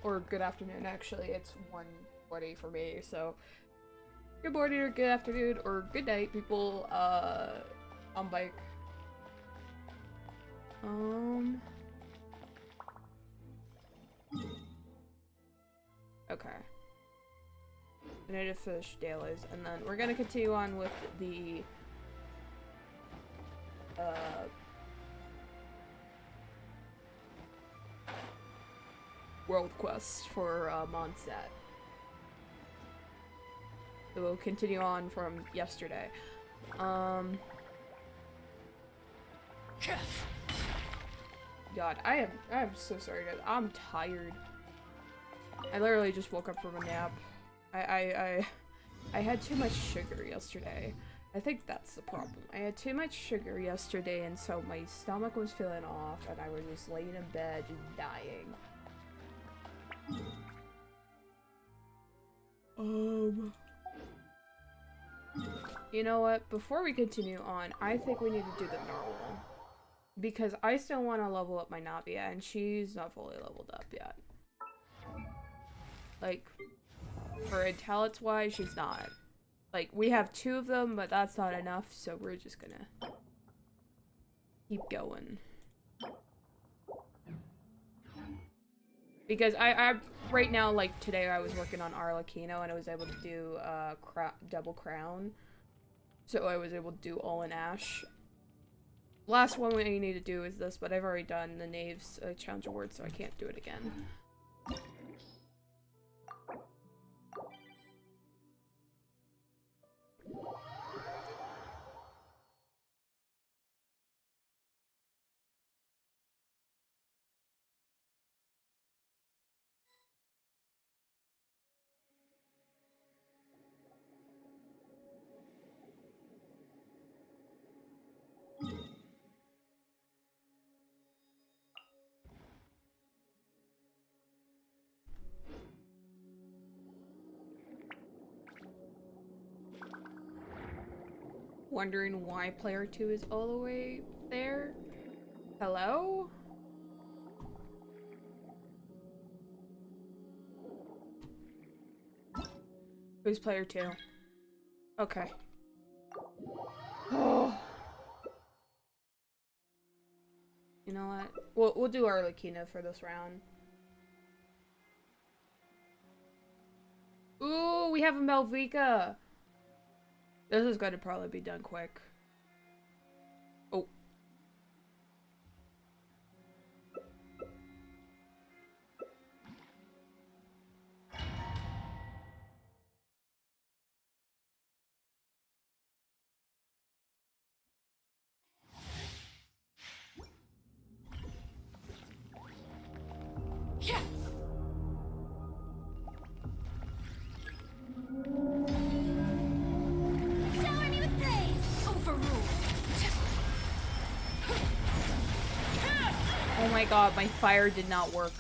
Or good afternoon, actually. It's 1:40 for me, so good morning or good afternoon or good night, people on bike. Okay. I need to finish dailies, and then we're gonna continue on with the world quest for Mondstadt. So we'll continue on from yesterday. God, I am so sorry, guys. I'm tired. I literally just woke up from a nap. I had too much sugar yesterday. I think that's the problem. I had too much sugar yesterday, and so my stomach was feeling off, and I was just laying in bed just dying. You know what? Before we continue on, I think we need to do the normal. Because I still want to level up my Navia, and she's not fully leveled up yet. Like, for intelligence wise, she's not. Like, we have 2 of them, but that's not enough, so we're just gonna keep going. Because I right now, like, today I was working on Arlecchino, and I was able to do double crown. So I was able to do all in Ash. Last one we need to do is this, but I've already done the Knave's challenge award, so I can't do it again. Wondering why player 2 is all the way there? Hello? Who's player 2? Okay. Oh. You know what? We'll do Arlecchino for this round. Ooh, we have a Melvika! This is going to probably be done quick. Oh. Yeah. Shower me with praise. Overruled. Oh my god, my fire did not work.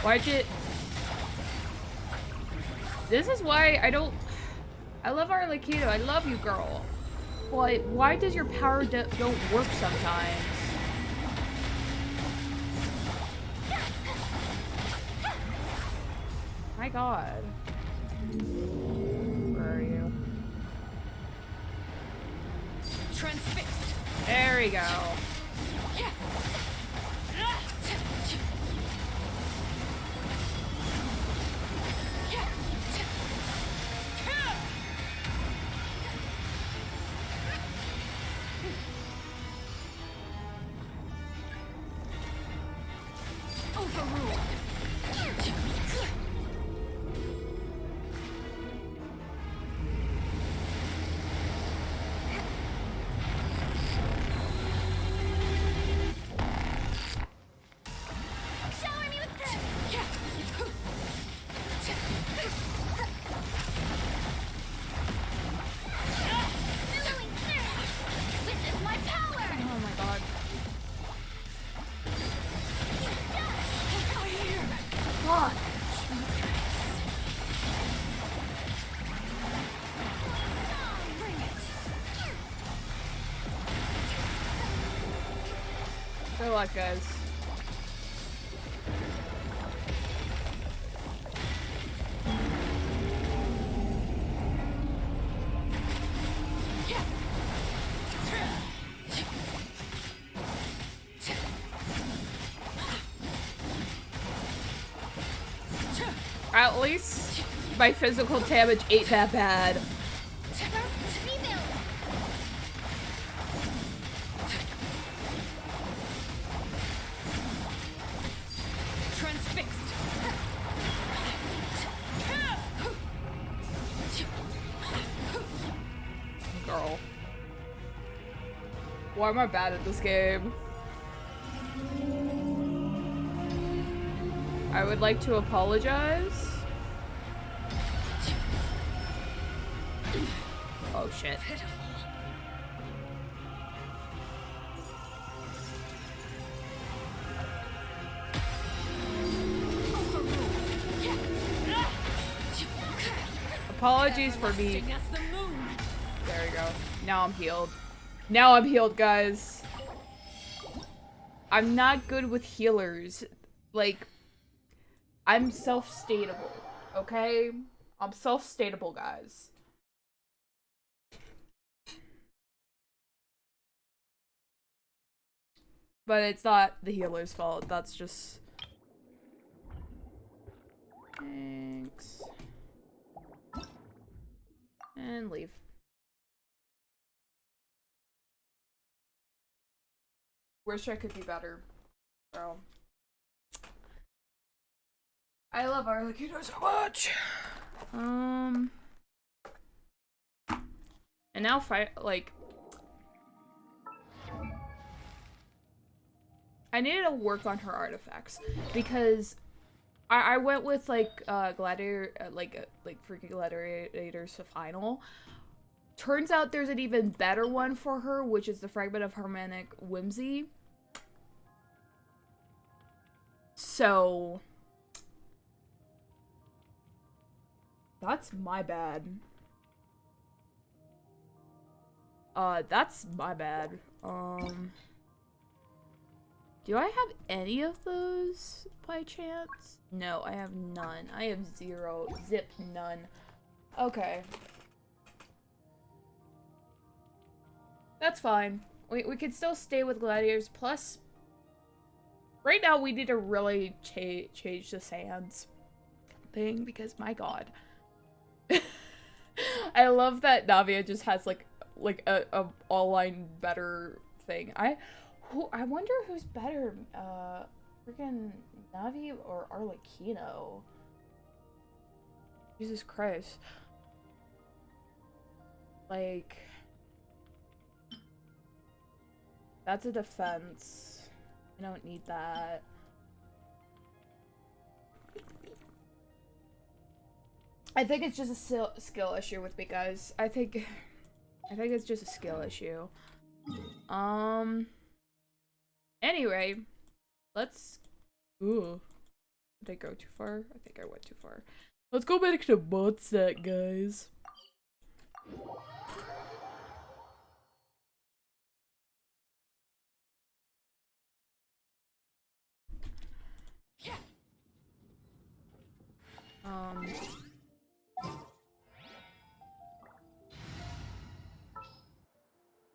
Why'd you... This is why I don't... I love Arlecchino. I love you, girl. But why does your power don't work sometimes? My god. Where are you? Transfixed. There we go. Good luck, guys. At least my physical damage ain't that bad. Transfixed. Girl. Why am I bad at this game? I would like to apologize. Oh shit. Apologies for me. There we go. Now I'm healed. Now I'm healed, guys. I'm not good with healers. Like, I'm self-statable, okay? I'm self-statable, guys. But it's not the healer's fault. That's just... Thanks. And leave. Wish I could be better, bro. I love Arlecchino so much. And now like I needed to work on her artifacts because I went with like gladiator like freaking gladiators to final. Turns out there's an even better one for her, which is the fragment of harmonic whimsy. So that's my bad. That's my bad. Do I have any of those by chance? No, I have none. I have zero. Zip none. Okay. That's fine. We could still stay with gladiators. Plus, right now we need to really change the sands thing because my god. I love that Navia just has like a all-line better thing. I wonder who's better, freaking Navi or Arlecchino. Jesus Christ. Like, that's a defense. I don't need that. I think it's just a skill issue with me, guys. I think it's just a skill issue. Anyway, let's... Ooh. Did I go too far? I think I went too far. Let's go back to Mondstadt, guys.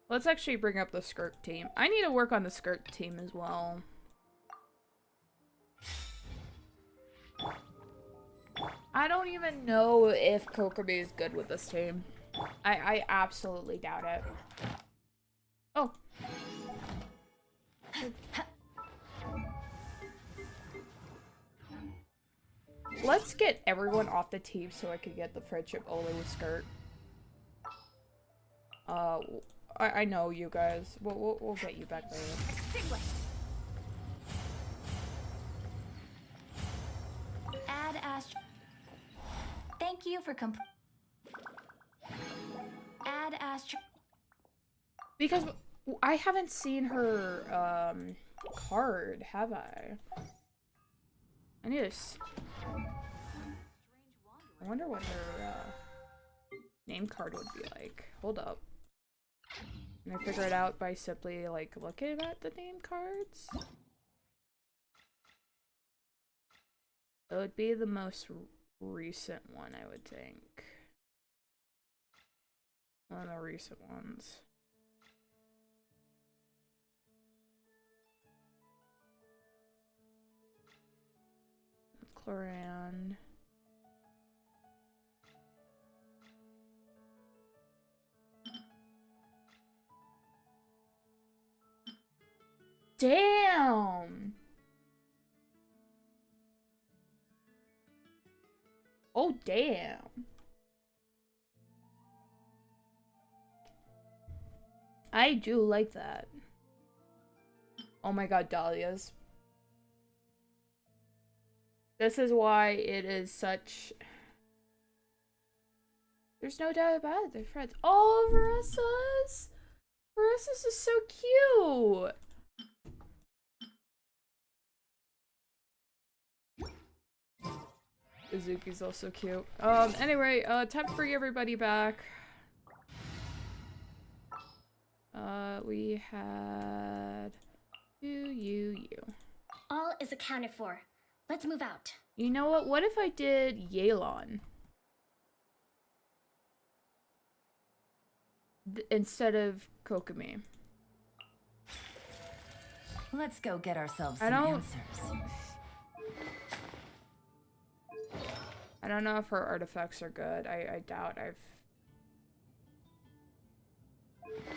Let's actually bring up the skirt team. I need to work on the skirt team as well. I don't even know if Kokomi is good with this team. I absolutely doubt it. Oh. Let's get everyone off the team so I can get the friendship only with skirt. I know you guys. We'll get you back later. Add Astro. Thank you for Add Astro. Because I haven't seen her card, have I? I need to. I wonder what her name card would be like. Hold up. And I figure it out by simply, like, looking at the name cards. It would be the most recent one, I would think. One of the recent ones. Cloran. Damn! Oh, damn. I do like that. Oh my god, dahlias. This is why it is such... There's no doubt about it, they're friends. Oh, Verissa's! Verissa's is so cute! Izuki's also cute. Anyway, time to bring everybody back. We had... You. All is accounted for. Let's move out. You know what? What if I did Yelan? Instead of Kokomi. Let's go get ourselves some answers. I don't know if her artifacts are good. I doubt I've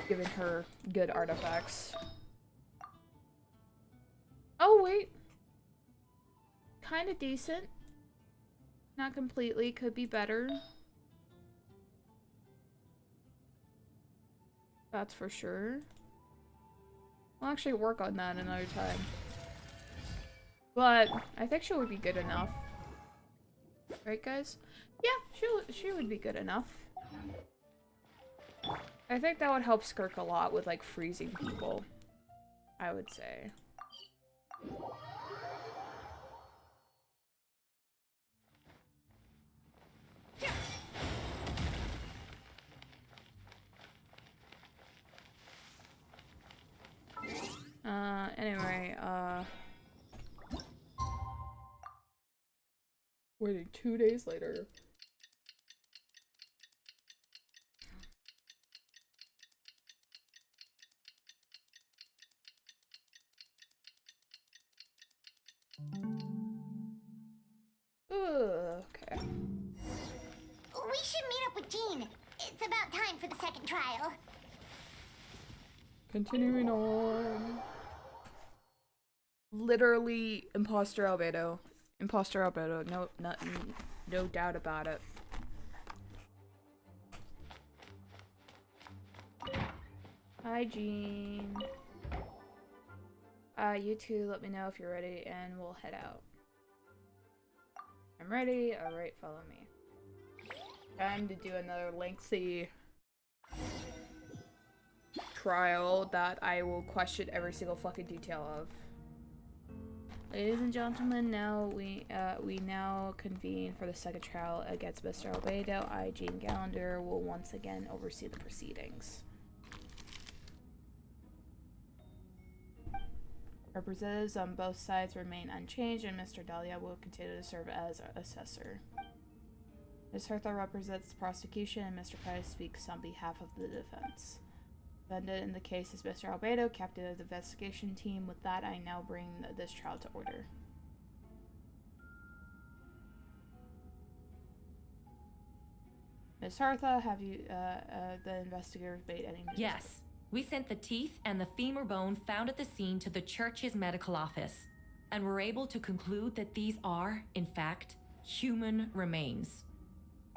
given her good artifacts. Oh, wait. Kind of decent. Not completely. Could be better. That's for sure. I'll actually work on that another time. But I think she would be good enough. Right, guys? Yeah, she would be good enough. I think that would help Skirk a lot with, like, freezing people. I would say. Anyway, waiting 2 days later. Okay. We should meet up with Jean. It's about time for the second trial. Continuing on. Literally, Imposter Albedo. Imposter Albedo. No doubt about it. Hi, Jean. You two, let me know if you're ready, and we'll head out. I'm ready. Alright, follow me. Time to do another lengthy trial that I will question every single fucking detail of. Ladies and gentlemen, now we now convene for the second trial against Mr. Albedo. I, Jean Gallender, will once again oversee the proceedings. Representatives on both sides remain unchanged, and Mr. Dahlia will continue to serve as assessor. Ms. Hertha represents the prosecution, and Mr. Price speaks on behalf of the defense. Defendant in the case is Mr. Albedo, captain of the investigation team. With that, I now bring this trial to order. Ms. Hertha, have you, the investigators made any news? Yes. We sent the teeth and the femur bone found at the scene to the church's medical office, and were able to conclude that these are, in fact, human remains.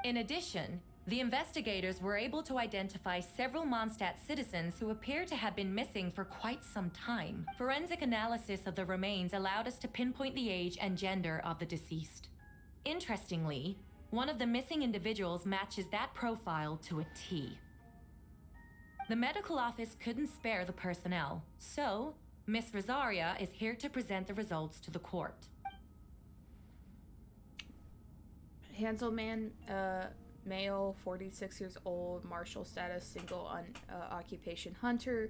In addition, the investigators were able to identify several Mondstadt citizens who appear to have been missing for quite some time. Forensic analysis of the remains allowed us to pinpoint the age and gender of the deceased. Interestingly, one of the missing individuals matches that profile to a T. The medical office couldn't spare the personnel, so Miss Rosaria is here to present the results to the court. Hanselman, male, 46 years old, martial status, single occupation hunter.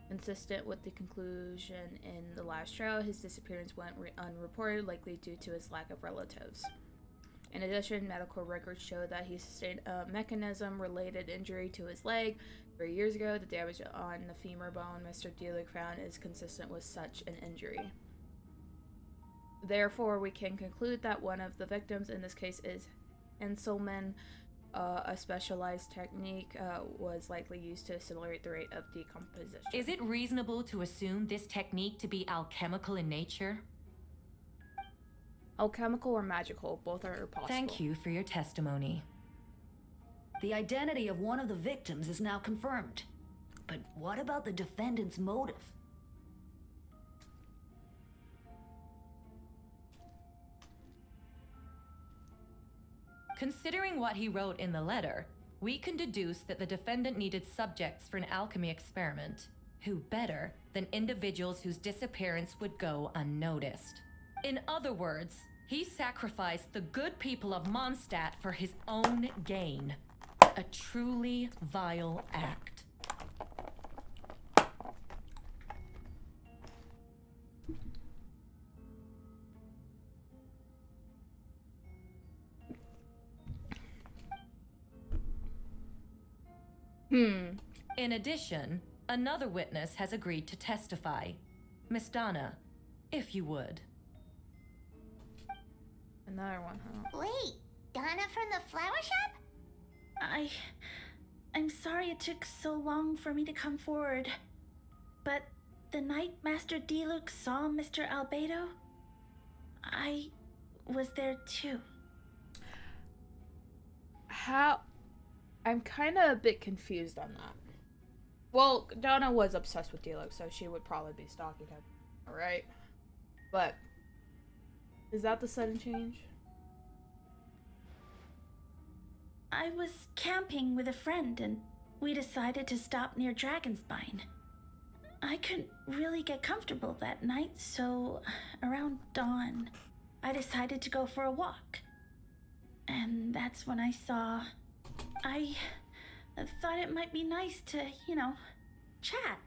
Consistent with the conclusion in the last trial, his disappearance went unreported, likely due to his lack of relatives. In addition, medical records show that he sustained a mechanism-related injury to his leg 3 years ago. The damage on the femur bone Mr. Delic found is consistent with such an injury. Therefore, we can conclude that one of the victims in this case is Enselman. A specialized technique was likely used to accelerate the rate of decomposition. Is it reasonable to assume this technique to be alchemical in nature? Alchemical or magical, both are possible. Thank you for your testimony. The identity of one of the victims is now confirmed. But what about the defendant's motive? Considering what he wrote in the letter, we can deduce that the defendant needed subjects for an alchemy experiment. Who better than individuals whose disappearance would go unnoticed? In other words, he sacrificed the good people of Mondstadt for his own gain. A truly vile act. In addition, another witness has agreed to testify. Miss Donna, if you would. Another one, huh? Wait, Donna from the flower shop? I'm sorry it took so long for me to come forward. But the night Master Diluc saw Mr. Albedo, I was there too. How? I'm kind of a bit confused on that. Well, Donna was obsessed with Diluc, so she would probably be stalking him, alright? But, is that the sudden change? I was camping with a friend and we decided to stop near Dragonspine. I couldn't really get comfortable that night, so around dawn, I decided to go for a walk. And that's when I saw... I thought it might be nice to, chat.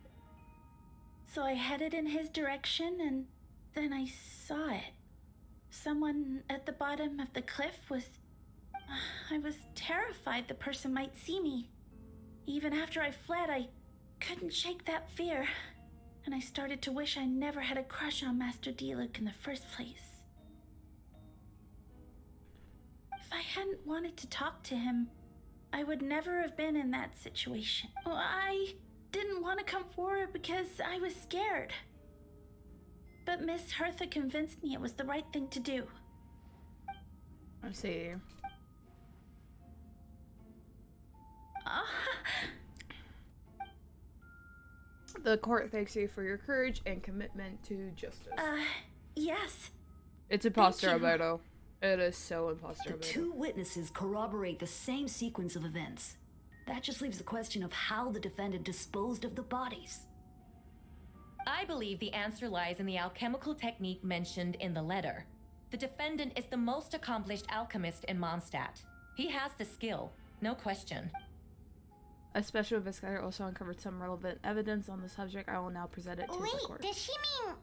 So I headed in his direction and then I saw it. Someone at the bottom of the cliff was... I was terrified the person might see me. Even after I fled, I couldn't shake that fear. And I started to wish I never had a crush on Master Diluc in the first place. If I hadn't wanted to talk to him, I would never have been in that situation. Well, I didn't want to come forward because I was scared. But Miss Hertha convinced me it was the right thing to do. I see. The court thanks you for your courage and commitment to justice. Yes. It's imposter Thank you. Albedo. It is so imposter The Albedo. two witnesses corroborate the same sequence of events. That just leaves the question of how the defendant disposed of the bodies. I believe the answer lies in the alchemical technique mentioned in the letter. The defendant is the most accomplished alchemist in Mondstadt. He has the skill, no question. A special investigator also uncovered some relevant evidence on the subject. I will now present it to the Wait, court. does she mean...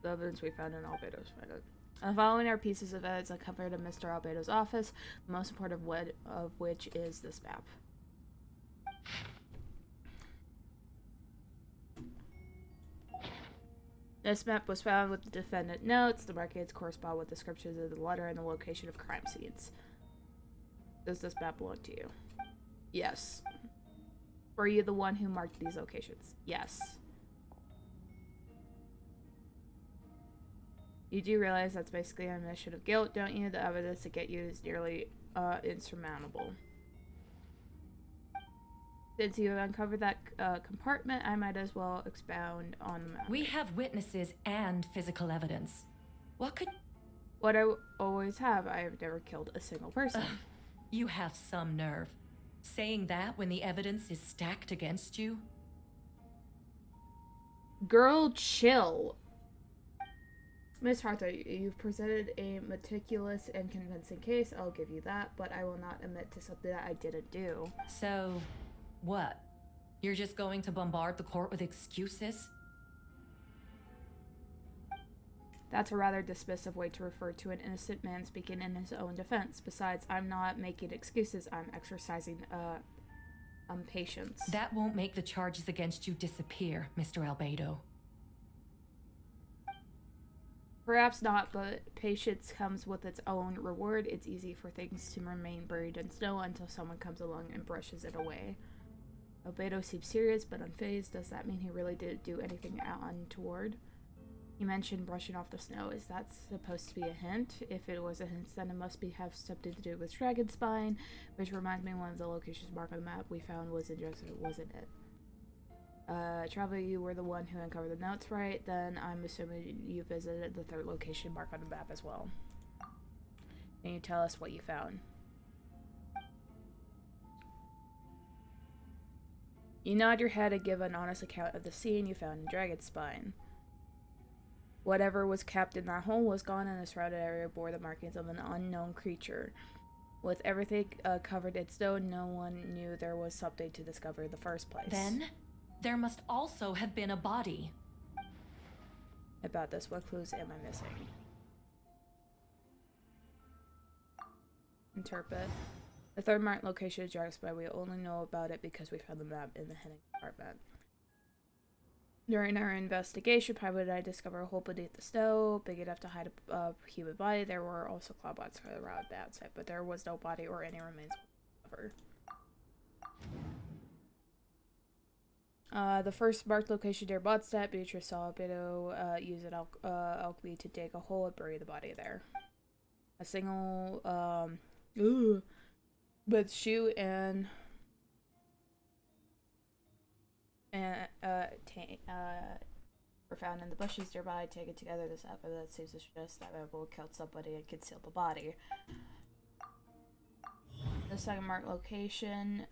The evidence we found in Albedo's file. Following our pieces of evidence uncovered in Mr. Albedo's office, the most important of which is this map. This map was found with the defendant notes. The markings correspond with descriptions of the letter and the location of crime scenes. Does this map belong to you? Yes. Were you the one who marked these locations? Yes. You do realize that's basically an admission of guilt, don't you? The evidence to get you is nearly insurmountable. Since you have uncovered that compartment, I might as well expound on the matter. We have witnesses and physical evidence. What I always have, I have never killed a single person. You have some nerve. Saying that when the evidence is stacked against you? Girl, chill. Miss Harta, you've presented a meticulous and convincing case, I'll give you that, but I will not admit to something that I didn't do. So, what? You're just going to bombard the court with excuses? That's a rather dismissive way to refer to an innocent man speaking in his own defense. Besides, I'm not making excuses, I'm exercising, patience. That won't make the charges against you disappear, Mr. Albedo. Perhaps not, but patience comes with its own reward. It's easy for things to remain buried in snow until someone comes along and brushes it away. Albedo seems serious but unfazed. Does that mean he really didn't do anything untoward? He mentioned brushing off the snow. Is that supposed to be a hint? If it was a hint, then it must have something to do with Dragonspine, which reminds me one of the locations marked on the map we found wasn't it? Traveler, you were the one who uncovered the notes, right? Then I'm assuming you visited the third location marked on the map as well. Can you tell us what you found? You nod your head and give an honest account of the scene you found in Dragonspine. Whatever was kept in that hole was gone, and the surrounding area bore the markings of an unknown creature. With everything covered in snow, no one knew there was something to discover in the first place. Then, there must also have been a body. About this, what clues am I missing? Interpret. The third marked location is Dragonspine. We only know about it because we found the map in the heading compartment. During our investigation, Pybot and I discovered a hole beneath the snow, big enough to hide a human body. There were also cloudbots around that site, but there was no body or any remains whatsoever. The first marked location near Bodstadt, Beatrice saw Albedo use an alchemy to dig a hole and bury the body there. A single, but shoe and were found in the bushes nearby. Taken together, this evidence seems to suggest that Rebel killed somebody and concealed the body. The second marked location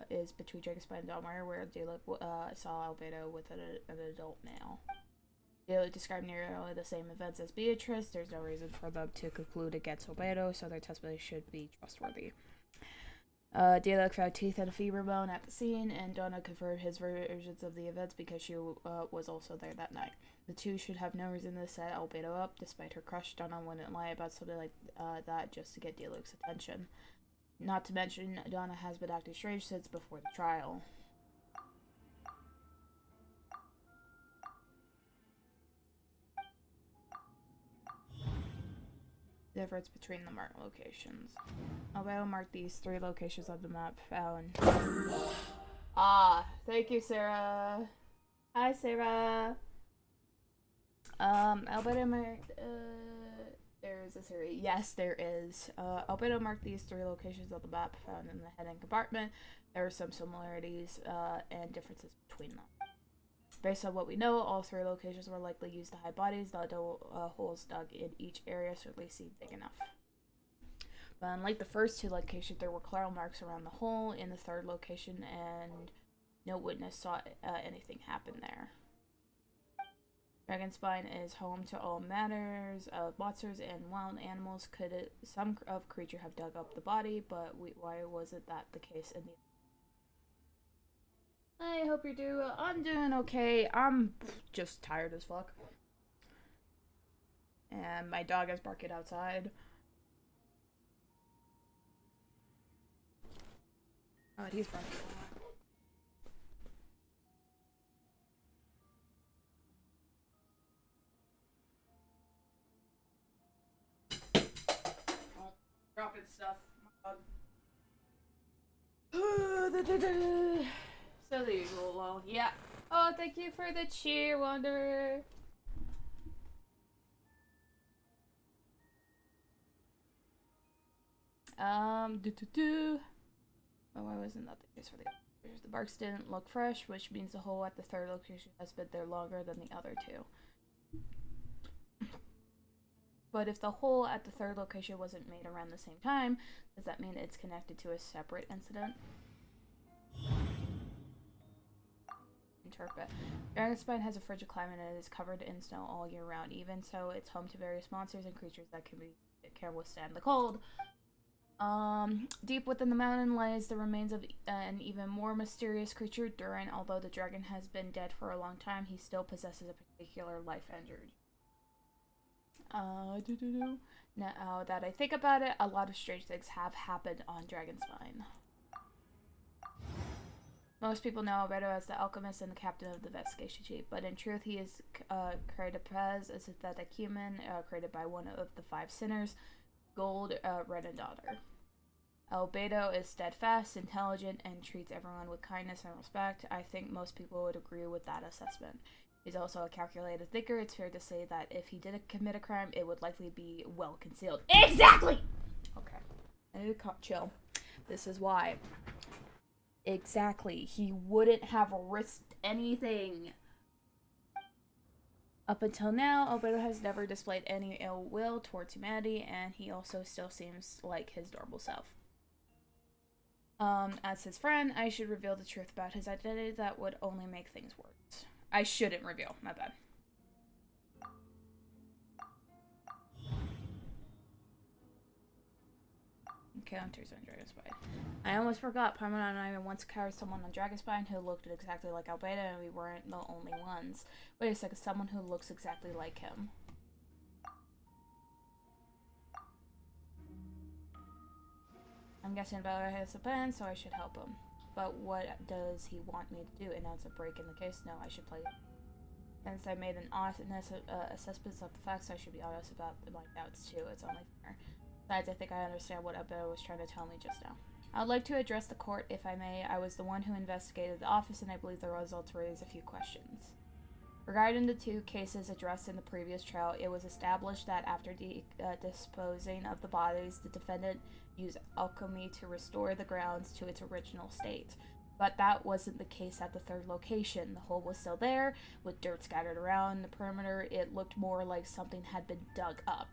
is between Dragonspine and Dalmire, where Diluc saw Albedo with an adult male. Diluc described nearly the same events as Beatrice. There's no reason for them to conclude against Albedo, so their testimony should be trustworthy. Diluc found teeth and a femur bone at the scene, and Donna confirmed his versions of the events because she was also there that night. The two should have no reason to set Albedo up. Despite her crush, Donna wouldn't lie about something like that just to get Diluc's attention. Not to mention, Donna has been acting strange since before the trial. Difference between the marked locations. Albedo marked these three locations on the map found. Thank you, Sarah. Hi, Sarah. Albedo marked, there is a series. Yes, there is. Albedo marked these three locations on the map found in the heading compartment. There are some similarities, and differences between them. Based on what we know, all three locations were likely used to hide bodies. The holes dug in each area certainly seemed big enough. But unlike the first two locations, there were claw marks around the hole in the third location, and no witness saw anything happen there. Dragonspine is home to all manners of monsters and wild animals. Could some creature have dug up the body, but why wasn't that the case in the... I hope you're doing well. I'm doing okay. I'm just tired as fuck. And my dog is barking outside. Oh, he's barking a lot. Oh, dropping stuff. So the usual, well, yeah. Oh, thank you for the cheer, Wanderer. Oh, why wasn't that the case for the others? The barks didn't look fresh, which means the hole at the third location has been there longer than the other two. But if the hole at the third location wasn't made around the same time, does that mean it's connected to a separate incident? interpret. Dragonspine has a frigid climate and is covered in snow all year round. Even so, it's home to various monsters and creatures that can withstand the cold. Deep within the mountain lies the remains of an even more mysterious creature, Durin. Although the dragon has been dead for a long time, he still possesses a particular life energy. Now that I think about it, a lot of strange things have happened on Dragonspine. Most people know Alberto as the alchemist and the captain of the investigation chief, but in truth he is Pez, a synthetic human created by one of the 5 sinners, Gold, Red, and Daughter. Albedo is steadfast, intelligent, and treats everyone with kindness and respect. I think most people would agree with that assessment. He's also a calculated thinker. It's fair to say that if he did commit a crime, it would likely be well concealed. Exactly! Okay. I need to chill. This is why. Exactly. He wouldn't have risked anything. Up until now, Alberto has never displayed any ill will towards humanity, and he also still seems like his normal self. As his friend, I should reveal the truth about his identity. That would only make things worse. I shouldn't reveal. My bad. Encounters on Dragonspine. I almost forgot. Parmena and I once carried someone on Dragonspine who looked exactly like Albedo, and we weren't the only ones. Wait a second. Someone who looks exactly like him. I'm guessing Bella has a plan, so I should help him. But what does he want me to do? Announce a break in the case? No, I should play. Since I made an honest assessment of the facts, I should be honest about my doubts too. It's only fair. Besides, I think I understand what Albedo was trying to tell me just now. I would like to address the court, if I may. I was the one who investigated the office, and I believe the results raise a few questions. Regarding the 2 cases addressed in the previous trial, it was established that after disposing of the bodies, the defendant used alchemy to restore the grounds to its original state. But that wasn't the case at the 3rd location. The hole was still there, with dirt scattered around the perimeter. It looked more like something had been dug up.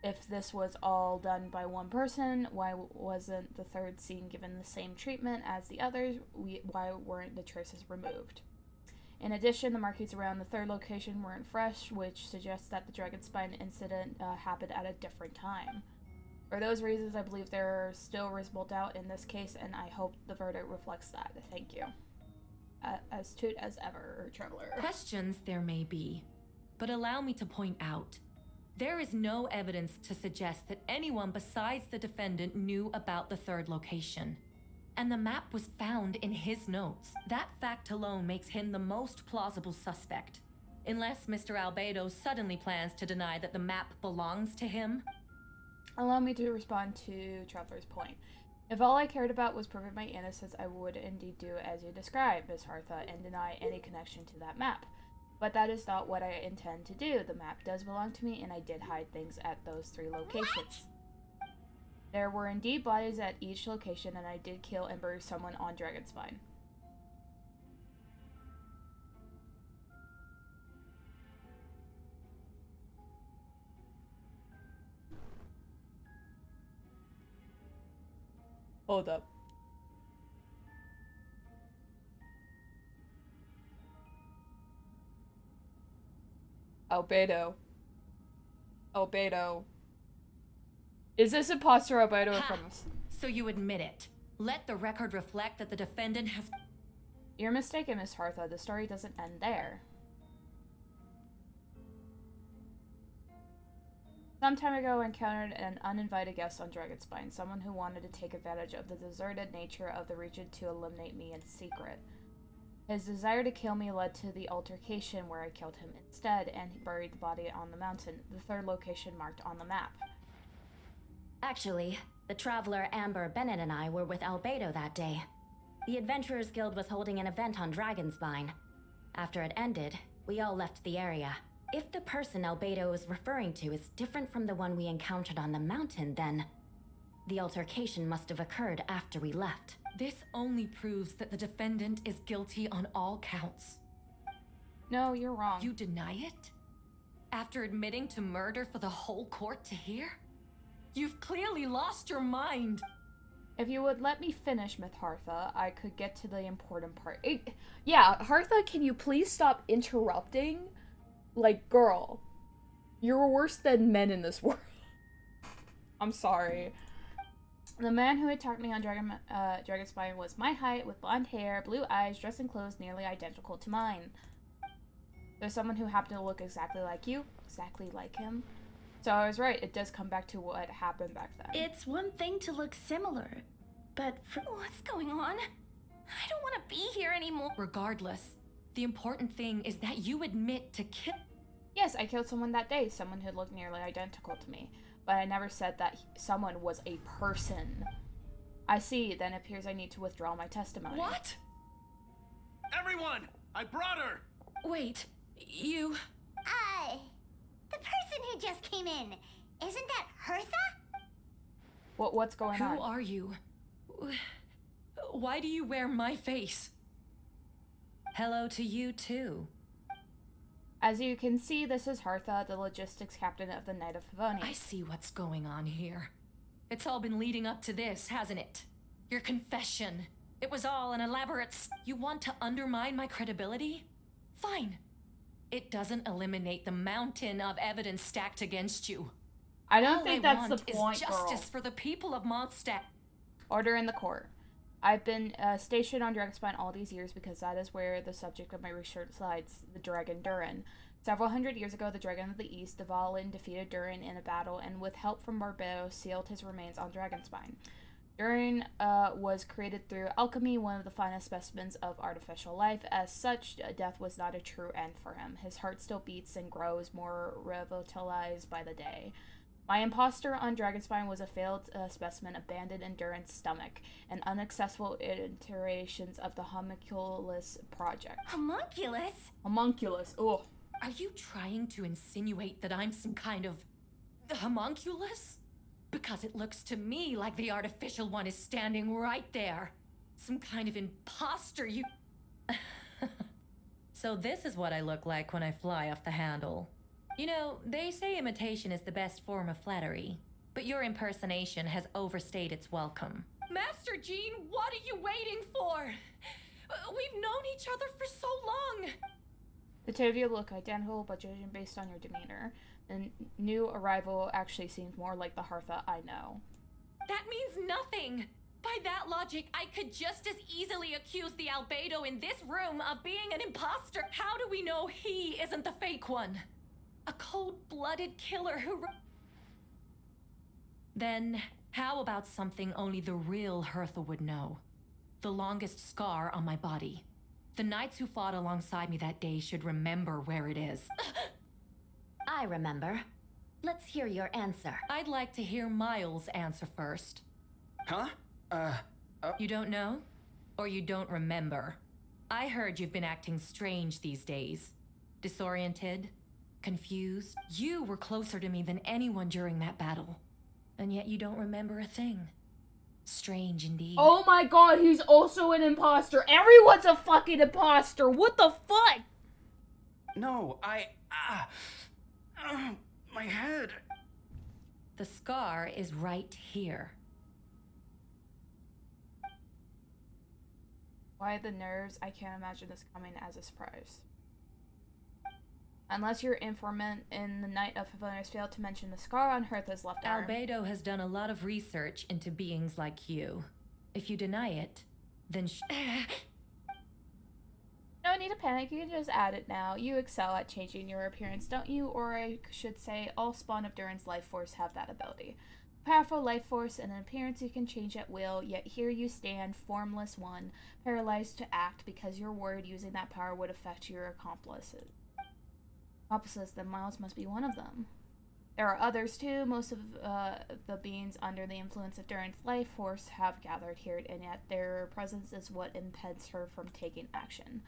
If this was all done by one person, why wasn't the 3rd scene given the same treatment as the others? Why weren't the traces removed? In addition, the markings around the 3rd location weren't fresh, which suggests that the Dragonspine incident happened at a different time. For those reasons, I believe there are still reasonable doubt in this case, and I hope the verdict reflects that. Thank you. Astute as ever, Traveler. Questions there may be, but allow me to point out, there is no evidence to suggest that anyone besides the defendant knew about the 3rd location. And the map was found in his notes. That fact alone makes him the most plausible suspect. Unless Mr. Albedo suddenly plans to deny that the map belongs to him. Allow me to respond to Traveler's point. If all I cared about was proving my innocence, I would indeed do as you described, Miss Hartha, and deny any connection to that map. But that is not what I intend to do. The map does belong to me, and I did hide things at those 3 locations. There were indeed bodies at each location, and I did kill and bury someone on Dragonspine. Hold up. Albedo. Is this imposter Albedo in front of us? So you admit it. Let the record reflect that the defendant has... You're mistaken, Miss Hartha. The story doesn't end there. Some time ago, I encountered an uninvited guest on Dragonspine, someone who wanted to take advantage of the deserted nature of the region to eliminate me in secret. His desire to kill me led to the altercation where I killed him instead, and he buried the body on the mountain, the 3rd location marked on the map. Actually, the traveler Amber Bennett and I were with Albedo that day. The Adventurers Guild was holding an event on Dragonspine. After it ended, we all left the area. If the person Albedo is referring to is different from the one we encountered on the mountain, then the altercation must have occurred after we left. This only proves that the defendant is guilty on all counts. No, you're wrong. You deny it? After admitting to murder for the whole court to hear? You've clearly lost your mind. If you would let me finish, Myth Hartha, I could get to the important part. Yeah, Hartha, can you please stop interrupting? Like, girl, you're worse than men in this world. I'm sorry. The man who attacked me on Dragonspire was my height, with blonde hair, blue eyes, dressed in clothes nearly identical to mine. There's someone who happened to look exactly like you, exactly like him. So I was right, it does come back to what happened back then. It's one thing to look similar, but for What's going on? I don't want to be here anymore. Regardless, the important thing is that you admit to kill. Yes, I killed someone that day, someone who looked nearly identical to me. But I never said that someone was a person. I see, then it appears I need to withdraw my testimony. What? Everyone! I brought her! Wait, you... The person who just came in, isn't that Hertha? What's going on? Who are you? Why do you wear my face? Hello to you, too. As you can see, this is Hertha, the logistics captain of the Knight of Favoni. I see what's going on here. It's all been leading up to this, hasn't it? Your confession. It was all an elaborate... You want to undermine my credibility? Fine. It doesn't eliminate the mountain of evidence stacked against you. I don't All think I that's the want point, is justice girl. for the people of Mondstadt. Order in the court. I've been stationed on Dragonspine all these years because that is where the subject of my research lies, the Dragon Durin. Several hundred years ago, the Dragon of the East, Dvalin, defeated Durin in a battle and with help from Barbados sealed his remains on Dragonspine. Durin was created through alchemy, one of the finest specimens of artificial life. As such, death was not a true end for him. His heart still beats and grows, more revitalized by the day. My imposter on Dragonspine was a failed specimen abandoned in Durin's stomach, and unaccessible iterations of the Homunculus project. Homunculus? Homunculus, ugh. Are you trying to insinuate that I'm some kind of... homunculus? Because it looks to me like the artificial one is standing right there. Some kind of imposter, you... So this is what I look like when I fly off the handle. You know, they say imitation is the best form of flattery, but your impersonation has overstayed its welcome. Master Jean, what are you waiting for? We've known each other for so long! The two of you look identical, but judging based on your demeanor, the new arrival actually seems more like the Hertha I know. That means nothing! By that logic, I could just as easily accuse the albedo in this room of being an imposter. How do we know he isn't the fake one? A cold-blooded killer who... Then, how about something only the real Hertha would know? The longest scar on my body. The knights who fought alongside me that day should remember where it is. I remember. Let's hear your answer. I'd like to hear Miles' answer first. Huh? You don't know? Or you don't remember? I heard you've been acting strange these days. Disoriented? Confused? You were closer to me than anyone during that battle. And yet you don't remember a thing. Strange indeed. Oh my god, he's also an imposter. Everyone's a fucking imposter. What the fuck? No, my head. The scar is right here. Why the nerves? I can't imagine this coming as a surprise. Unless your informant in the Night of Favonius failed to mention the scar on Hertha's left arm. Albedo has done a lot of research into beings like you. If you deny it, then No need to panic, you can just add it now. You excel at changing your appearance, don't you? Or I should say, all spawn of Durin's life force have that ability. Powerful life force and an appearance you can change at will, yet here you stand, formless one, paralyzed to act because you're worried using that power would affect your accomplices. Then Miles must be one of them. There are others too. Most of the beings under the influence of Durin's life force have gathered here, and yet their presence is what impedes her from taking action.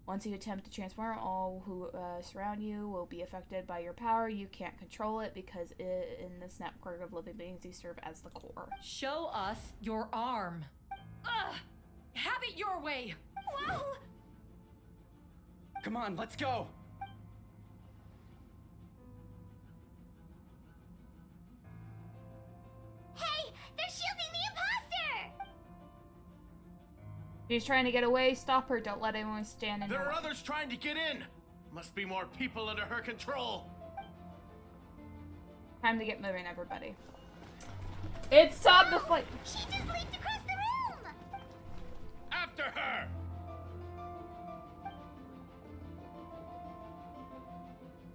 Once you attempt to transform, all who surround you will be affected by your power. You can't control it because in this network of living beings, you serve as the core. show us your arm. Ugh! Have it your way! Whoa! Come on, let's go. Hey, they're shielding the imposter! She's trying to get away. Stop her. Don't let anyone stand in There her are way. others trying to get in. Must be more people under her control. Time to get moving, everybody. It's time to fight. She just leaped across the room! After her!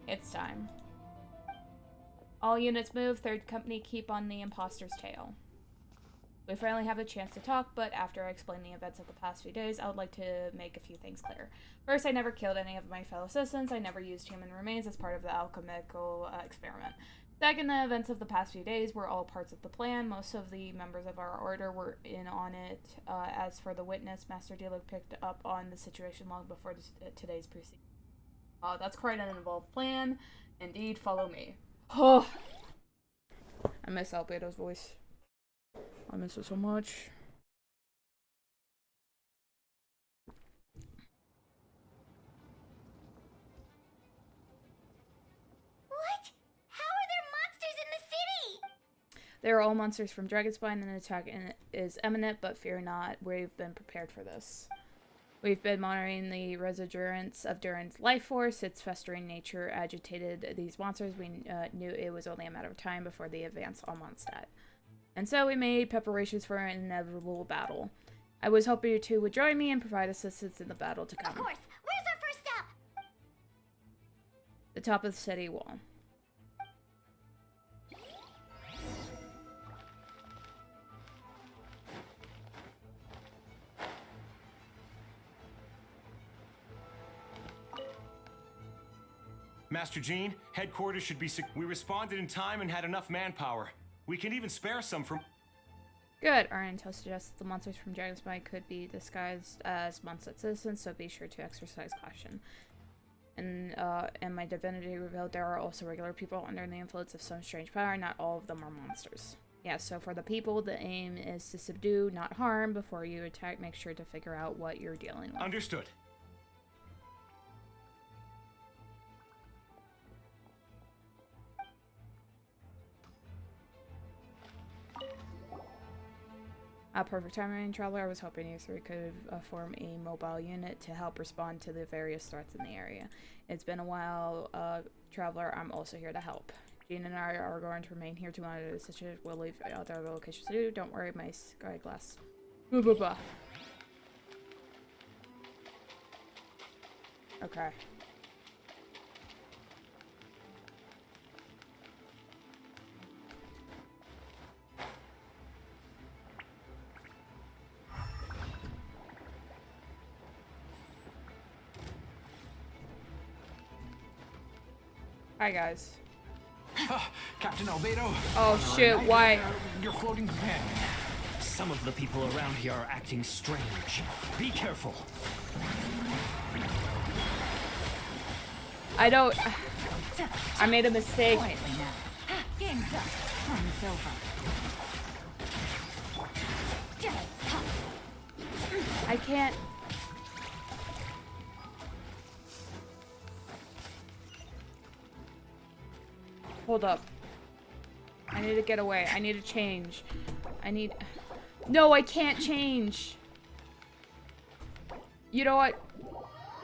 It's time. All units move. Third company keep on the imposter's tail. We finally have a chance to talk, but after I explain the events of the past few days, I would like to make a few things clear. First, I never killed any of my fellow citizens. I never used human remains as part of the alchemical experiment. Second, the events of the past few days were all parts of the plan. Most of the members of our order were in on it. As for the witness, Master Diluc picked up on the situation long before today's proceeding. That's quite an involved plan. Indeed, follow me. Oh, I miss Albedo's voice. I miss it so much. What? How are there monsters in the city? They are all monsters from Dragonspine, and an attack is imminent, but fear not, we've been prepared for this. We've been monitoring the resurgence of Durin's life force. Its festering nature agitated these monsters. We knew it was only a matter of time before the advance on Mondstadt. And so we made preparations for an inevitable battle. I was hoping you two would join me and provide assistance in the battle to come. Of course. Where's our first stop? The top of the city wall. Master Jean, headquarters should be we responded in time and had enough manpower. We can even spare some from... Good. Our intel suggests that the monsters from Dragonspine could be disguised as Mondstadt citizens, so be sure to exercise caution. And my divinity revealed there are also regular people under the influence of some strange power. Not all of them are monsters. Yeah, so for the people, the aim is to subdue, not harm. Before you attack, make sure to figure out what you're dealing with. Understood. Perfect timing, Traveler. I was hoping you three could form a mobile unit to help respond to the various threats in the area. It's been a while, Traveler. I'm also here to help. Jean and I are going to remain here to monitor the situation. We'll leave other locations to do. Don't worry, my sky glass. Blah, blah, blah. Okay. Hi guys. Captain Albedo. Oh shit, why? Your floating companion. Some of the people around here are acting strange. Be careful. I don't... I made a mistake. Quietly now. Game's up. Fun's over. I can't... Hold up. I need to get away. I need to change. I need... No, I can't change. You know what?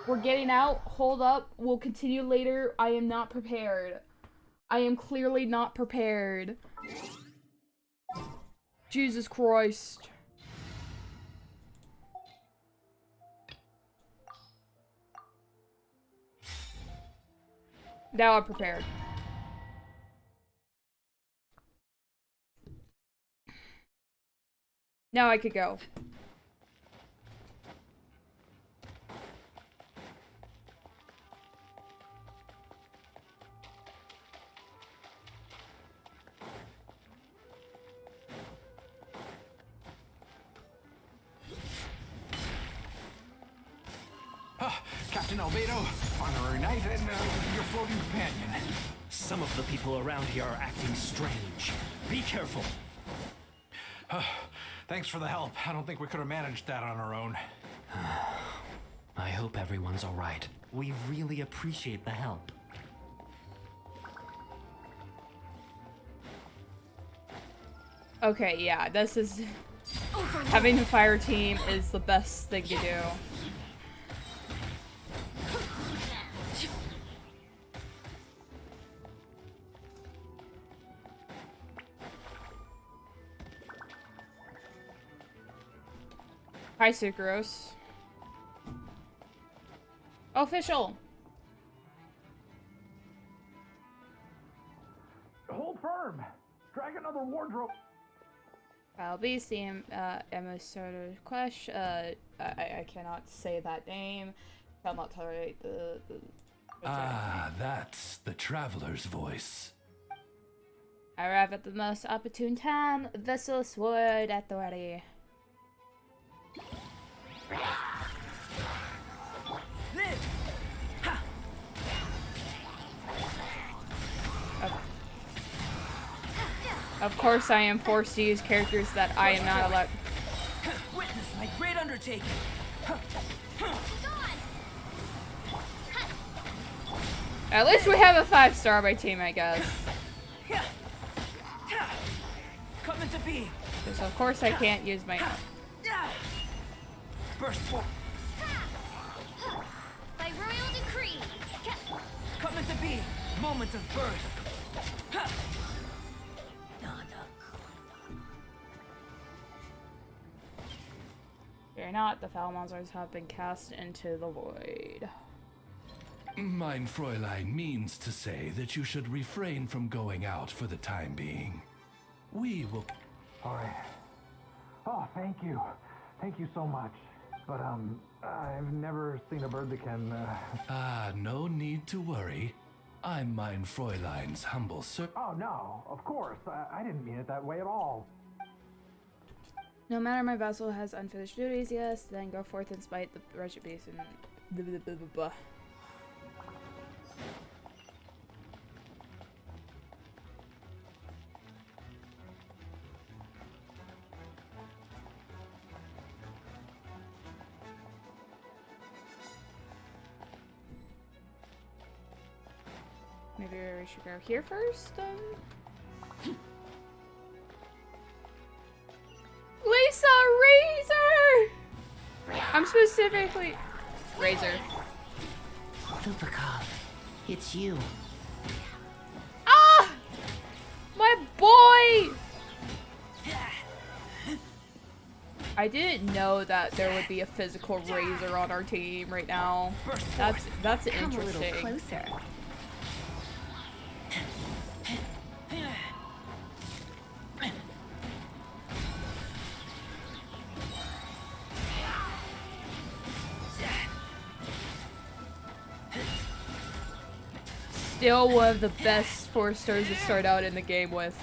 We're getting out. Hold up. We'll continue later. I am not prepared. I am clearly not prepared. Jesus Christ. Now I'm prepared. Now I could go. Captain Albedo, honorary knight, and your floating companion. Some of the people around here are acting strange. Be careful. Thanks for the help. I don't think we could have managed that on our own. I hope everyone's all right. We really appreciate the help. Okay, yeah, this is... Having a fire team is the best thing to do. Hi, Sucrose. Official! Hold firm. Drag another wardrobe. I'll be seeing Emma Soda Question. I cannot say that name. I'll not tolerate the Ah, that's the traveler's voice. I arrive at the most opportune time. Vessel sword at the ready. Of course, I am forced to use characters that I am not allowed. Witness my great undertaking. At least we have a 5-star on my team, I guess. Come into being. So of course I can't use my. Burst forth. By royal decree. Come into being. Moment of birth. Fear not, the foul monsters have been cast into the void. Mein Fräulein means to say that you should refrain from going out for the time being. We will... All right. Oh, thank you. Thank you so much. But, I've never seen a bird that can, no need to worry. I'm Mein Fräulein's humble Oh, no, of course. I didn't mean it that way at all. No matter my vessel has unfinished duties, yes, then go forth and smite the wretched beast and blah, blah, blah, blah, blah. Maybe we should go here first, Lisa Razor! I'm specifically... Razor. Lupacov, it's you. Ah! My boy! I didn't know that there would be a physical Razor on our team right now. That's interesting. Come a little closer. Still one of the best 4-stars to start out in the game with.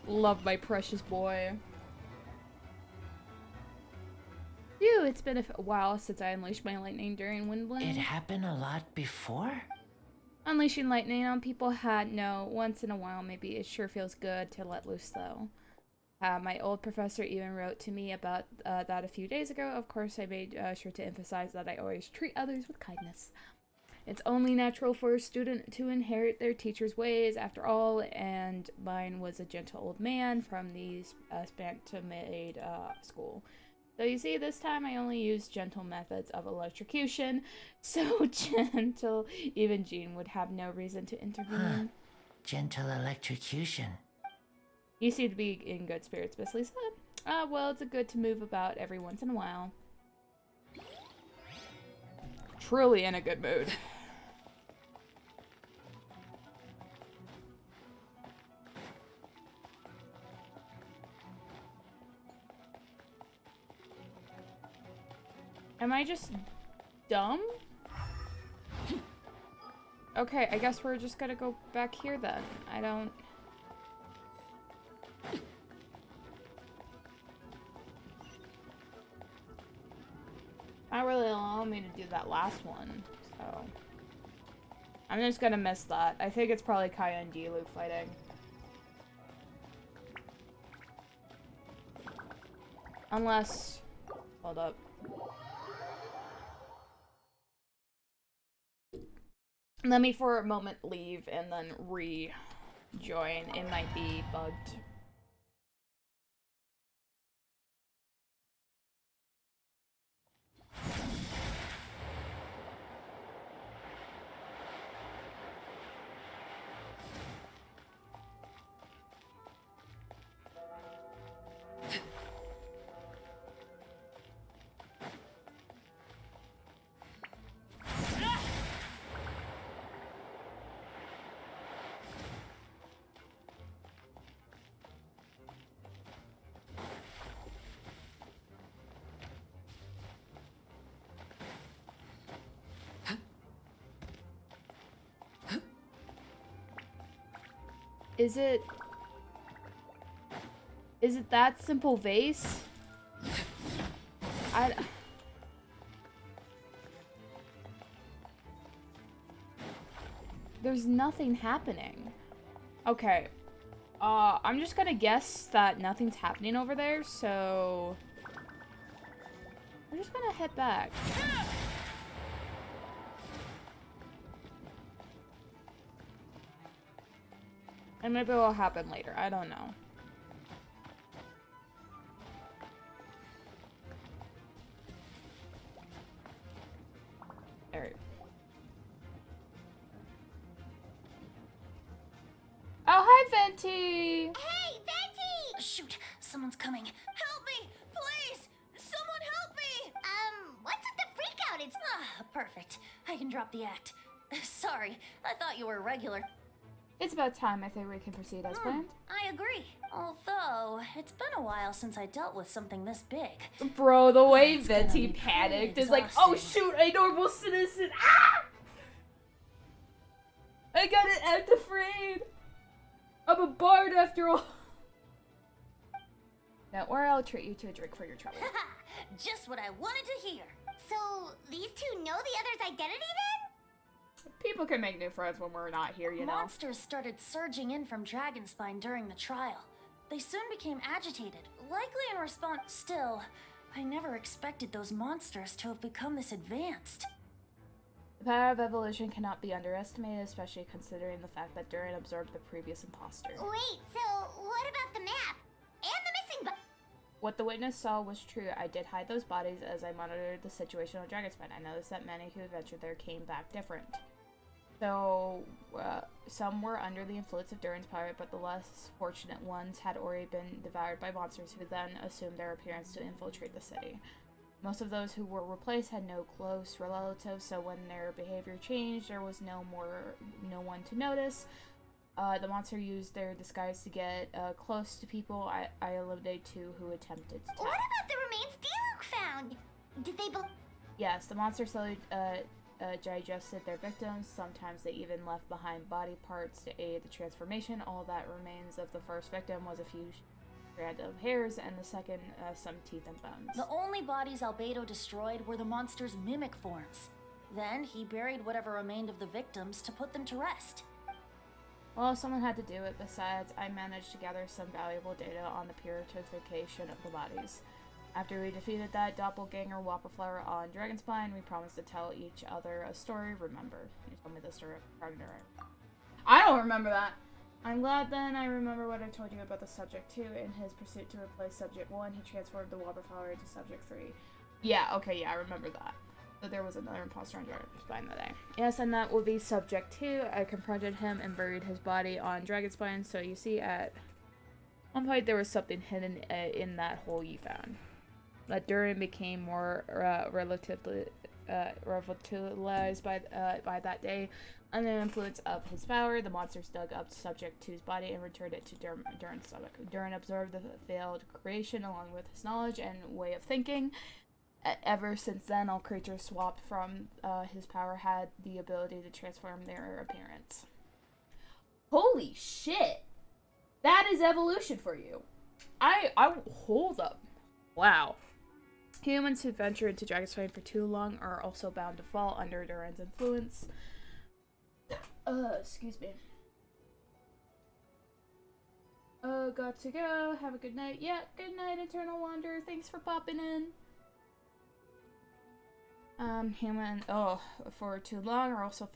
Love my precious boy. Phew, it's been a while since I unleashed my lightning during Windblade. It happened a lot before? Unleashing lightning on people had no. Once in a while, maybe it sure feels good to let loose, though. My old professor even wrote to me about that a few days ago. Of course, I made sure to emphasize that I always treat others with kindness. It's only natural for a student to inherit their teacher's ways, after all, and mine was a gentle old man from the Spantamade school. So you see, this time I only used gentle methods of electrocution, so gentle even Jean would have no reason to intervene. Gentle electrocution. You seem to be in good spirits, Miss Lisa. Well, it's good to move about every once in a while. Truly in a good mood. Am I just dumb? Okay, I guess we're just gonna go back here then. I don't... Not really allowing me to do that last one, so... I'm just gonna miss that. I think it's probably Kaya and Dilu fighting. Unless... Hold up. Let me for a moment leave and then rejoin. It might be bugged. Is it that simple vase? There's nothing happening. Okay. I'm just gonna guess that nothing's happening over there, so I'm just gonna head back. And maybe it'll happen later. I don't know. Alright. Oh, hi, Venti! Hey, Venti! Shoot, someone's coming. Help me! Please! Someone help me! What's with the freak out? It's Perfect. I can drop the act. Sorry, I thought you were a regular. It's about time. I think we can proceed as planned. I agree. Although, it's been a while since I dealt with something this big. Bro, the way It's gonna Venti be panicked pretty is like, oh exhausting. shoot, a normal citizen! Ah! I got an act afraid! I'm a bard after all. Now, or I'll treat you to a drink for your trouble. Just what I wanted to hear. So, these two know the other's identity then? People can make new friends when we're not here, you know. Monsters started surging in from Dragonspine during the trial. They soon became agitated, likely in response. Still, I never expected those monsters to have become this advanced. The power of evolution cannot be underestimated, especially considering the fact that Durin absorbed the previous imposter. Wait, so what about the map? And the missing What the witness saw was true. I did hide those bodies as I monitored the situation on Dragonspine. I noticed that many who ventured there came back different. So, some were under the influence of Durin's power, but the less fortunate ones had already been devoured by monsters who then assumed their appearance to infiltrate the city. Most of those who were replaced had no close relatives, so when their behavior changed, there was no one to notice. The monster used their disguise to get close to people. I eliminated 2 who attempted to What about the remains Diluc found? Did they Yes, the monster slowly digested their victims. Sometimes they even left behind body parts to aid the transformation. All that remains of the first victim was a few strands of hairs, and the second, some teeth and bones. The only bodies Albedo destroyed were the monster's mimic forms. Then he buried whatever remained of the victims to put them to rest. Well, someone had to do it. Besides, I managed to gather some valuable data on the purification of the bodies. After we defeated that doppelganger Whopperflower on Dragonspine, we promised to tell each other a story. Remember, you told me the story of Ragnar. I don't remember that. I'm glad then I remember what I told you about the Subject 2. In his pursuit to replace Subject 1, he transformed the Whopperflower into Subject 3. Yeah, okay, yeah, I remember that. So there was another imposter on Dragonspine that day. Yes, and that will be Subject 2. I confronted him and buried his body on Dragonspine, so you see at one point there was something hidden in that hole you found. But Durin became more revitalized by that day. Under the influence of his power, the monsters dug up Subject 2's body and returned it to Durin's stomach. Durin absorbed the failed creation along with his knowledge and way of thinking. Ever since then, all creatures swapped from his power had the ability to transform their appearance. Holy shit! That is evolution for you. I hold up. Wow. Humans who venture into Dragonspine for too long are also bound to fall under Durin's influence. Excuse me. Got to go. Have a good night. Yeah, good night, Eternal Wanderer. Thanks for popping in. For too long are also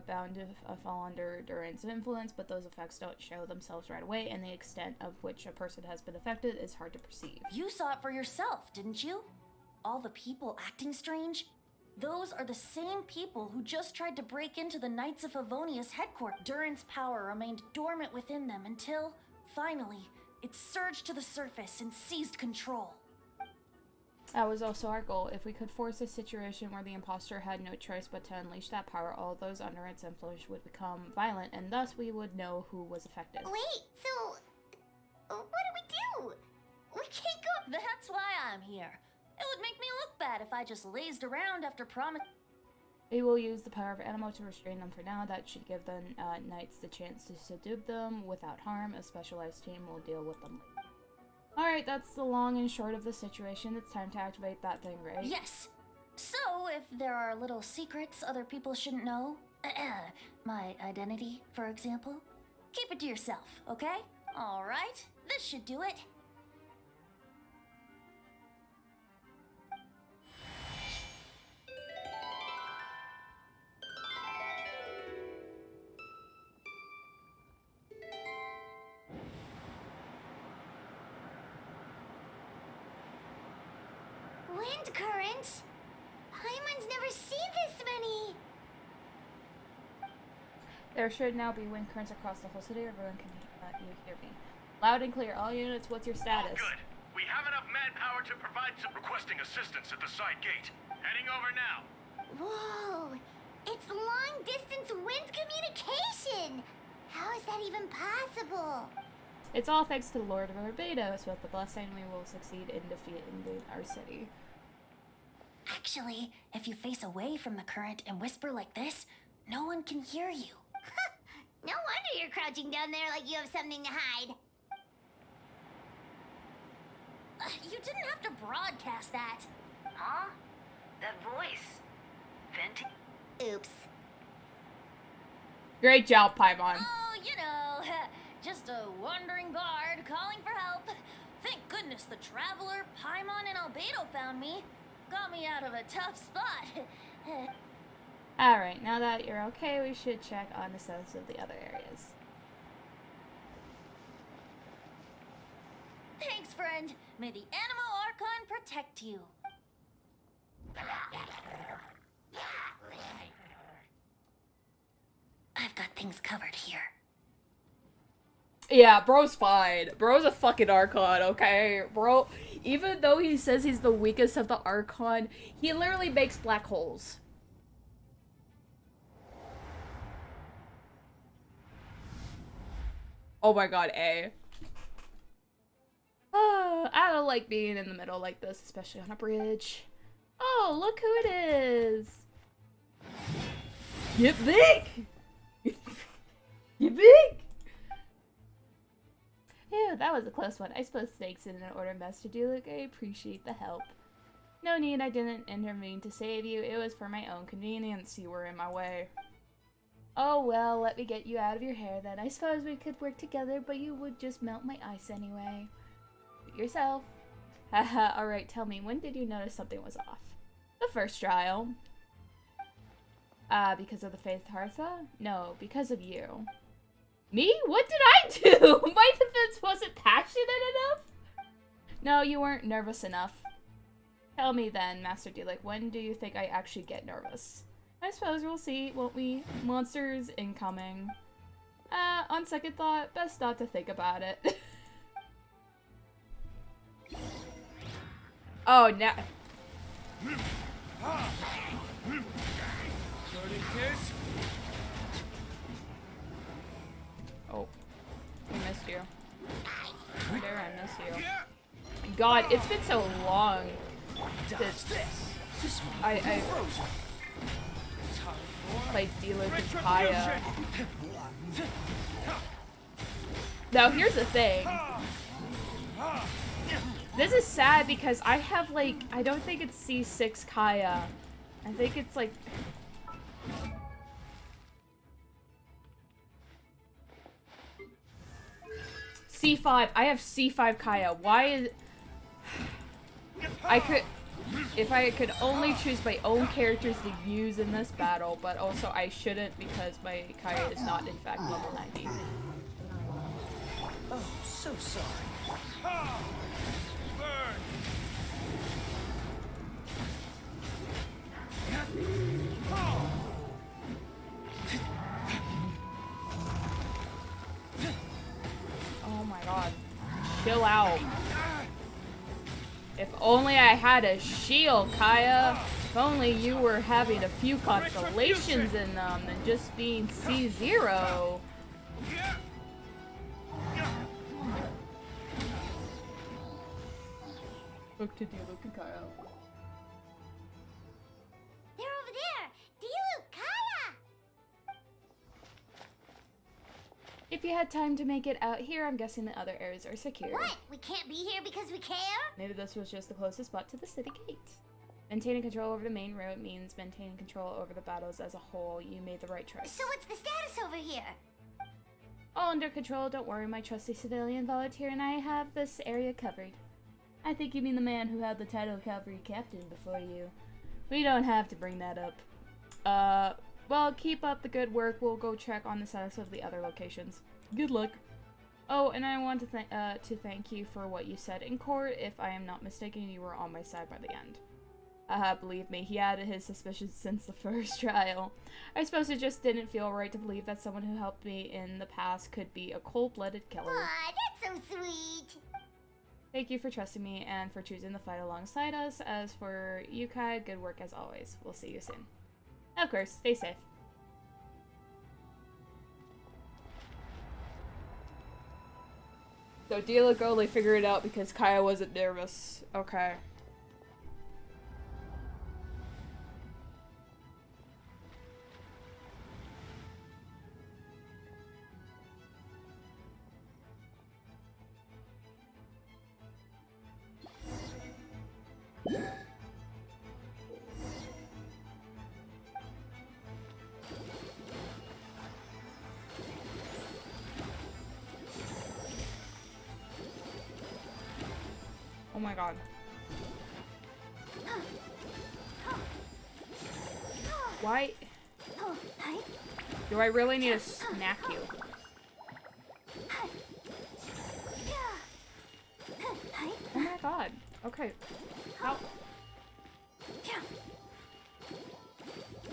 bound to fall under Durin's influence, but those effects don't show themselves right away, and the extent of which a person has been affected is hard to perceive. You saw it for yourself, didn't you? All the people acting strange? Those are the same people who just tried to break into the Knights of Favonia's headquarters. Durin's power remained dormant within them until, finally, it surged to the surface and seized control. That was also our goal. If we could force a situation where the imposter had no choice but to unleash that power, all those under its influence would become violent, and thus we would know who was affected. Wait, so what do? We can't go. That's why I'm here. It would make me look bad if I just lazed around after promise. We will use the power of Animo to restrain them for now. That should give the knights the chance to subdue them without harm. A specialized team will deal with them later. Alright, that's the long and short of the situation. It's time to activate that thing, right? Yes. So, if there are little secrets other people shouldn't know, my identity, for example, keep it to yourself, okay? Alright, this should do it. Wind currents? Paimon's never seen this many! There should now be wind currents across the whole city. Everyone can you hear me. Loud and clear. All units, what's your status? Good. We have enough manpower to provide some requesting assistance at the side gate. Heading over now. Whoa! It's long-distance wind communication! How is that even possible? It's all thanks to the Lord of Barbados. With the blessing, we will succeed in defeating our city. Actually, if you face away from the current and whisper like this, no one can hear you. No wonder you're crouching down there like you have something to hide. You didn't have to broadcast that. Huh? That voice. Venting? Oops. Great job, Paimon. Oh, you know, just a wandering bard calling for help. Thank goodness the Traveler, Paimon, and Albedo found me. Got me out of a tough spot. Alright, now that you're okay, we should check on the status of the other areas. Thanks, friend. May the Animo Archon protect you. I've got things covered here. Yeah, bro's fine. Bro's a fucking Archon, okay? Bro, even though he says he's the weakest of the Archon, he literally makes black holes. Oh my god, A. I don't like being in the middle like this, especially on a bridge. Oh, look who it is! Get big! Get big! Ew, that was a close one. I suppose Snake's in an order mess to do. Look, I appreciate the help. No need, I didn't intervene to save you. It was for my own convenience. You were in my way. Oh well, let me get you out of your hair then. I suppose we could work together, but you would just melt my ice anyway. Suit yourself. Haha, alright, tell me, when did you notice something was off? The first trial. Because of the Faith Hartha? No, because of you. Me? What did I do? My defense wasn't passionate enough? No, you weren't nervous enough. Tell me then, Master D-Like, when do you think I actually get nervous? I suppose we'll see, won't we? Monsters incoming. On second thought, best not to think about it. Oh, now. Oh, I missed you. How dare I miss you? God, it's been so long since I played Dealer with Kaya. Now, here's the thing. This is sad because I have, like, I don't think it's C6 Kaya. I think it's, like... C5. I have C5 Kaya. Why is... I could... If I could only choose my own characters to use in this battle, but also I shouldn't because my Kaya is not, in fact, level 90. Oh, so sorry. Oh my god. Chill out. If only I had a shield, Kaya. If only you were having a few constellations in them than just being C0. Look to do, look at Kaya. They're over there! Do you If you had time to make it out here, I'm guessing the other areas are secure. What? We can't be here because we care? Maybe this was just the closest spot to the city gate. Maintaining control over the main road means maintaining control over the battles as a whole. You made the right choice. So what's the status over here? All under control. Don't worry, my trusty civilian volunteer and I have this area covered. I think you mean the man who had the title of cavalry captain before you. We don't have to bring that up. Well, keep up the good work. We'll go check on the status of the other locations. Good luck. Oh, and I want to thank you for what you said in court. If I am not mistaken, you were on my side by the end. Believe me, he had his suspicions since the first trial. I suppose it just didn't feel right to believe that someone who helped me in the past could be a cold-blooded killer. Aw, that's so sweet. Thank you for trusting me and for choosing the fight alongside us. As for you, Kai, good work as always. We'll see you soon. Of course, stay safe. So Dialgo, they figured it out because Kaya wasn't nervous. Okay. Oh my god. Why? Do I really need to smack you? Oh my god. Okay. How?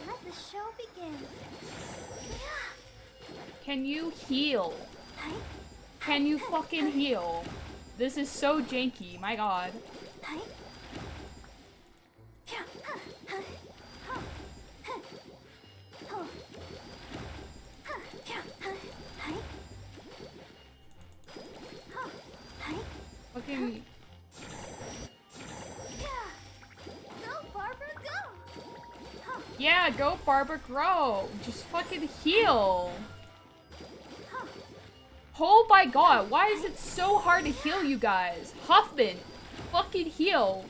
Let the show begin. Can you heal? Can you fucking heal? This is so janky, my god. Fucking... Go, Barbara, go! Yeah, go Barbara, grow! Just fucking heal! Oh my god, why is it so hard to heal you guys? Huffman, fucking heal!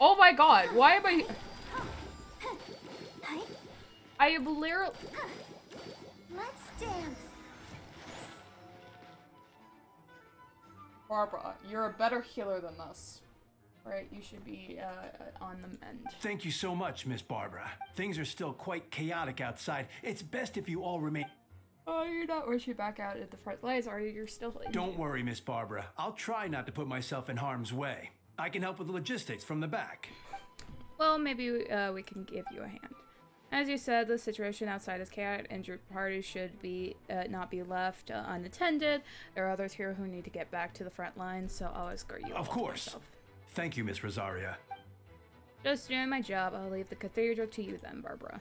Oh my god, why am I am literally... Let's dance. Barbara, you're a better healer than us. Right, you should be on the mend. Thank you so much, Miss Barbara. Things are still quite chaotic outside. It's best if you all remain... Oh, you're not rushing back out at the front lines, are you? You're still in Don't here. worry, Miss Barbara. I'll try not to put myself in harm's way. I can help with the logistics from the back. Well, maybe we can give you a hand. As you said, the situation outside is chaotic. Injured parties should be not be left unattended. There are others here who need to get back to the front lines, so I'll escort you. Of course. Myself. Thank you, Miss Rosaria. Just doing my job. I'll leave the cathedral to you then, Barbara.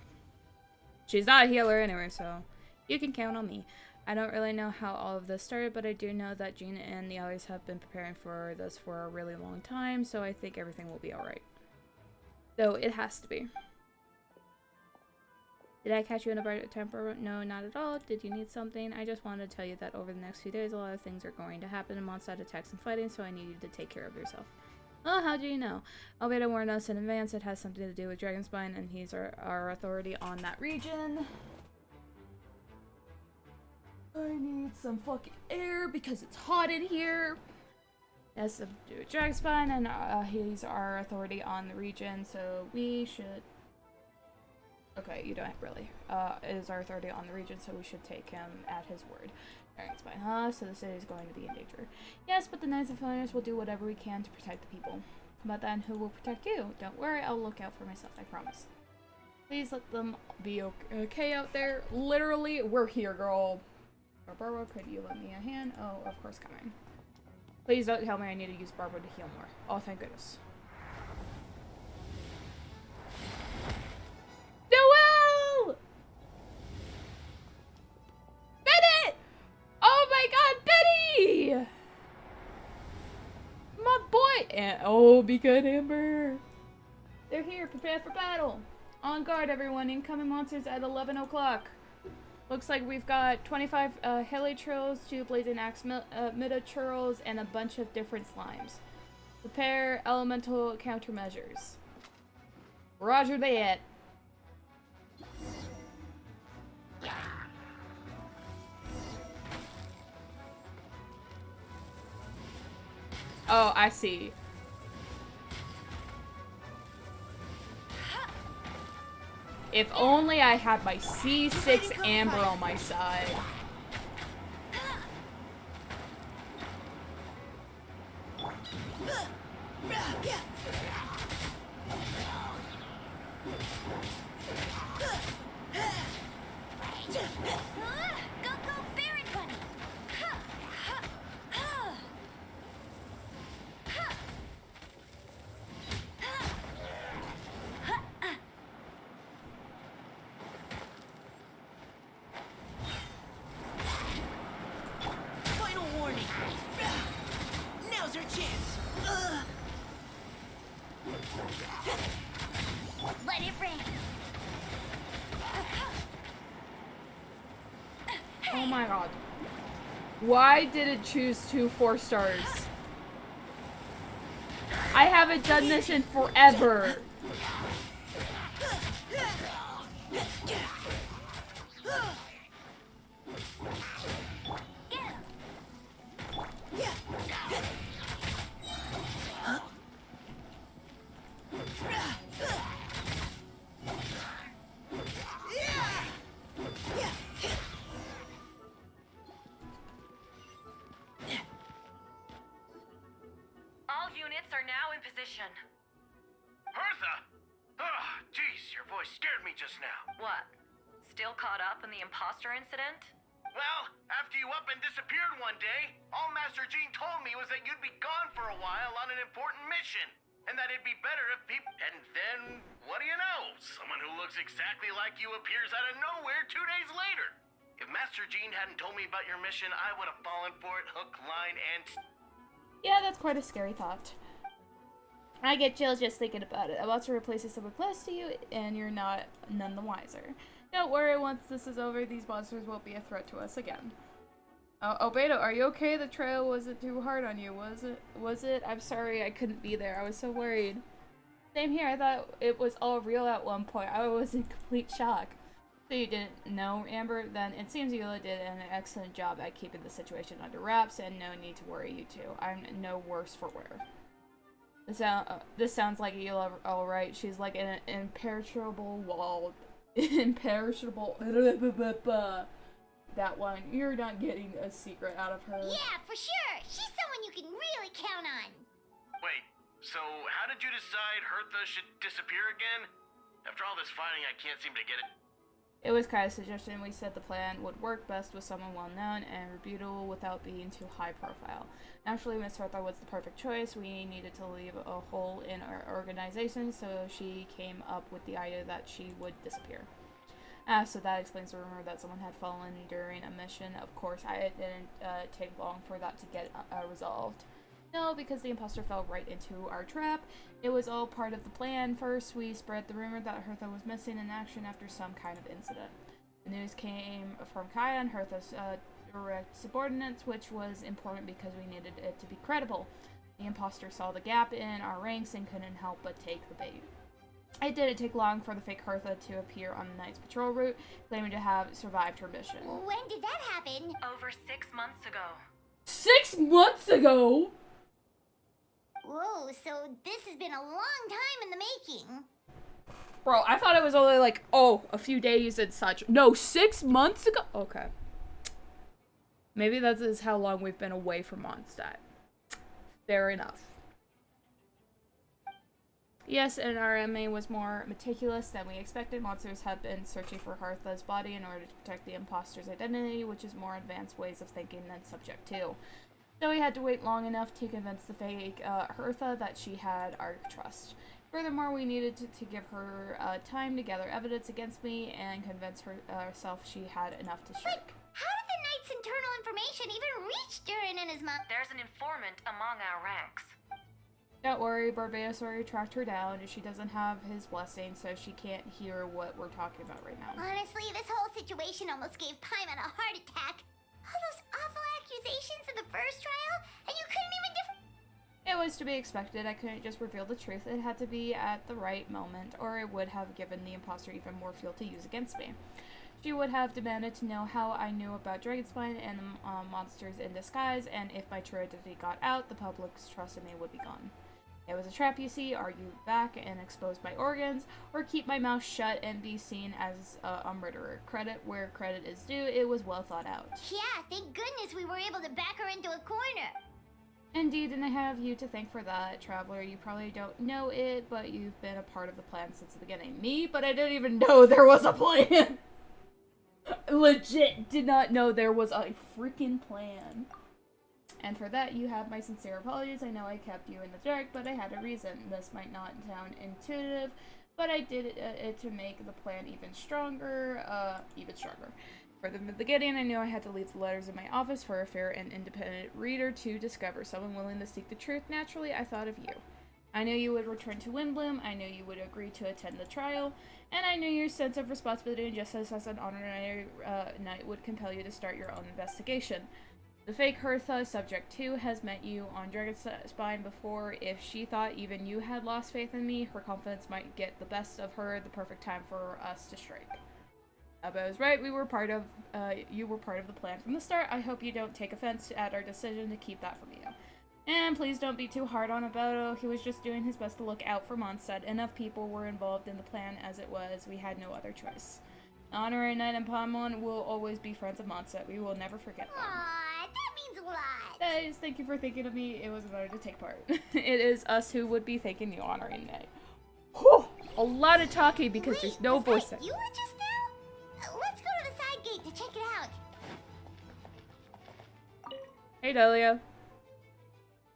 She's not a healer anyway, so you can count on me. I don't really know how all of this started, but I do know that Gina and the others have been preparing for this for a really long time, so I think everything will be alright. Though it has to be. Did I catch you in a bad temper? No, not at all. Did you need something? I just wanted to tell you that over the next few days, a lot of things are going to happen in Mondstadt attacks and fighting, so I need you to take care of yourself. Oh, how do you know? Albedo warned us in advance. It has something to do with Dragonspine, and he's our authority on that region. I need some fucking air because it's hot in here. It has something to do with Dragonspine, and he's our authority on the region, so we should... Okay, you don't really. Is our authority on the region, so we should take him at his word. Dragonspine, so the city is going to be in danger. Yes, but the Knights of Flanders will do whatever we can to protect the people. But then who will protect you? Don't worry, I'll look out for myself, I promise. Please let them be okay out there. Literally, we're here, girl. Barbara, could you lend me a hand? Oh, of course, coming. Please don't tell me I need to use Barbara to heal more. Oh, thank goodness. Noel! Bennett! Oh my god, Betty! My boy! Oh, be good, Amber. They're here, prepared for battle. On guard, everyone. Incoming monsters at 11 o'clock. Looks like we've got 25 Helichurls, 2 Blazing Axe Midachurls, and a bunch of different slimes. Prepare elemental countermeasures. Roger that. Oh, I see. If only I had my C6 Amber on my side. Final warning. Now's our chance. Let it rain. Oh my god. Why did it choose 2 4-stars? I haven't done this in forever. All units are now in position. Hertha! Ah, jeez, your voice scared me just now. What? Still caught up in the imposter incident? Well, after you up and disappeared one day, all Master Jean told me was that you'd be gone for a while on an important mission. And that it'd be better if people... And then, what do you know? Someone who looks exactly like you appears out of nowhere 2 days later. If Master Jean hadn't told me about your mission, I would have fallen for it hook, line, and... Yeah, that's quite a scary thought. I get chills just thinking about it. About to replace someone close to you, and you're none the wiser. Don't worry, once this is over, these monsters won't be a threat to us again. Oh, Beto, are you okay? The trail wasn't too hard on you, was it? Was it? I'm sorry I couldn't be there. I was so worried. Same here. I thought it was all real at one point. I was in complete shock. So you didn't know, Amber? Then it seems you did an excellent job at keeping the situation under wraps, and no need to worry, you two. I'm no worse for wear. This sounds like you're alright. She's like an imperishable wall. Imperishable. That one. You're not getting a secret out of her. Yeah, for sure. She's someone you can really count on. Wait, so how did you decide Hertha should disappear again? After all this fighting, I can't seem to get it. It was Kai's suggestion. We said the plan would work best with someone well-known and reputable without being too high-profile. Naturally, Miss Hertha was the perfect choice. We needed to leave a hole in our organization, so she came up with the idea that she would disappear. So that explains the rumor that someone had fallen during a mission. Of course, it didn't take long for that to get resolved. No, because the imposter fell right into our trap. It was all part of the plan. First, we spread the rumor that Hertha was missing in action after some kind of incident. The news came from Kaya and Hertha's direct subordinates, which was important because we needed it to be credible. The imposter saw the gap in our ranks and couldn't help but take the bait. It didn't take long for the fake Hertha to appear on the night's patrol route, claiming to have survived her mission. When did that happen? Over 6 months ago. 6 months ago?! Whoa, so this has been a long time in the making. Bro, I thought it was only like, oh, a few days and such. No, 6 months ago? Okay. Maybe that is how long we've been away from Mondstadt. Fair enough. Yes, and our MA was more meticulous than we expected. Monsters have been searching for Hertha's body in order to protect the imposter's identity, which is more advanced ways of thinking than Subject 2. So we had to wait long enough to convince the fake Hertha that she had our trust. Furthermore, we needed to give her time to gather evidence against me and convince herself she had enough to strike. But how did the Knight's internal information even reach Durin and his mom? There's an informant among our ranks. Don't worry, Barbados already tracked her down, and she doesn't have his blessing, so she can't hear what we're talking about right now. Honestly, this whole situation almost gave Paimon a heart attack. All those awful accusations in the first trial, and you couldn't even It was to be expected. I couldn't just reveal the truth. It had to be at the right moment, or it would have given the imposter even more fuel to use against me. She would have demanded to know how I knew about Dragonspine and the monsters in disguise, and if my true identity got out, the public's trust in me would be gone. It was a trap, you see. Argue back and expose my organs, or keep my mouth shut and be seen as a murderer. Credit where credit is due, it was well thought out. Yeah, thank goodness we were able to back her into a corner. Indeed, and I have you to thank for that, Traveler. You probably don't know it, but you've been a part of the plan since the beginning. Me? But I didn't even know there was a plan! Legit did not know there was a freaking plan. And for that, you have my sincere apologies. I know I kept you in the dark, but I had a reason. This might not sound intuitive, but I did it to make the plan even stronger. From the beginning, I knew I had to leave the letters in my office for a fair and independent reader to discover. Someone willing to seek the truth. Naturally, I thought of you. I knew you would return to Windbloom, I knew you would agree to attend the trial, and I knew your sense of responsibility and justice as an honorary knight would compel you to start your own investigation. The fake Hertha, Subject 2, has met you on Dragonspine before. If she thought even you had lost faith in me, her confidence might get the best of her, the perfect time for us to strike. But I was right, you were part of the plan from the start. I hope you don't take offense at our decision to keep that from you. And please don't be too hard on Albedo. He was just doing his best to look out for Mondstadt. Enough people were involved in the plan as it was. We had no other choice. The Honorary Knight and Paimon will always be friends of Mondstadt. We will never forget them. Aww, that means a lot. Guys, thank you for thinking of me. It was an honor to take part. It is us who would be thanking you, Honorary Knight. Whew! A lot of talking because there's no voice acting. You were just now? Let's go to the side gate to check it out. Hey, Delia.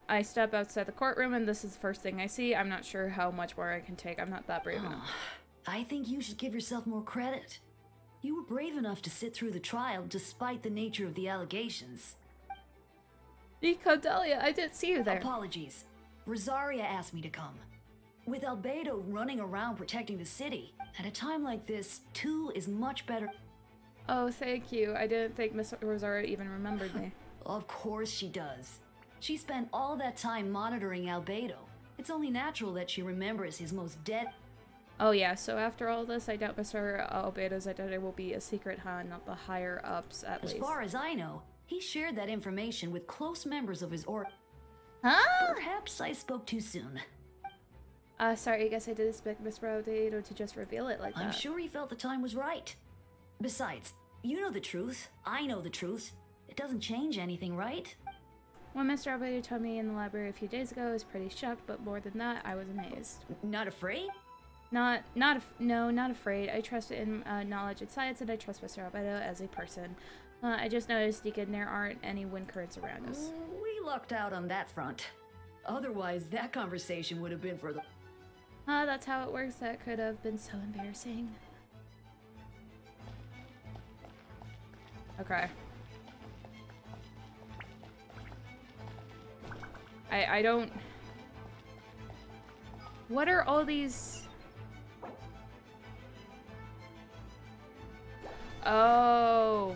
I step outside the courtroom and this is the first thing I see. I'm not sure how much more I can take. I'm not that brave enough. I think you should give yourself more credit. You were brave enough to sit through the trial despite the nature of the allegations. Nico, Delia, I didn't see you there. Apologies. Rosaria asked me to come. With Albedo running around protecting the city, at a time like this, 2 is much better. Oh, thank you. I didn't think Miss Rosaria even remembered me. Of course she does. She spent all that time monitoring Albedo. It's only natural that she remembers his most dead. Oh yeah, so after all this, I doubt Mr. Albedo's identity will be a secret, huh? Not the higher ups, at least. As far as I know, he shared that information with close members of his Huh? Perhaps I spoke too soon. Sorry, I guess I did expect Mr. Albedo to just reveal it like that. I'm sure he felt the time was right. Besides, you know the truth. I know the truth. It doesn't change anything, right? When Mr. Albedo told me in the library a few days ago, I was pretty shocked, but more than that, I was amazed. Not afraid? Not afraid. I trust in knowledge and science, and I trust Mr. Albedo as a person. I just noticed, Deacon, there aren't any wind currents around us. We lucked out on that front. Otherwise, that conversation would have been for the... That's how it works. That could have been so embarrassing. Okay. I don't... What are all these... Oh.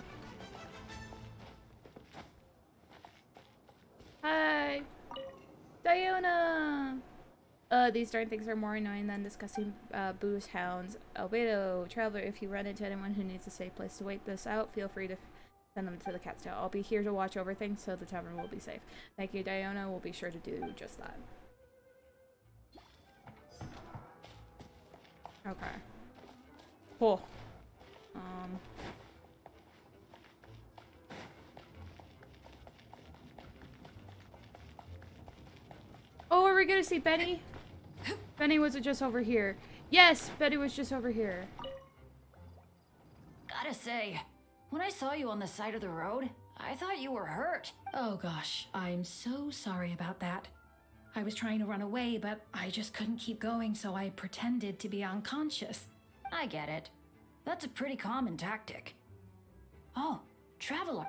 Hi. Diona! These darn things are more annoying than discussing booze hounds. Albedo, Traveler, if you run into anyone who needs a safe place to wait this out, feel free to send them to the cat's tail. I'll be here to watch over things so the tavern will be safe. Thank you, Diona. We'll be sure to do just that. Okay. Cool. Oh, are we gonna see Benny? Benny was just over here. Yes, Benny was just over here. Gotta say, when I saw you on the side of the road, I thought you were hurt. Oh gosh, I'm so sorry about that. I was trying to run away, but I just couldn't keep going, so I pretended to be unconscious. I get it. That's a pretty common tactic. Oh, Traveler.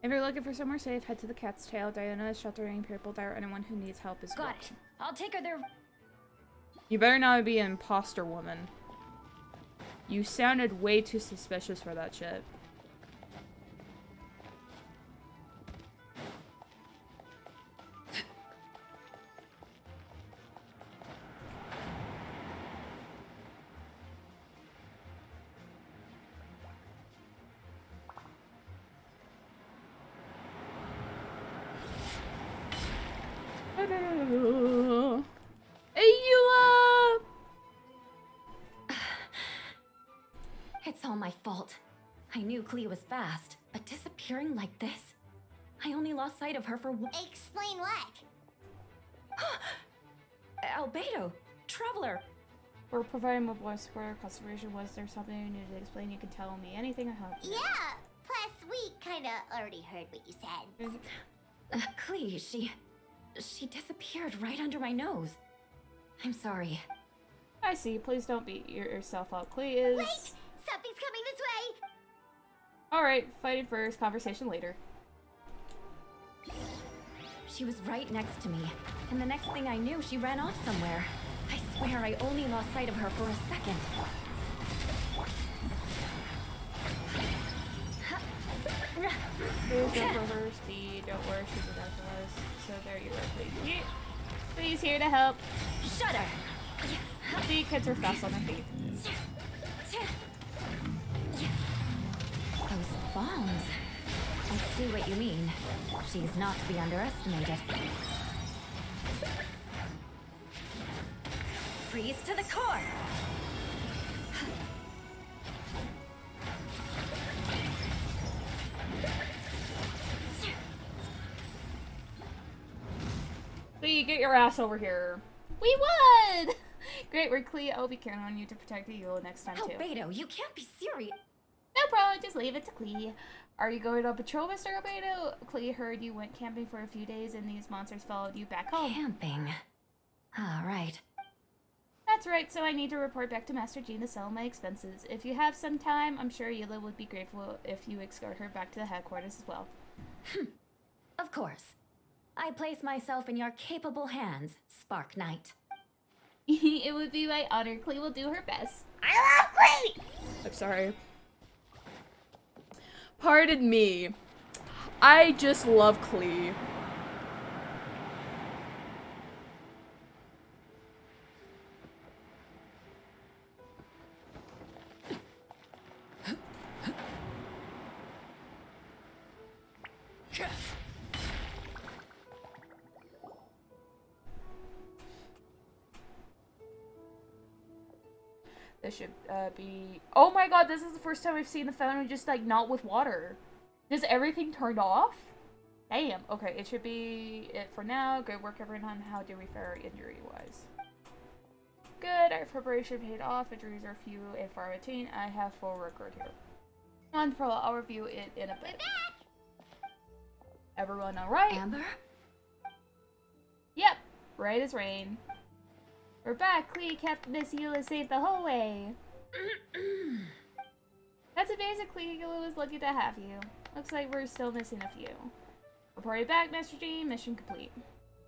If you're looking for somewhere safe, head to the cat's tail. Diana is sheltering people there. Anyone who needs help is Got welcome. it. I'll take her there. You better not be an imposter woman. You sounded way too suspicious for that shit. Ayula! It's all my fault. I knew Clea was fast, but disappearing like this? I only lost sight of her for Explain what? Albedo! Traveler! We're providing mobilized square conservation. Was there something you needed to explain? You can tell me anything I help you. Yeah, plus we kinda already heard what you said. Clea, she disappeared right under my nose. I'm sorry. I see. Please don't beat yourself up. Clea is... Wait! Something's coming this way! Alright, fighting first, conversation later. She was right next to me, and the next thing I knew, she ran off somewhere. I swear I only lost sight of her for a second. Please go for her speed. Don't worry, she's enough for us. So there you are, please. Please here to help. Shut her! The kids are fast on their feet. Those bombs. I see what you mean. She's not to be underestimated. Freeze to the core! Clea, get your ass over here. We won! Great work, Clea. I'll be counting on you to protect the Yule next time, too. Albedo, you can't be serious. No problem, just leave it to Clea. Are you going on patrol, Mr. Albedo? Clea heard you went camping for a few days and these monsters followed you back home. Camping? Ah, right. That's right, so I need to report back to Master Jean to settle my expenses. If you have some time, I'm sure Yula would be grateful if you escort her back to the headquarters as well. Of course. I place myself in your capable hands, Spark Knight. It would be my honor. Clea will do her best. I love Clea! I'm sorry. Pardon me. I just love Clea. This should be... Oh my god, this is the first time I've seen the phone just, like, not with water. Is everything turned off? Damn. Okay, it should be it for now. Good work, everyone. How do we fare injury-wise? Good. Our preparation paid off. Injuries are few and far between. I have full record here. Wonderful. I'll review it in a bit. Everyone alright? Amber? Yep. Right as rain. We're back. Clea kept Miss Eula safe the whole way. That's amazing, Clea. Eula was lucky to have you. Looks like we're still missing a few. Reported back, Master Jean. Mission complete.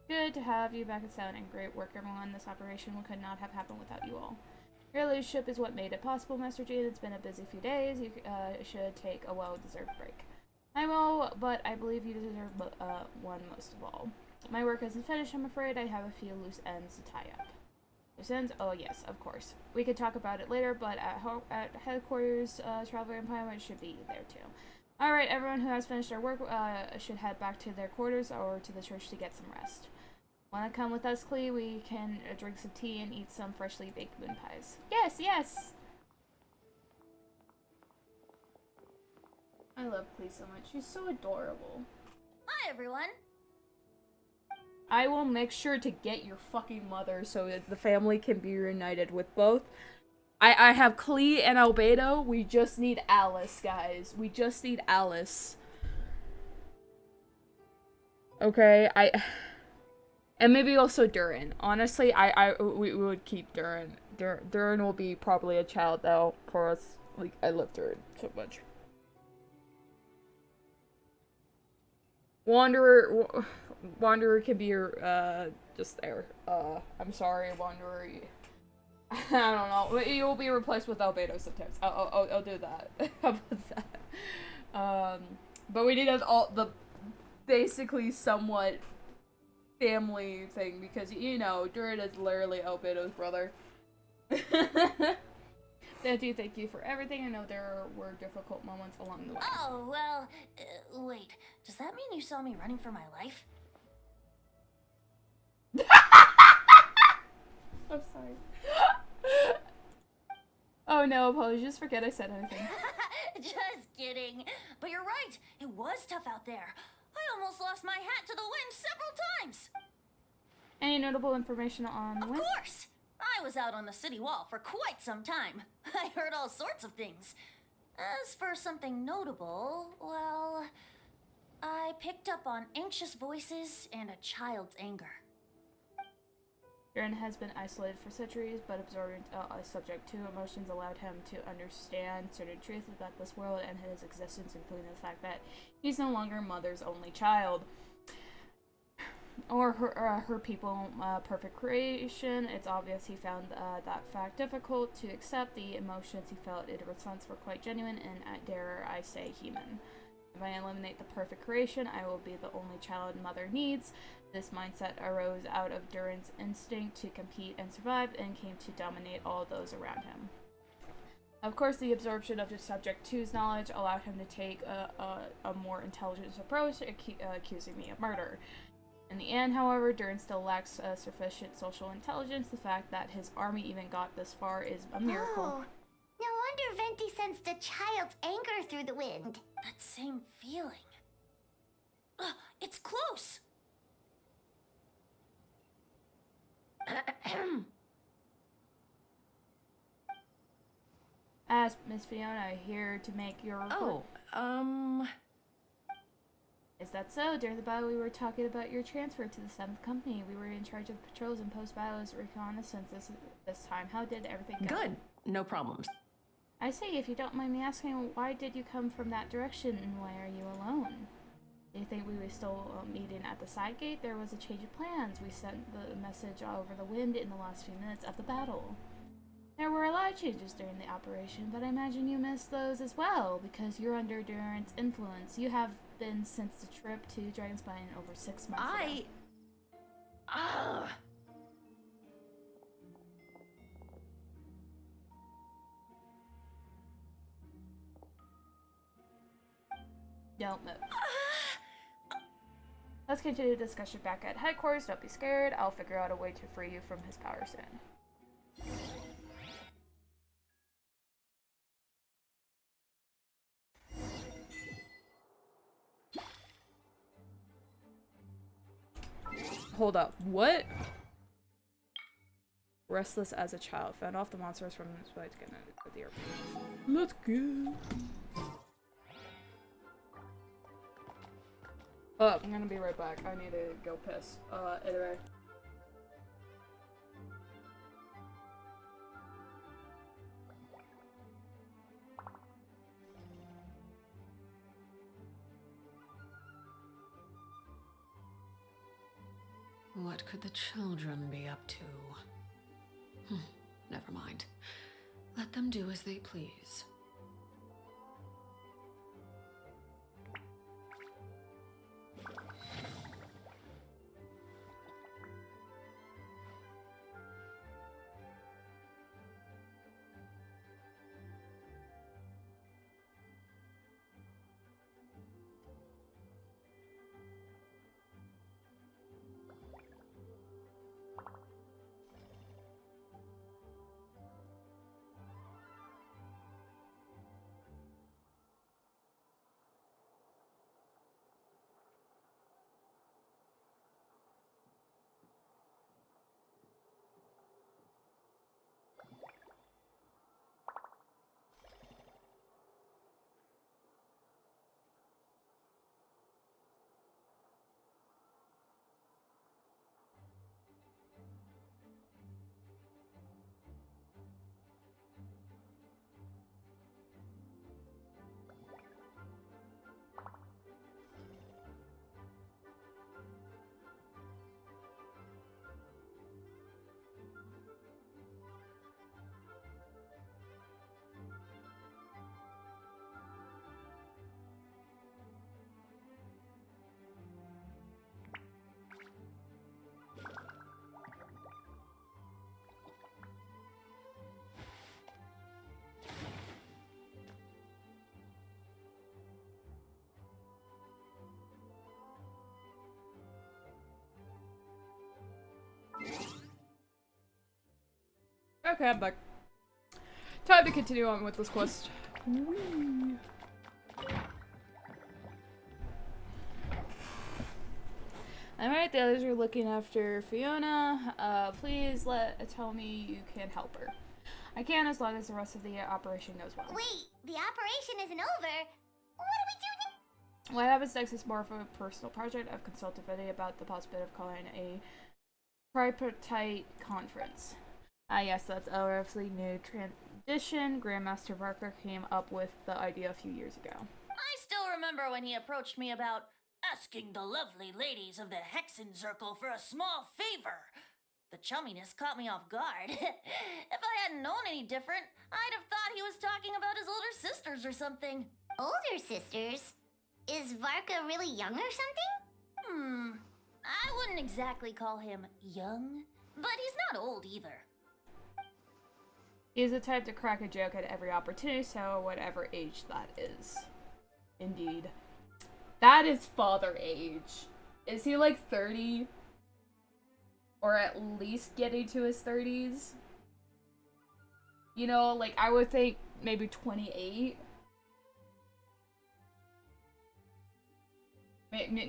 Good to have you back in sound and great work, everyone. This operation could not have happened without you all. Your leadership is what made it possible, Master Jean. It's been a busy few days. You should take a well-deserved break. I will, but I believe you deserve one most of all. My work isn't finished, I'm afraid. I have a few loose ends to tie up. Loose ends? Oh, yes, of course. We could talk about it later, but at headquarters, Traveler and Pilot should be there, too. Alright, everyone who has finished their work should head back to their quarters or to the church to get some rest. Wanna come with us, Clea? We can drink some tea and eat some freshly baked moon pies. Yes, yes! I love Clea so much. She's so adorable. Hi, everyone. I will make sure to get your fucking mother so that the family can be reunited with both. I have Clea and Albedo. We just need Alice, guys. We just need Alice. Okay, and maybe also Durin. Honestly, we would keep Durin. Durin will be probably a child though for us. Like, I love Durin so much. Wanderer can be your, just there. I'm sorry, Wanderer. I don't know. You'll be replaced with Albedo sometimes. I'll do that. How about that? But we need all the basically somewhat family thing because, you know, Durin is literally Albedo's brother. Daddy, thank you for everything. I know there were difficult moments along the way. Oh, well, wait. Does that mean you saw me running for my life? I'm sorry. Oh no, apologies. Forget I said anything. Just kidding. But you're right. It was tough out there. I almost lost my hat to the wind several times. Any notable information on the wind? Of course. I was out on the city wall for quite some time. I heard all sorts of things. As for something notable, well, I picked up on anxious voices and a child's anger. Durin has been isolated for centuries, but absorbent subject to emotions allowed him to understand certain truths about this world and his existence, including the fact that he's no longer Mother's only child. Or her people, perfect creation. It's obvious he found that fact difficult to accept. The emotions he felt in response were quite genuine and, dare I say, human. If I eliminate the perfect creation, I will be the only child Mother needs. This mindset arose out of Durin's instinct to compete and survive and came to dominate all those around him. Of course, the absorption of the subject two's knowledge allowed him to take a more intelligent approach, accusing me of murder. In the end, however, Durin still lacks sufficient social intelligence. The fact that his army even got this far is a miracle. No. No wonder Venti sensed a child's anger through the wind. That same feeling. It's close. As Miss Fiona here to make your report. Is that so? During the battle, we were talking about your transfer to the 7th Company. We were in charge of patrols and post-battle reconnaissance this time. How did everything go? Good. No problems. I say, if you don't mind me asking, why did you come from that direction and why are you alone? Do you think we were still meeting at the side gate? There was a change of plans. We sent the message over the wind in the last few minutes of the battle. There were a lot of changes during the operation, but I imagine you missed those as well, because you're under Durin's influence. You have been since the trip to Dragonspine over 6 months ago. Don't move. Let's continue the discussion back at headquarters. Don't be scared. I'll figure out a way to free you from his power soon. Hold up. What? Restless as a child. Found off the monsters from his fight to get at the airport. Let's go. Oh, I'm gonna be right back. I need to go piss. Anyway. What could the children be up to? Never mind. Let them do as they please. Okay, I'm back. Time to continue on with this quest. Whee. Alright, the others are looking after Fiona. Please tell me you can help her. I can, as long as the rest of the operation goes well. Wait, the operation isn't over. What do we do now? What happens next is more of a personal project. I've consulted Betty about the possibility of calling a tripartite conference. Yes, that's a roughly new tradition Grandmaster Barker came up with the idea a few years ago. I still remember when he approached me about asking the lovely ladies of the Hexen Circle for a small favor. The chumminess caught me off guard. If I hadn't known any different, I'd have thought he was talking about his older sisters or something. Older sisters? Is Varka really young or something? I wouldn't exactly call him young, but he's not old either. He's the type to crack a joke at every opportunity, so whatever age that is. Indeed. That is father age. Is he like 30? Or at least getting to his 30s? You know, like I would think maybe 28.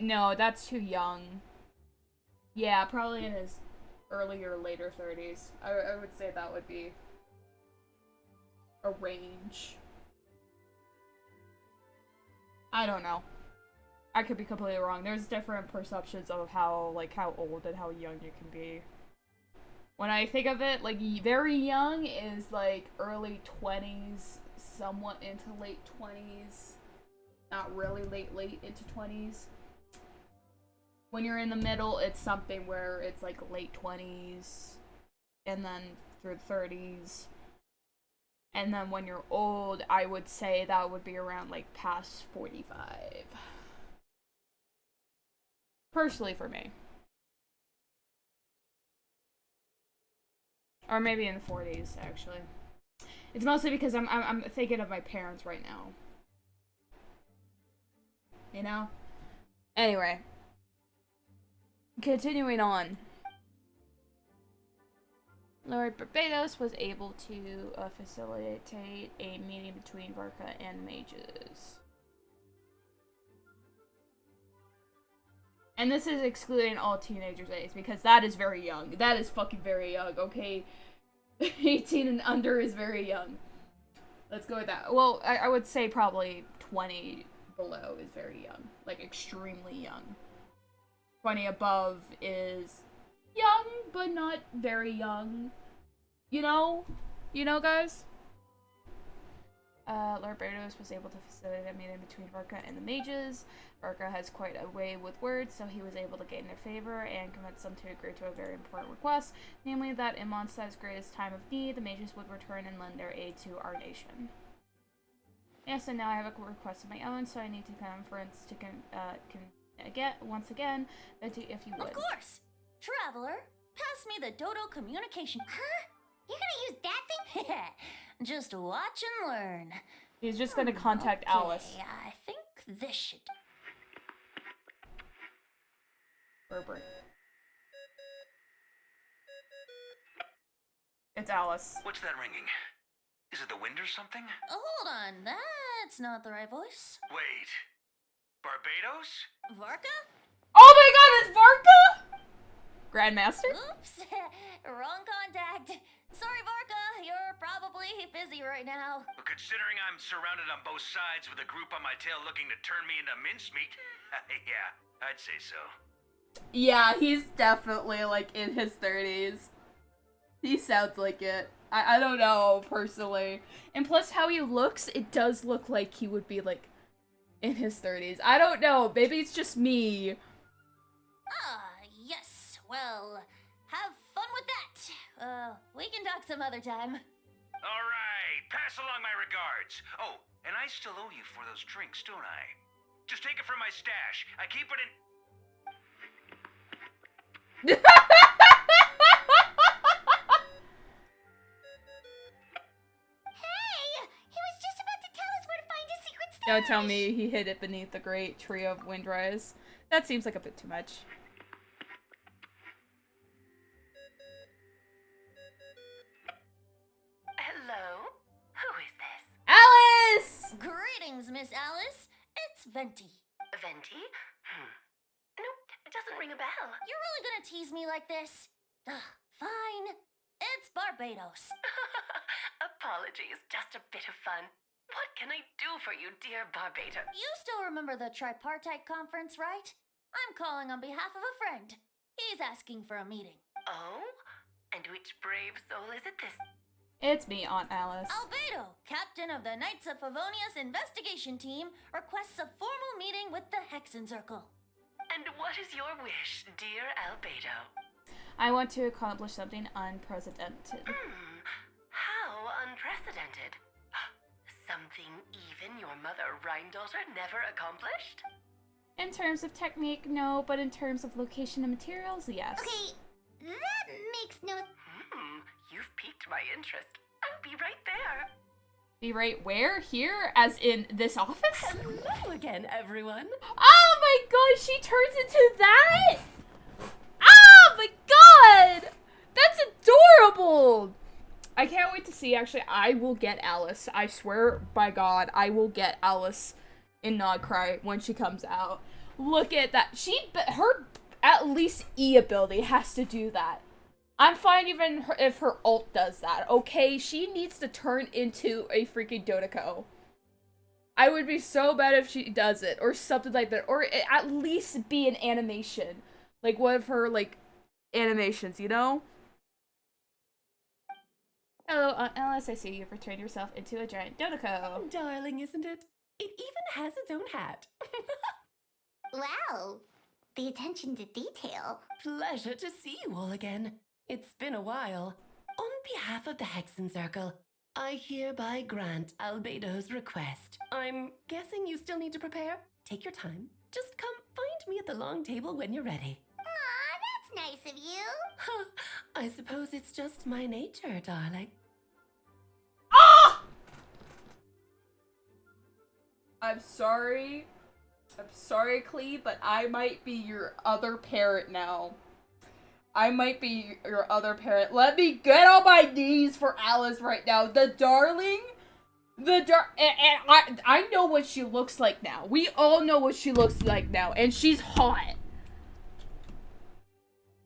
No, that's too young. Yeah, probably in his early or later 30s. I would say that would be a range. I don't know. I could be completely wrong. There's different perceptions of how old and how young you can be. When I think of it, like, very young is, like, early 20s, somewhat into late 20s. Not really late into 20s. When you're in the middle, it's something where it's, like, late 20s, and then through the 30s. And then when you're old, I would say that would be around, like, past 45. Personally for me. Or maybe in the 40s, actually. It's mostly because I'm thinking of my parents right now. You know? Anyway. Continuing on. Lord Barbados was able to facilitate a meeting between Varka and mages. And this is excluding all teenagers' age, because that is very young. That is fucking very young, okay? 18 and under is very young. Let's go with that. Well, I would say probably 20 below is very young. Like, extremely young. 20 above is young, but not very young. You know? You know, guys? Lord Barbados was able to facilitate a meeting between Varka and the mages. Varka has quite a way with words, so he was able to gain their favor and convince them to agree to a very important request, namely that in Mondstadt's greatest time of need, the mages would return and lend their aid to our nation. Yes, and now I have a request of my own, so I need to conference to once again, Betty, if you would. Of course! Traveler, pass me the Dodo communication. Huh? You're gonna use that thing? Just watch and learn. He's just gonna contact Alice. I think this should... Burberry. It's Alice. What's that ringing? Is it the wind or something? Hold on, that's not the right voice. Wait. Barbados? Varka? Oh my god, it's Varka? Grandmaster? Oops, wrong contact. Sorry, Varka, you're probably busy right now. But considering I'm surrounded on both sides with a group on my tail looking to turn me into mincemeat, yeah, I'd say so. Yeah, he's definitely, like, in his 30s. He sounds like it. I don't know, personally. And plus how he looks, it does look like he would be, like, in his 30s. I don't know, maybe it's just me. Yes, well, have fun with that. We can talk some other time. Alright, pass along my regards. Oh, and I still owe you for those drinks, don't I? Just take it from my stash. I keep it in... Don't tell me he hid it beneath the great tree of Windrise. That seems like a bit too much. Greetings, Miss Alice. It's Venti. Venti? Nope, it doesn't ring a bell. You're really gonna tease me like this? Ugh, fine. It's Barbados. Apologies, just a bit of fun. What can I do for you, dear Barbados? You still remember the tripartite conference, right? I'm calling on behalf of a friend. He's asking for a meeting. Oh? And which brave soul is it this? It's me, Aunt Alice. Albedo, captain of the Knights of Favonius investigation team, requests a formal meeting with the Hexen Circle. And what is your wish, dear Albedo? I want to accomplish something unprecedented. How unprecedented? Something even your mother Rhine-daughter never accomplished? In terms of technique, no, but in terms of location and materials, yes. Okay, that makes no... You've piqued my interest. I'll be right there. Be right where? Here? As in this office? Hello again, everyone. Oh my god, she turns into that? Oh my god! That's adorable! I can't wait to see, actually, I will get Alice. I swear by god, I will get Alice in Nodcry when she comes out. Look at that. Her, at least E ability has to do that. I'm fine even if her ult does that, okay? She needs to turn into a freaking Dodeko. I would be so bad if she does it, or something like that, or at least be an animation. Like one of her, like, animations, you know? Hello, Aunt Alice, I see you've returned yourself into a giant Dodeko. Darling, isn't it? It even has its own hat. Wow, the attention to detail. Pleasure to see you all again. It's been a while. On behalf of the Hexen Circle, I hereby grant Albedo's request. I'm guessing you still need to prepare? Take your time. Just come find me at the long table when you're ready. Aw, that's nice of you. I suppose it's just my nature, darling. Ah! I'm sorry, Clee, but I might be your other parent now. I might be your other parent. Let me get on my knees for Alice right now. The darling, and I know what she looks like now. We all know what she looks like now, and she's hot.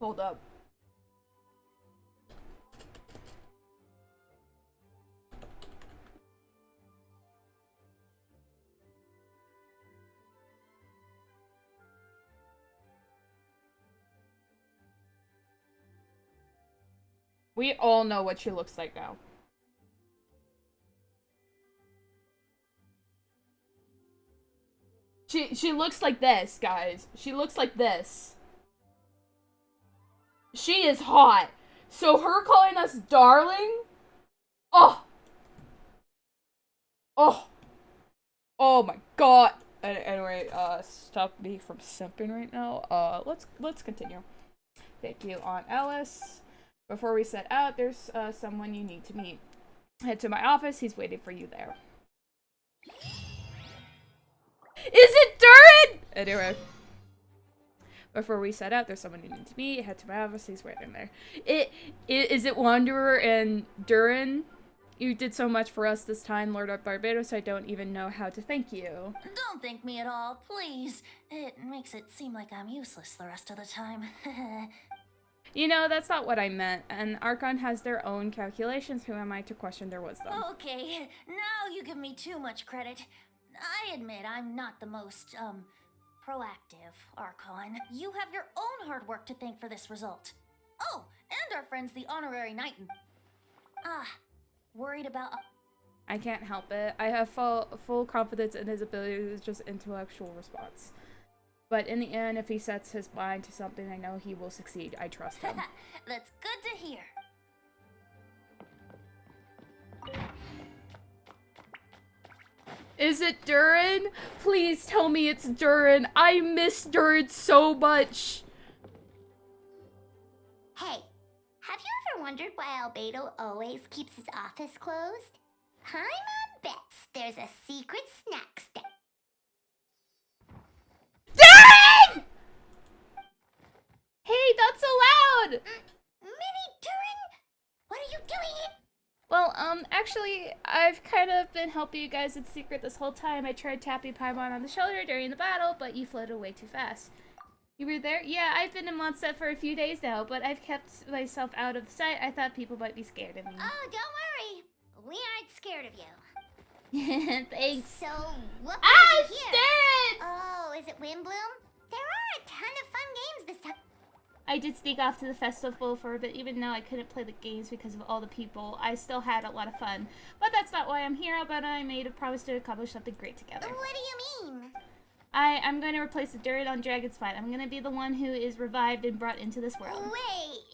Hold up. We all know what she looks like now. She looks like this, guys. She looks like this. She is hot. So her calling us darling? Oh. Oh. Oh my god. Anyway, stop me from simping right now. Let's continue. Thank you, Aunt Alice. Before we set out, there's someone you need to meet. Head to my office, he's waiting for you there. Is it Durin? Anyway. Before we set out, there's someone you need to meet. Head to my office, he's waiting there. Is it Wanderer and Durin? You did so much for us this time, Lord of Barbados, I don't even know how to thank you. Don't thank me at all, please. It makes it seem like I'm useless the rest of the time. You know, that's not what I meant, and Archon has their own calculations. Who am I to question their wisdom? Okay, now you give me too much credit. I admit I'm not the most, proactive, Archon. You have your own hard work to thank for this result. Oh, and our friend's the honorary knight. Worried about... I can't help it. I have full confidence in his ability. It's just intellectual response. But in the end, if he sets his mind to something, I know he will succeed. I trust him. That's good to hear. Is it Durin? Please tell me it's Durin. I miss Durin so much. Hey, have you ever wondered why Albedo always keeps his office closed? Paimon bets there's a secret snack stack. Durin! Hey, not so loud! Mini Durin? What are you doing? Well, actually, I've kind of been helping you guys in secret this whole time. I tried tapping Paimon on the shoulder during the battle, but you floated away too fast. You were there? Yeah, I've been in Mondstadt for a few days now, but I've kept myself out of sight. I thought people might be scared of me. Oh, don't worry. We aren't scared of you. Thanks. So, what brings Ah, you here? Darren! Oh, is it Windbloom? There are a ton of fun games this time. I did sneak off to the festival for a bit, even though I couldn't play the games because of all the people. I still had a lot of fun. But that's not why I'm here, but I made a promise to accomplish something great together. What do you mean? I'm going to replace the dirt on Dragon's Spine. I'm going to be the one who is revived and brought into this world. Wait,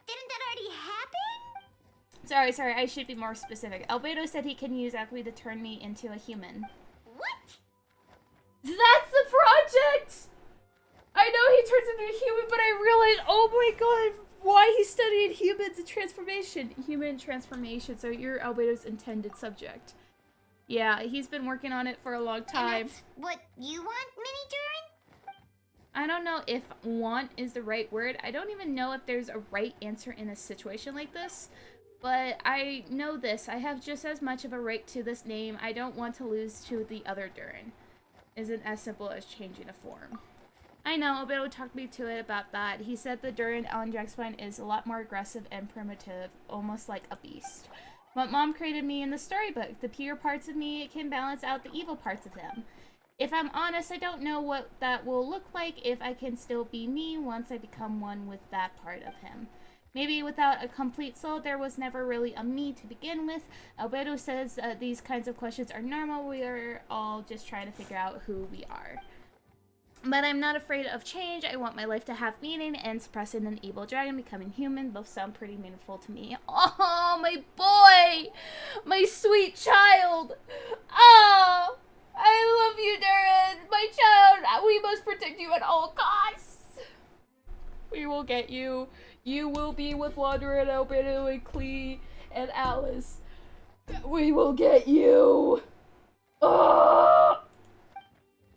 didn't that already happen? Sorry, I should be more specific. Albedo said he can use Alchemy to turn me into a human. What? That's the project! I know he turns into a human, but I realized, oh my god, why he studied humans and transformation. Human transformation, so you're Albedo's intended subject. Yeah, he's been working on it for a long time. And that's what you want, Mini Durin? I don't know if want is the right word. I don't even know if there's a right answer in a situation like this. But I know this. I have just as much of a right to this name. I don't want to lose to the other Durin. Isn't as simple as changing a form. I know, Albedo talked me to it about that. He said the Durin on Dragonspine is a lot more aggressive and primitive, almost like a beast. But Mom created me in the storybook. The pure parts of me can balance out the evil parts of him. If I'm honest, I don't know what that will look like if I can still be me once I become one with that part of him. Maybe without a complete soul, there was never really a me to begin with. Albedo says these kinds of questions are normal. We are all just trying to figure out who we are. But I'm not afraid of change. I want my life to have meaning, and suppressing an evil dragon, becoming human, both sound pretty meaningful to me. Oh, my boy! My sweet child! Oh! I love you, Durin! My child! We must protect you at all costs! We will get you. You will be with Wanderer and Albedo and Klee and Alice. We will get you! Oh!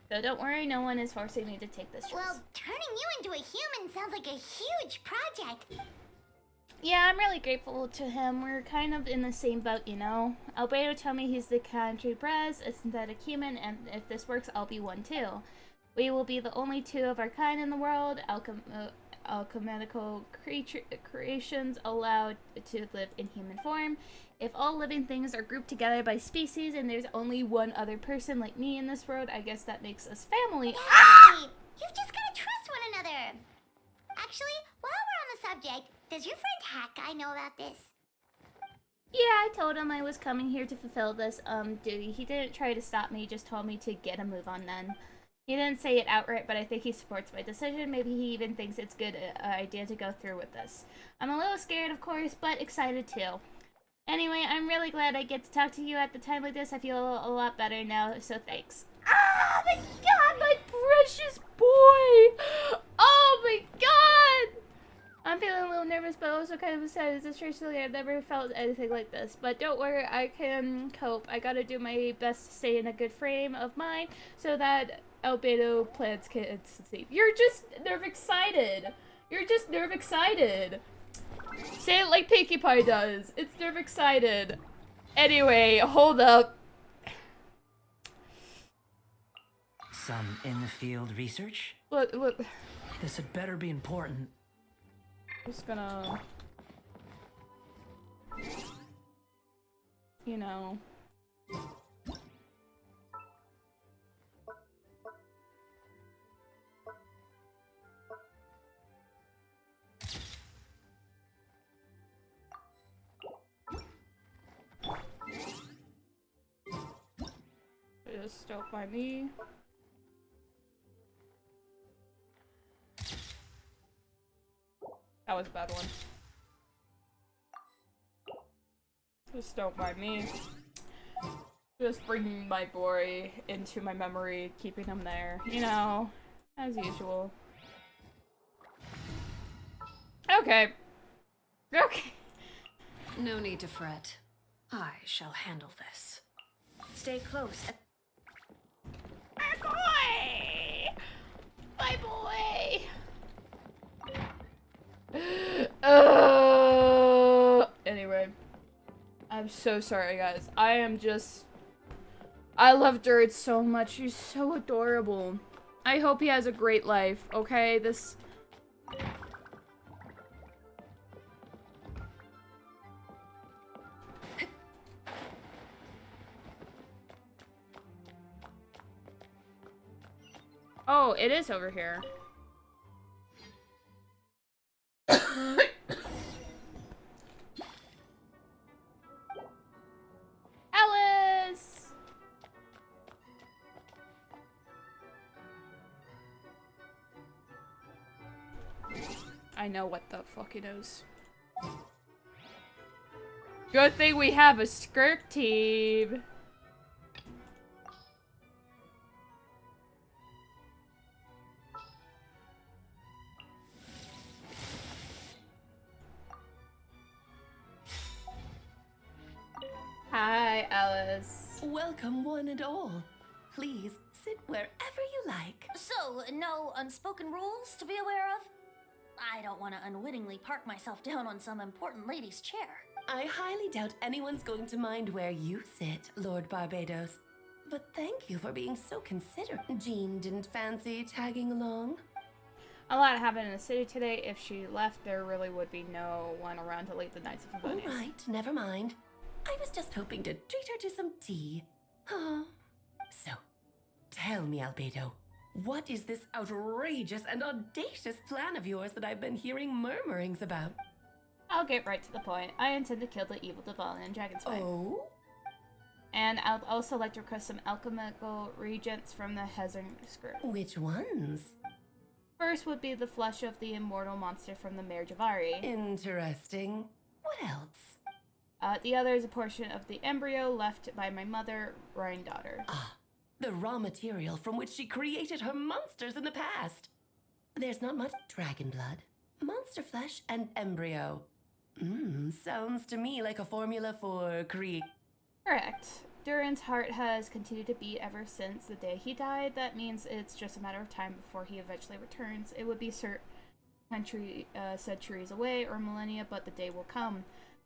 So don't worry, no one is forcing me to take this choice. Well, turning you into a human sounds like a huge project. Yeah, I'm really grateful to him. We're kind of in the same boat, you know? Albedo told me he's the country Brez, a synthetic human, and if this works, I'll be one too. We will be the only two of our kind in the world, alchemical creations allowed to live in human form. If all living things are grouped together by species and there's only one other person like me in this world, I guess that makes us family. Hey, you've just gotta trust one another. Actually, while we're on the subject, does your friend Hat Guy know about this? Yeah, I told him I was coming here to fulfill this duty. He didn't try to stop me, just told me to get a move on then. He didn't say it outright, but I think he supports my decision. Maybe he even thinks it's a good idea to go through with this. I'm a little scared, of course, but excited too. Anyway, I'm really glad I get to talk to you at the time like this. I feel a lot better now, so thanks. Oh my god, my precious boy! Oh my god! I'm feeling a little nervous, but also kind of excited. Seriously, I've never felt anything like this. But don't worry, I can cope. I gotta do my best to stay in a good frame of mind so that Albedo plans can succeed. You're just nerve excited. You're just nerve excited. Say it like Pinkie Pie does. It's nerve excited. Anyway, hold up. Some in-the-field research? Look. This had better be important. Just gonna... You know... Just don't by me. That was a bad one. Just don't mind me. Just bringing my boy into my memory, keeping him there, you know, as usual. Okay. Okay. No need to fret. I shall handle this. Stay close. My boy! My boy! Anyway, I'm so so sorry, guys. I love Dirt so much. He's so adorable. I hope he has a great life, okay? Oh, it is over here. Alice! I know what the fuck it is. Good thing we have a skirt team. Hi, Alice. Welcome, one and all. Please sit wherever you like. So, no unspoken rules to be aware of? I don't want to unwittingly park myself down on some important lady's chair. I highly doubt anyone's going to mind where you sit, Lord Barbados. But thank you for being so considerate. Jean didn't fancy tagging along? A lot happened in the city today. If she left, there really would be no one around to lead the Knights of Favonius. All right, never mind. I was just hoping to treat her to some tea. So, tell me, Albedo, what is this outrageous and audacious plan of yours that I've been hearing murmurings about? I'll get right to the point. I intend to kill the evil Devon in Dragonspine. Oh? And I'd also like to request some alchemical reagents from the Hezern script. Which ones? First would be the flesh of the immortal monster from the Mare Javari. Interesting. What else? The other is a portion of the embryo left by my mother, Daughter. Ah, the raw material from which she created her monsters in the past. There's not much dragon blood, monster flesh, and embryo. Sounds to me like a formula for Correct. Durin's heart has continued to beat ever since the day he died. That means it's just a matter of time before he eventually returns. It would be centuries away or millennia, but the day will come.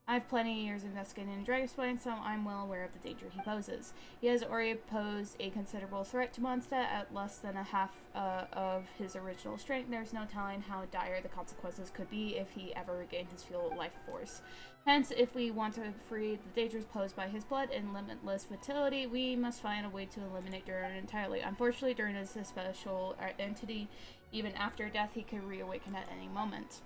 I have plenty of years investigating in Dragonspine, so I'm well aware of the danger he poses. He has already posed a considerable threat to Mondstadt at less than a half of his original strength. There's no telling how dire the consequences could be if he ever regained his full life force. Hence, if we want to free the dangers posed by his blood and limitless vitality, we must find a way to eliminate Durin entirely. Unfortunately, Durin is a special entity. Even after death, he could reawaken at any moment.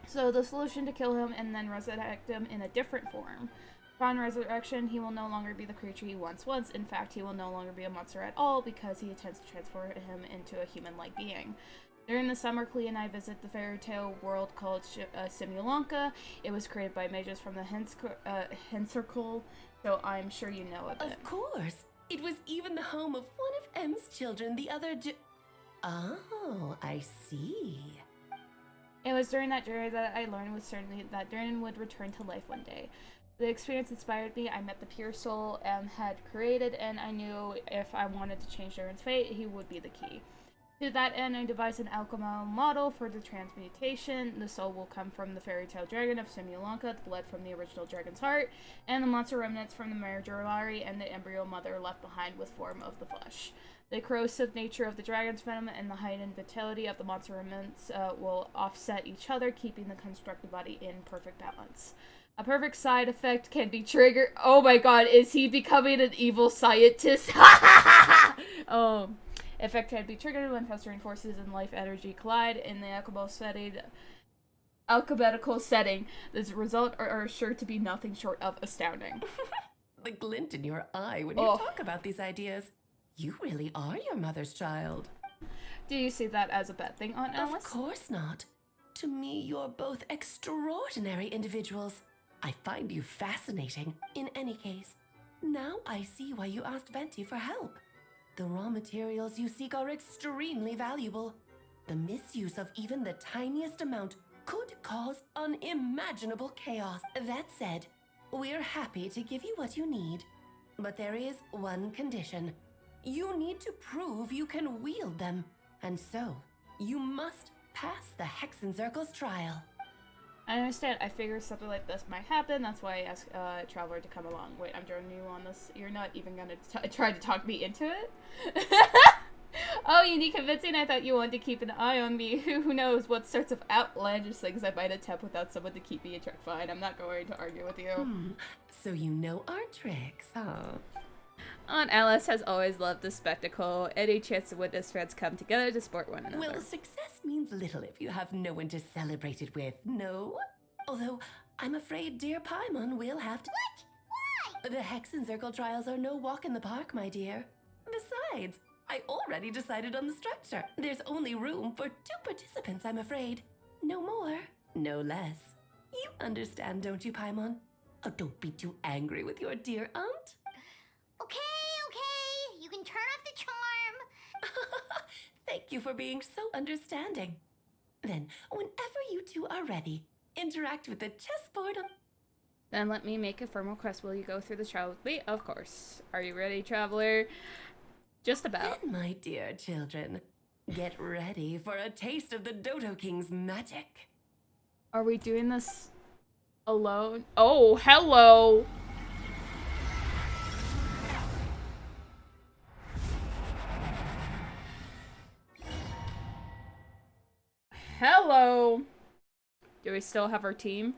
So the solution to kill him and then resurrect him in a different form. Upon resurrection, he will no longer be the creature he once was. In fact, he will no longer be a monster at all because he intends to transform him into a human-like being. During the summer, Klee and I visit the fairy tale world called Simulanka. It was created by mages from the Hencercle, so I'm sure you know of it. Of course. It was even the home of one of M's children, the other Oh, I see. It was during that journey that I learned with certainty that Durin would return to life one day. The experience inspired me. I met the pure soul M had created, and I knew if I wanted to change Durin's fate, he would be the key. To that end, I devised an alchemical model for the transmutation. The soul will come from the fairy tale dragon of Simulanka, the blood from the original dragon's heart, and the monster remnants from the Mare Javari and the embryo mother left behind with form of the flesh. The corrosive nature of the dragon's venom and the heightened vitality of the monster remnants will offset each other, keeping the constructed body in perfect balance. A perfect side effect can be triggered. Oh my god, is he becoming an evil scientist? Effect can be triggered when festering forces and life energy collide in the alchemical setting. This result are sure to be nothing short of astounding. The glint in your eye when you talk about these ideas. You really are your mother's child. Do you see that as a bad thing, Aunt Alice? Of course not. To me, you're both extraordinary individuals. I find you fascinating. In any case, now I see why you asked Venti for help. The raw materials you seek are extremely valuable. The misuse of even the tiniest amount could cause unimaginable chaos. That said, we're happy to give you what you need. But there is one condition. You need to prove you can wield them, and so you must pass the Hexencircle's trial. I understand. I figured something like this might happen. That's why I asked Traveler to come along. Wait, I'm joining you on this. You're not even gonna try to talk me into it? Oh, you need convincing? I thought you wanted to keep an eye on me. Who knows what sorts of outlandish things I might attempt without someone to keep me in check. Fine, I'm not going to argue with you. So you know our tricks, huh? Aunt Alice has always loved the spectacle. Any chance to witness friends come together to support one another. Well, success means little if you have no one to celebrate it with, no? Although, I'm afraid dear Paimon will have to— What? Why? The Hexencircle trials are no walk in the park, my dear. Besides, I already decided on the structure. There's only room for 2 participants, I'm afraid. No more, no less. You understand, don't you, Paimon? Oh, don't be too angry with your dear aunt. Okay. You can turn off the charm. Thank you for being so understanding. Then, whenever you two are ready, interact with the chessboard on— Then let me make a formal request. Will you go through the trial with me? Of course. Are you ready, Traveler? Just about. Then, my dear children, get ready for a taste of the Dodo King's magic. Are we doing this alone? Oh, hello! Hello! Do we still have our team?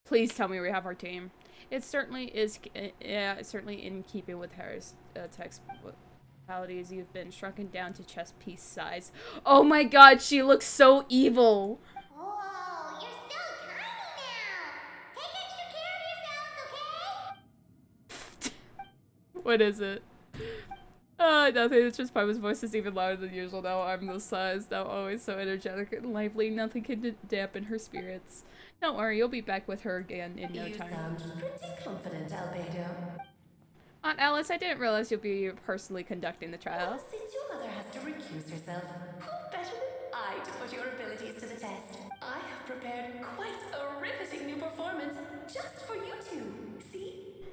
Please tell me we have our team. It certainly is, yeah, it's certainly in keeping with Harry's text qualities. You've been shrunken down to chess piece size. Oh my god, she looks so evil! Whoa, you're so tiny now. Take extra care of yourselves, okay? What is it? Nothing. It's just Piper's voice is even louder than usual now. I'm this size. Now always so energetic and lively. Nothing can dampen her spirits. Don't worry, you'll be back with her again in no time. You sound pretty confident, Albedo. Aunt Alice, I didn't realize you'll be personally conducting the trial. Well, since your mother has to recuse herself, who better than I to put your abilities to the test? I have prepared quite a riveting new performance just for you two. See?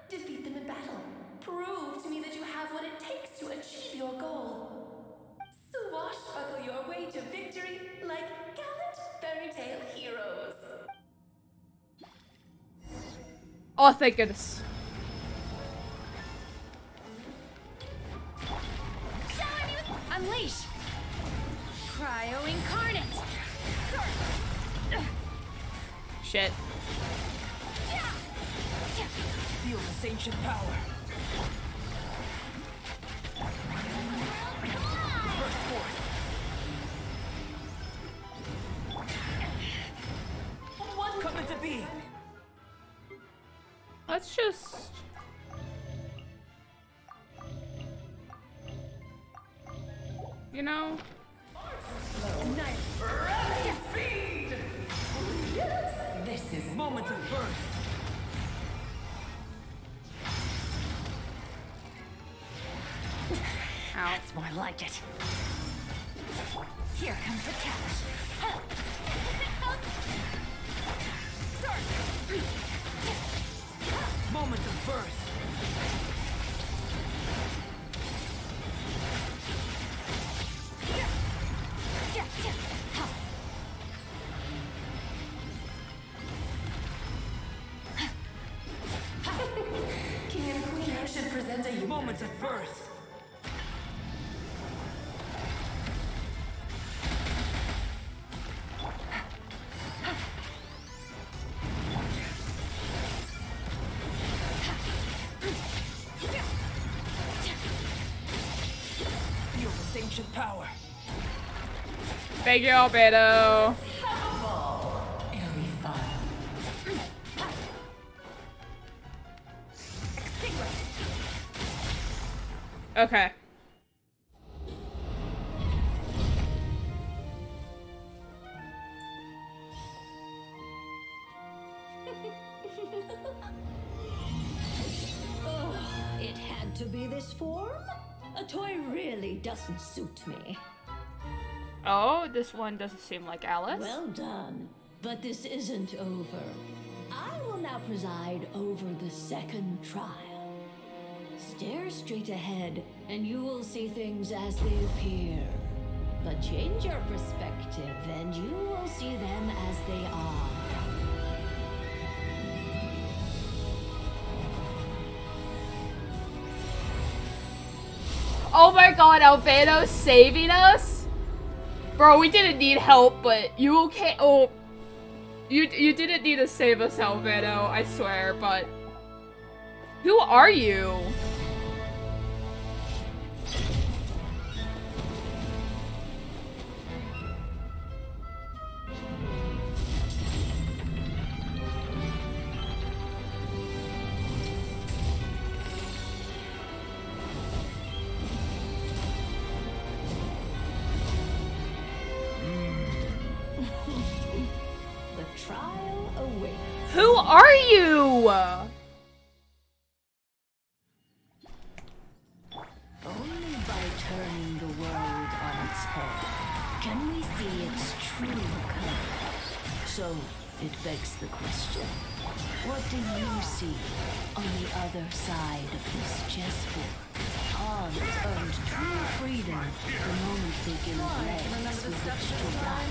Defeat them in battle. Prove to me that you have what it takes to achieve your goal. Swashbuckle your way to victory like gallant fairy tale heroes. Oh, thank goodness. Unleash! Cryo Incarnate! Shit. Feel this ancient power. Burst forth. What coming to be? Let's just... You know... Rapid speed! This is moment of birth. That's more like it. Here comes the cash. Moment of birth. King and Queen should present a moment of birth. Feel this ancient power. Thank you, Albedo. It'll be fun. Okay. It had to be this form? A toy really doesn't suit me. Oh, this one doesn't seem like Alice. Well done. But this isn't over. I will now preside over the second trial. Stare straight ahead, and you will see things as they appear. But change your perspective, and you will see them as they are. Oh my god, Albedo saving us? Bro, we didn't need help, but you okay? Oh, you didn't need to save us, Albedo, I swear, but... Who are you? The trial awaits. Who are you? Only by turning the world on its head can we see its true color. So, it begs the question, what do you see on the other side of this chessboard? Pawns earned true freedom the moment they give legs with which to run.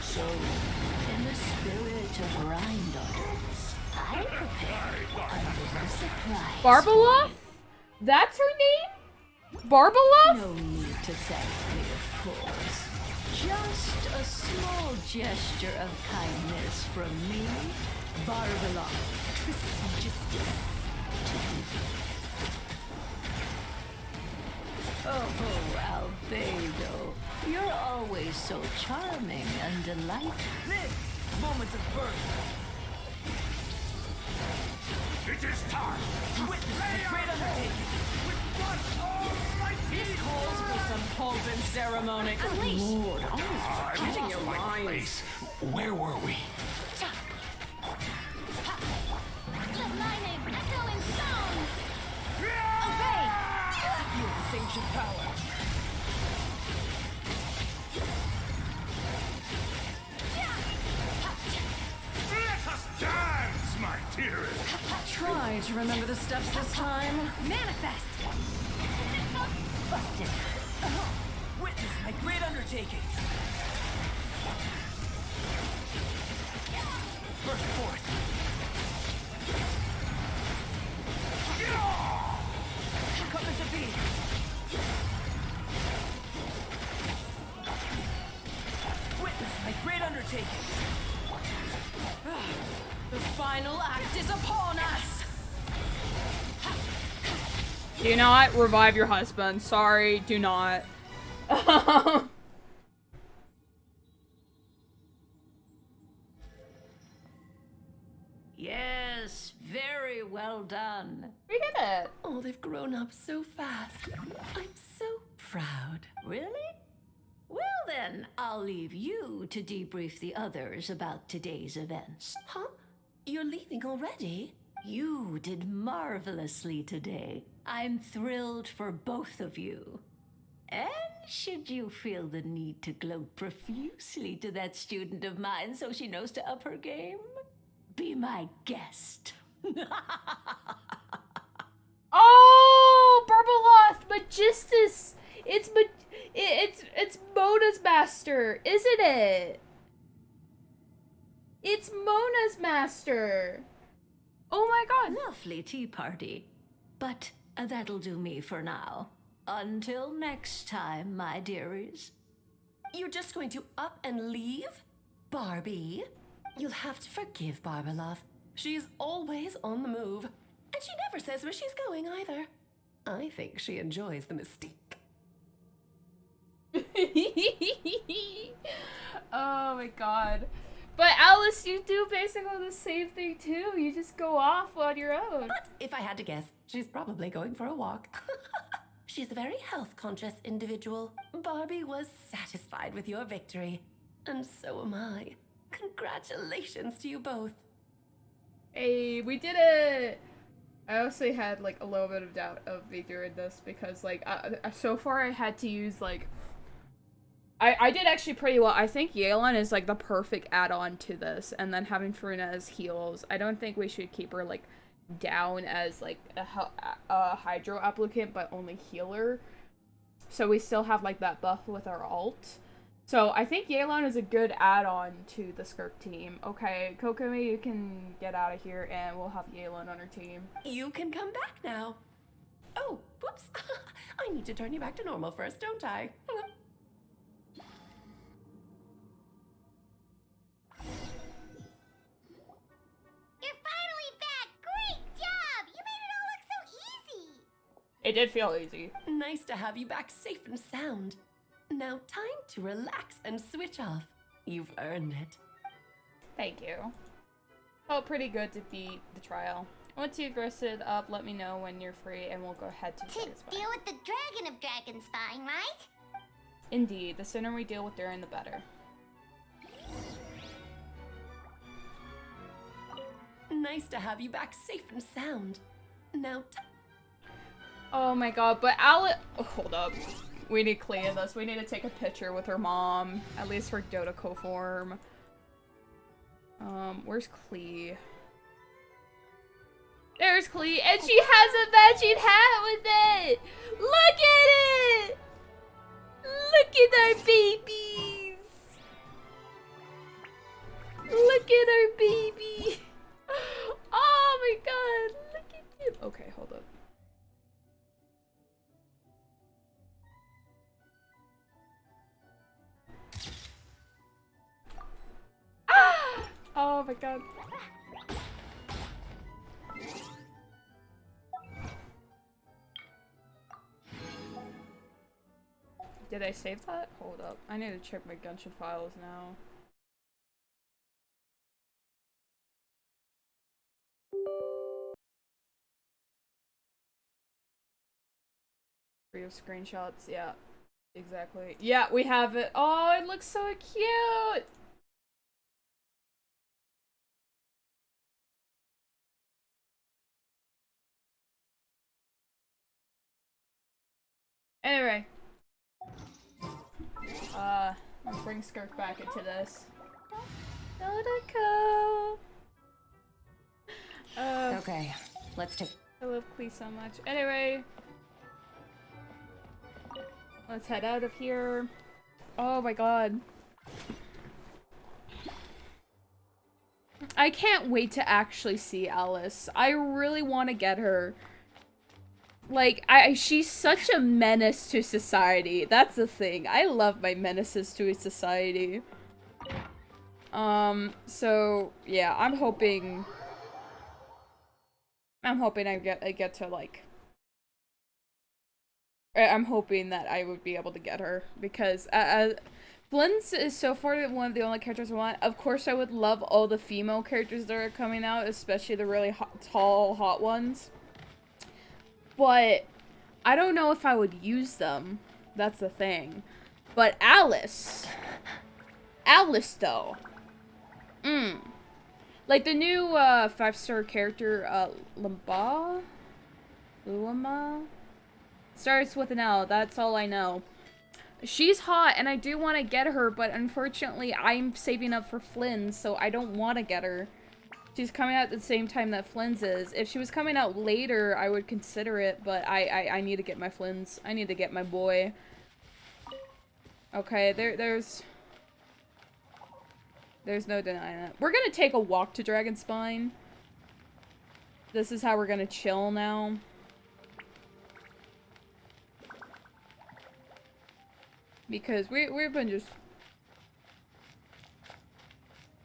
So, in the spirit of Rheindaughters, I prepared a little surprise. Barbala? That's her name? Barbala? No need to thank me, of course. Just a small gesture of kindness from me, Barbala Trismegistus, to you. Oh, Albedo, you're always so charming and delightful. This moment of birth. It is time To witness the great undertaking. This calls for some pomp and ceremony. Good lord, always forgetting your lines. Where were we? The lightning echoing stone! Obey! Feel this ancient power. Let us dance, my dearest! Try to remember the steps this time. Manifest! Busted. Witness my great undertaking. Burst forth. Come into being. Witness my great undertaking. The final act is upon us. Do not revive your husband. Sorry, do not. Yes, very well done. We did it. Oh, they've grown up so fast. I'm so proud. Really? Well then, I'll leave you to debrief the others about today's events. Huh? You're leaving already? You did marvelously today. I'm thrilled for both of you. And should you feel the need to gloat profusely to that student of mine so she knows to up her game, be my guest. Oh, Barbaloth, Magistus. It's Mona's master, isn't it? It's Mona's master. Oh my god. Lovely tea party. But that'll do me for now. Until next time, my dearies. You're just going to up and leave? Barbie? You'll have to forgive Barbalov. She's always on the move. And she never says where she's going either. I think she enjoys the mystique. Oh my god. But Alice, you do basically the same thing too. You just go off on your own. But if I had to guess, she's probably going for a walk. She's a very health-conscious individual. Barbie was satisfied with your victory. And so am I. Congratulations to you both. Hey, we did it! I also had like a little bit of doubt of Victor in this because like so far I had to use like I did actually pretty well. I think Yelan is like the perfect add-on to this, and then having Farina as heals. I don't think we should keep her like down as like a hydro applicant but only healer. so we still have like that buff with our ult. So I think Yelan is a good add-on to the Skirk team. Okay, Kokomi, you can get out of here and we'll have Yelan on our team. You can come back now. Oh, whoops. I need to turn you back to normal first, don't I? You're finally back! Great job! You made it all look so easy! It did feel easy. Nice to have you back safe and sound. Now time to relax and switch off. You've earned it. Thank you. Felt pretty good to beat the trial. Once you've rested up, let me know when you're free and we'll go ahead to To deal with the Dragon of Dragonspine, right? Indeed, the sooner we deal with Durin, the better. Nice to have you back safe and sound. Now Oh my god, but Alice... Oh, hold up. We need Clea in this. We need to take a picture with her mom. At least her Dotoko form. Where's Clea? There's Clea, and she has a matching hat with it! Look at it! Look at our babies! Look at our baby! Oh my god, look at him! Okay, hold up. Ah! Oh my god. Did I save that? Hold up. I need to check my Genshin files now. Real screenshots, yeah. Exactly. Yeah, we have it. Oh, it looks so cute! Anyway. Let's bring Skirk back into this. Dotoko! Okay, let's take... I love Clee so much. Anyway. Let's head out of here. Oh my god. I can't wait to actually see Alice. I really want to get her. Like, she's such a menace to society. That's the thing. I love my menaces to society. So, yeah, I'm hoping I get to, like... I'm hoping that I would be able to get her, because, Flynn's is so far one of the only characters I want. Of course, I would love all the female characters that are coming out, especially the really tall, hot ones. But I don't know if I would use them. That's the thing. But Alice though. Like the new 5-star character, Luama? Starts with an L, that's all I know. She's hot and I do want to get her, but unfortunately I'm saving up for Flynn, so I don't want to get her. She's coming out at the same time that Flynn's is. If she was coming out later, I would consider it, but I need to get my Flynn's. I need to get my boy. Okay, there's no denying it. We're gonna take a walk to Dragonspine. This is how we're gonna chill now. Because we've been just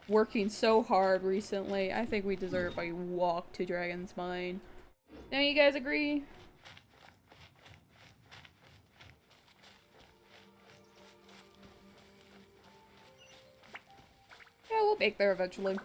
working so hard recently. I think we deserve a walk to Dragonspine. Don't you guys agree? Yeah, we'll make there eventually.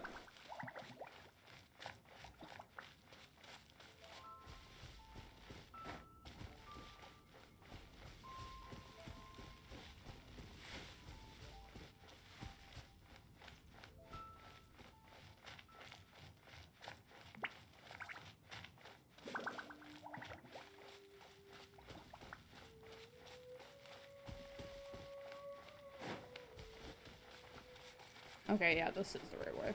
Okay, yeah, this is the right way.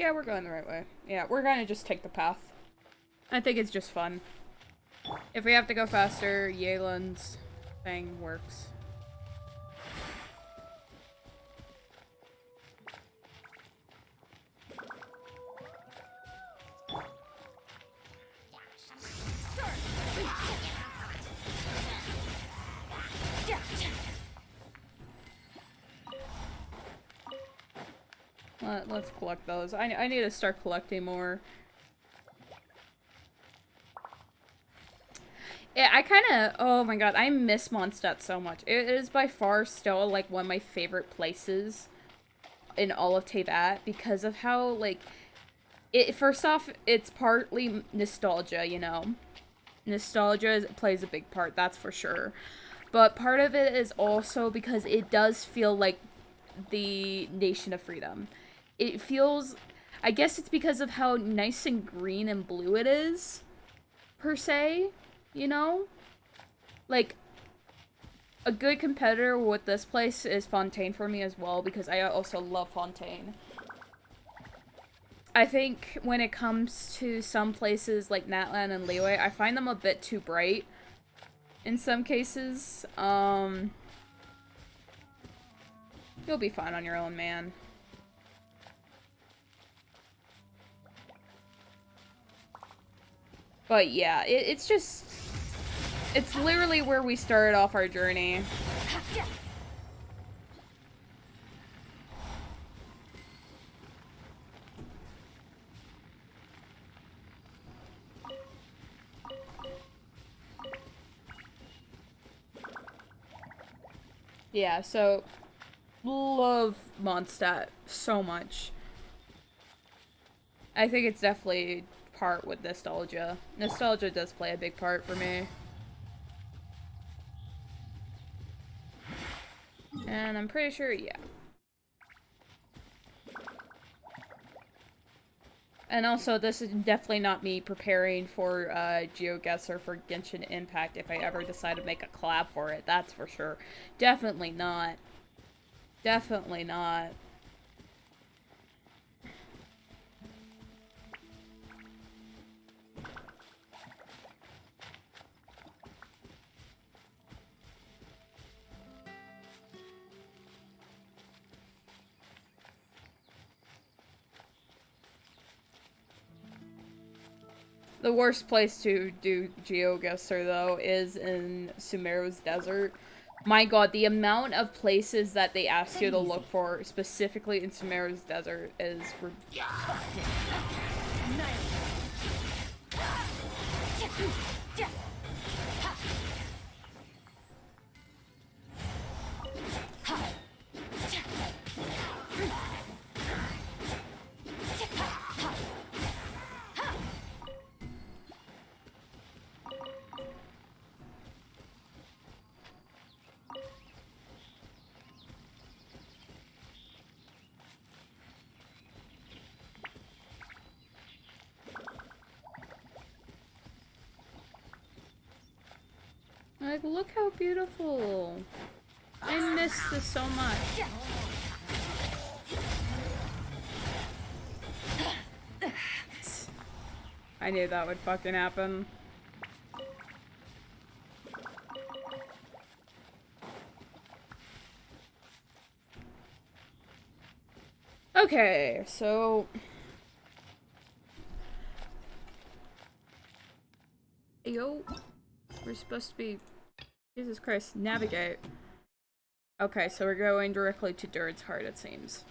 Yeah, we're going the right way. Yeah, we're gonna just take the path. I think it's just fun. If we have to go faster, Yelan's thing works. Let's collect those. I need to start collecting more. Yeah, I kind of... Oh my god, I miss Mondstadt so much. It is by far still, like, one of my favorite places in all of Teyvat because of how, like... First off, it's partly nostalgia, you know? Nostalgia plays a big part, that's for sure. But part of it is also because it does feel like the Nation of Freedom. It feels... I guess it's because of how nice and green and blue it is, per se. You know? Like, a good competitor with this place is Fontaine for me as well, because I also love Fontaine. I think when it comes to some places like Natlan and Liyue, I find them a bit too bright in some cases. You'll be fine on your own, man. But yeah, it's just... It's literally where we started off our journey. Yeah, so... Love Mondstadt so much. I think it's definitely part with nostalgia. Nostalgia does play a big part for me. And I'm pretty sure, yeah. And also, this is definitely not me preparing for GeoGuessr for Genshin Impact if I ever decide to make a collab for it. That's for sure. Definitely not. Definitely not. The worst place to do GeoGuessr, though, is in Sumeru's Desert. My god, the amount of places that they ask you to look for, specifically in Sumeru's Desert, is ridiculous. Like, look how beautiful. I miss this so much. I knew that would fucking happen. Okay, so... Yo. We're supposed to be... Jesus Christ, navigate. Okay, so we're going directly to Durin's Heart, it seems.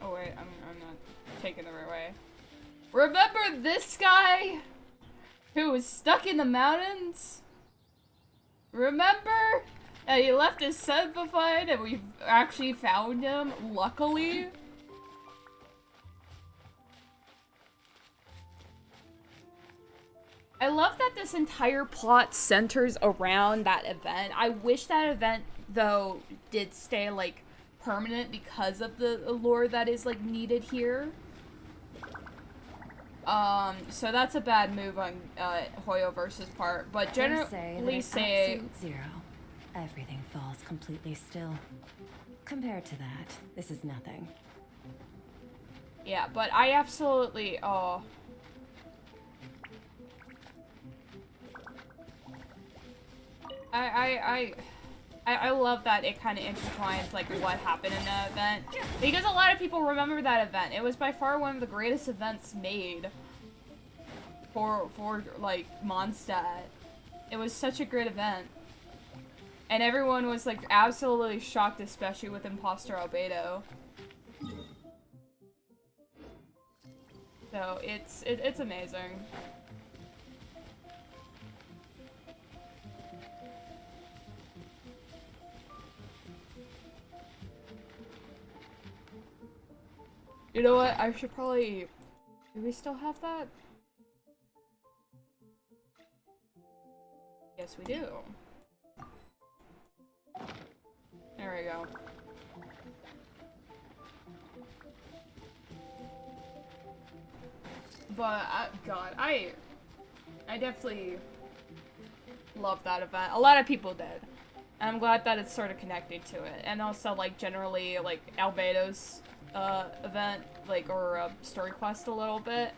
Oh wait, I'm not taking the right way. Remember this guy who was stuck in the mountains? Remember? And he left his son behind and we actually found him, luckily. I love that this entire plot centers around that event. I wish that event, though, did stay, like, permanent because of the lore that is, like, needed here. So that's a bad move on Hoyoverse's part, but generally say absolute zero. Everything falls completely still. Compared to that, this is nothing. Yeah, but I absolutely I love that it kind of intertwines, like, what happened in that event. Because a lot of people remember that event. It was by far one of the greatest events made for like, Mondstadt. It was such a great event. And everyone was, like, absolutely shocked, especially with Imposter Albedo. So, it's amazing. You know what? I should probably... Do we still have that? Yes, we do. There we go. But, God, I definitely love that event. A lot of people did. And I'm glad that it's sort of connected to it. And also, like, generally, like, Albedo's event, like, or story quest a little bit.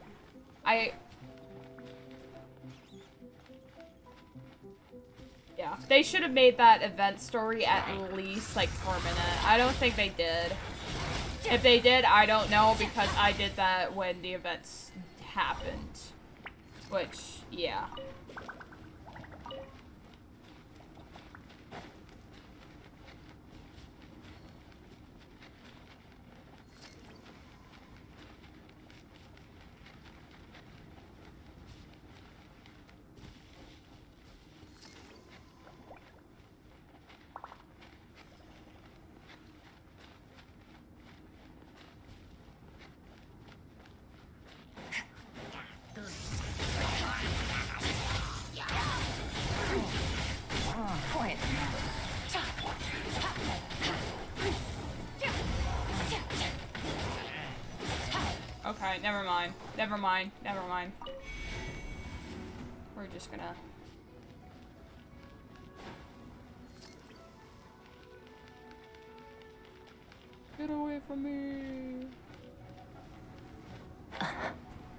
Yeah, they should have made that event story at least, like, permanent. I don't think they did. If they did, I don't know, because I did that when the events happened. Which, yeah. Okay, never mind. Never mind. Never mind. We're just gonna... Get away from me!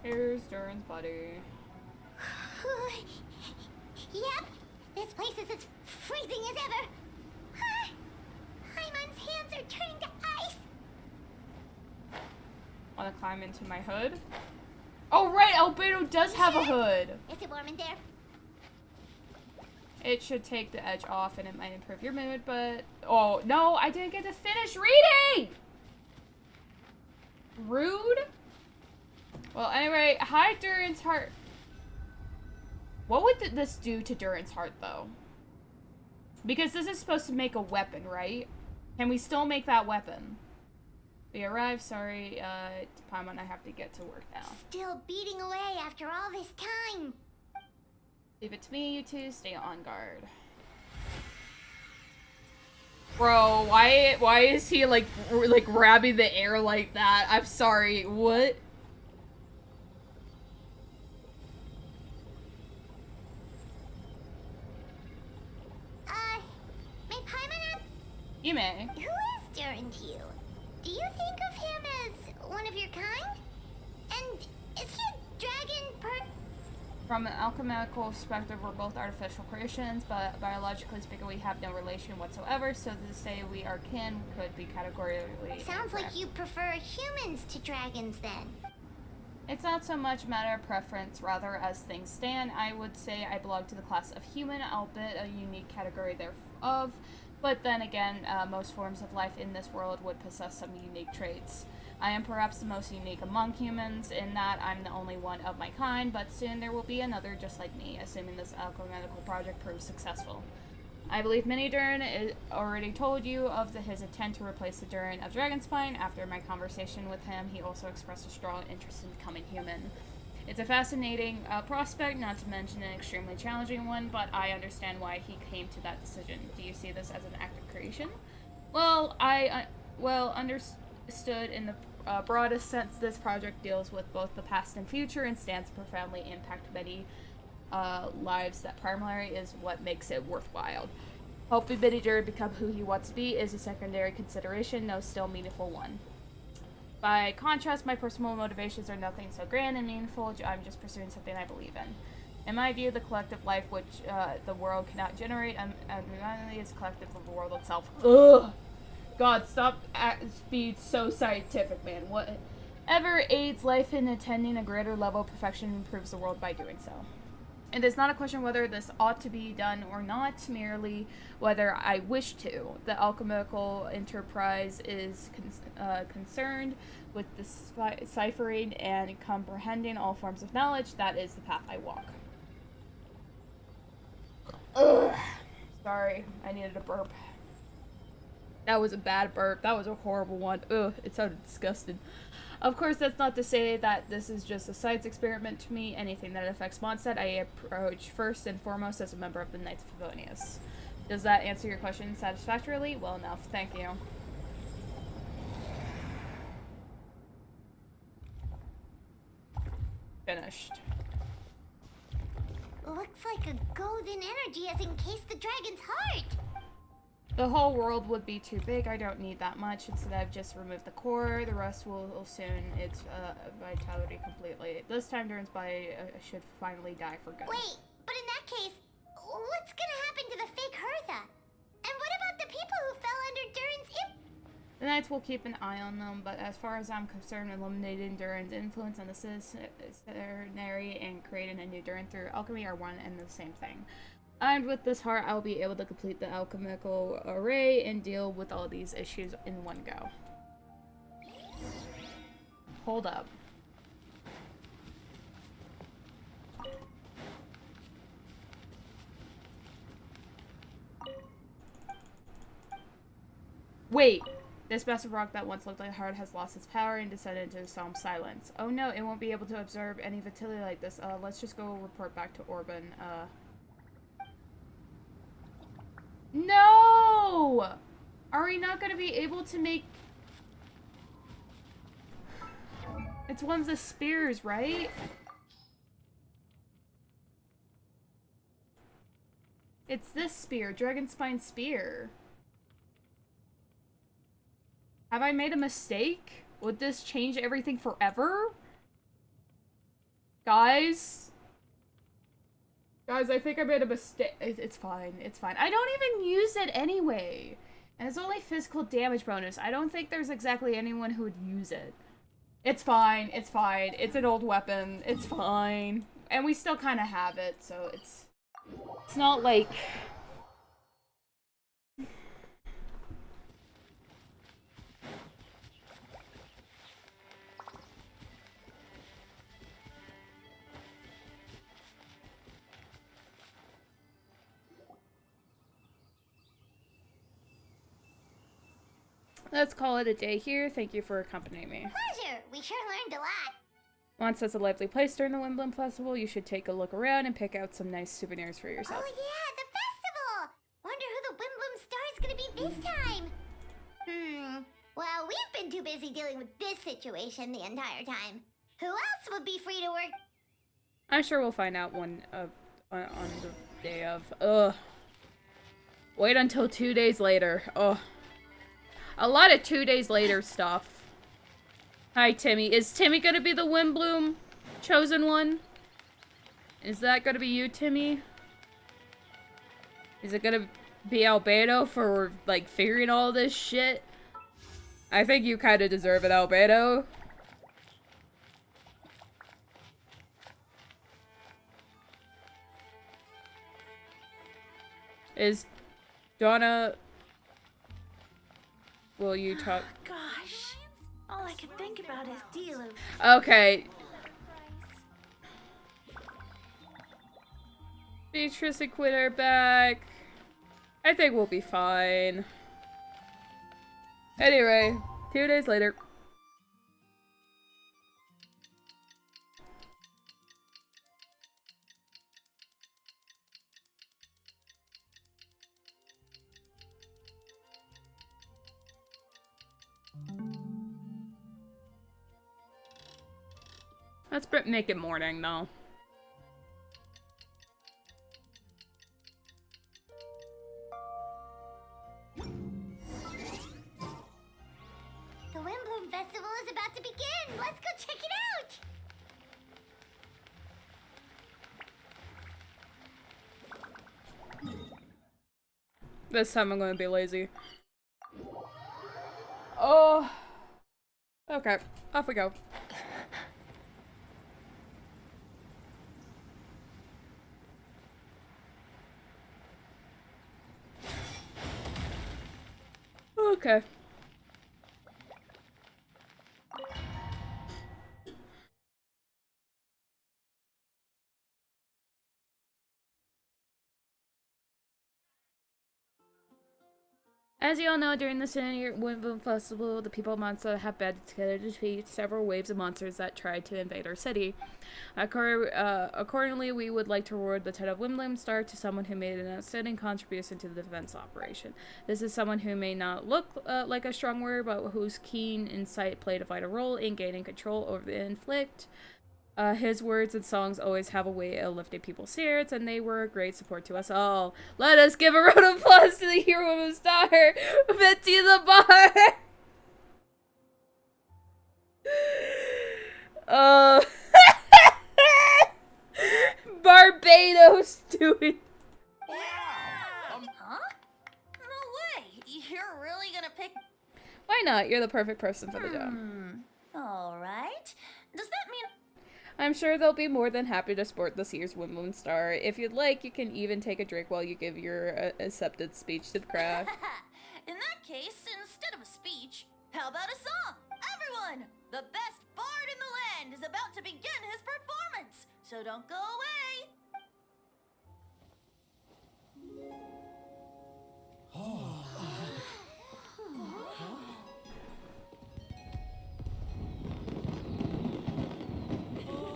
Here's Durin's buddy. Yep, this place is as freezing as ever. Paimon's hands are turning to ice. Wanna climb into my hood? Oh right, Albedo does have a hood! Is it warm in there? It should take the edge off and it might improve your mood, but... Oh, no, I didn't get to finish reading! Rude? Well, anyway, hi, Durin's heart. What would this do to Durin's heart, though? Because this is supposed to make a weapon, right? Can we still make that weapon? We arrived, sorry, Paimon, I have to get to work now. Still beating away after all this time. Leave it to me, you two. Stay on guard. Bro, why is he, like grabbing the air like that? I'm sorry, what? May Paimon... You may. Who is Durin to you? Do you think of him as one of your kind? And is he a dragon From an alchemical perspective, we're both artificial creations, but biologically speaking, we have no relation whatsoever, so to say we are kin could be categorically Sounds incorrect. like you prefer humans to dragons, then. It's not so much a matter of preference, rather as things stand, I would say I belong to the class of human, albeit a unique category thereof, but then again, most forms of life in this world would possess some unique traits. I am perhaps the most unique among humans in that I'm the only one of my kind, but soon there will be another just like me, assuming this alchemical project proves successful. I believe Mini Durin already told you of his intent to replace the Durin of Dragonspine. After my conversation with him, he also expressed a strong interest in becoming human. It's a fascinating prospect, not to mention an extremely challenging one, but I understand why he came to that decision. Do you see this as an act of creation? Well, understood in the broadest sense, this project deals with both the past and future and stands to profoundly impact many lives. That primarily is what makes it worthwhile. Helping Biddy Jared become who he wants to be is a secondary consideration, though still meaningful one. By contrast, my personal motivations are nothing so grand and meaningful. I'm just pursuing something I believe in. In my view, the collective life which the world cannot generate unremittingly is collective of the world itself. Ugh! God, stop being so scientific, man. Whatever aids life in attaining a greater level of perfection improves the world by doing so. It is not a question whether this ought to be done or not, merely whether I wish to. The alchemical enterprise is concerned with deciphering and comprehending all forms of knowledge. That is the path I walk. Ugh. Sorry, I needed a burp. That was a bad burp. That was a horrible one. Ugh, it sounded disgusting. Of course, that's not to say that this is just a science experiment to me. Anything that affects Mondstadt, I approach first and foremost as a member of the Knights of Favonius. Does that answer your question satisfactorily? Well enough. Thank you. Finished. Looks like a golden energy has encased the dragon's heart. The whole world would be too big. I don't need that much. Instead, I've just removed the core. The rest will assume its vitality completely. This time turns by, I should finally die for good. Wait, but in that case, what's gonna happen to the fake Hertha? And what about the people who fell under Durin's The Knights will keep an eye on them, but as far as I'm concerned, eliminating Durin's influence on the citizenry and creating a new Durin through alchemy are one and the same thing. Armed with this heart, I'll be able to complete the alchemical array and deal with all these issues in one go. Hold up. Wait! This massive rock that once looked like a heart has lost its power and descended into a solemn silence. Oh no, it won't be able to absorb any vitality like this. Let's just go report back to Orban. No! Are we not gonna be able to make... It's one of the spears, right? It's this spear, Dragon Spine Spear. Have I made a mistake? Would this change everything forever? Guys? Guys, I think I made a mistake. It's fine. It's fine. I don't even use it anyway. And it's only physical damage bonus. I don't think there's exactly anyone who would use it. It's fine. It's fine. It's an old weapon. It's fine. And we still kind of have it, so it's not like... Let's call it a day here. Thank you for accompanying me. Pleasure. We sure learned a lot. Mondstadt's a lively place during the Windbloom Festival. You should take a look around and pick out some nice souvenirs for yourself. Oh yeah, the festival! Wonder who the Windbloom Star is gonna be this time. Well, we've been too busy dealing with this situation the entire time. Who else would be free to work? I'm sure we'll find out on the day of. Ugh. Wait until 2 days later. Ugh. A lot of 2 days later stuff. Hi, Timmy. Is Timmy gonna be the Windbloom chosen one? Is that gonna be you, Timmy? Is it gonna be Albedo for, like, figuring all this shit? I think you kind of deserve it, Albedo. Is Donna... Will you talk? Gosh, all I can think about is deal. Okay. Beatrice and Quinn are back. I think we'll be fine. Anyway, 2 days later. Let's make it morning, though. The Windbloom Festival is about to begin! Let's go check it out! This time I'm gonna be lazy. Oh. Okay, off we go. Okay. As you all know, during the Centennial Windbloom Festival, the people of Monza have banded together to defeat several waves of monsters that tried to invade our city. Accordingly, we would like to award the 10 of Windbloom Star to someone who made an outstanding contribution to the defense operation. This is someone who may not look like a strong warrior, but whose keen insight played a vital role in gaining control over the inflict. His words and songs always have a way of lifting people's spirits, and they were a great support to us all. Let us give a round of applause to the hero of the star, Betty the Bar! Barbados doing... Huh? No way! You're really gonna pick... Why not? You're the perfect person for the job. Alright. Does that mean... I'm sure they'll be more than happy to sport this year's Windbloom Star. If you'd like, you can even take a drink while you give your acceptance speech to the crowd. In that case, instead of a speech, how about a song? Everyone! The best bard in the land is about to begin his performance, so don't go away!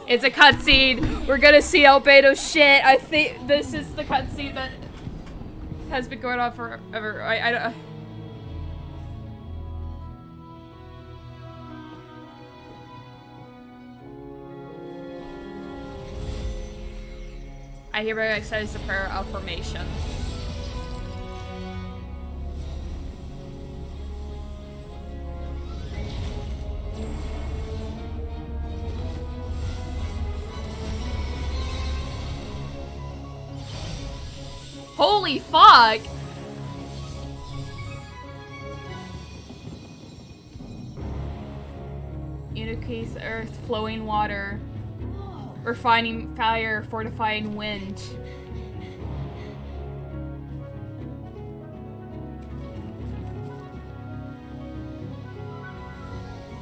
It's a cutscene. We're gonna see Albedo's shit. I think this is the cutscene that has been going on forever. I don't. I hereby excited the prayer of formation. Holy fuck! Unique's earth, flowing water, refining fire, fortifying wind.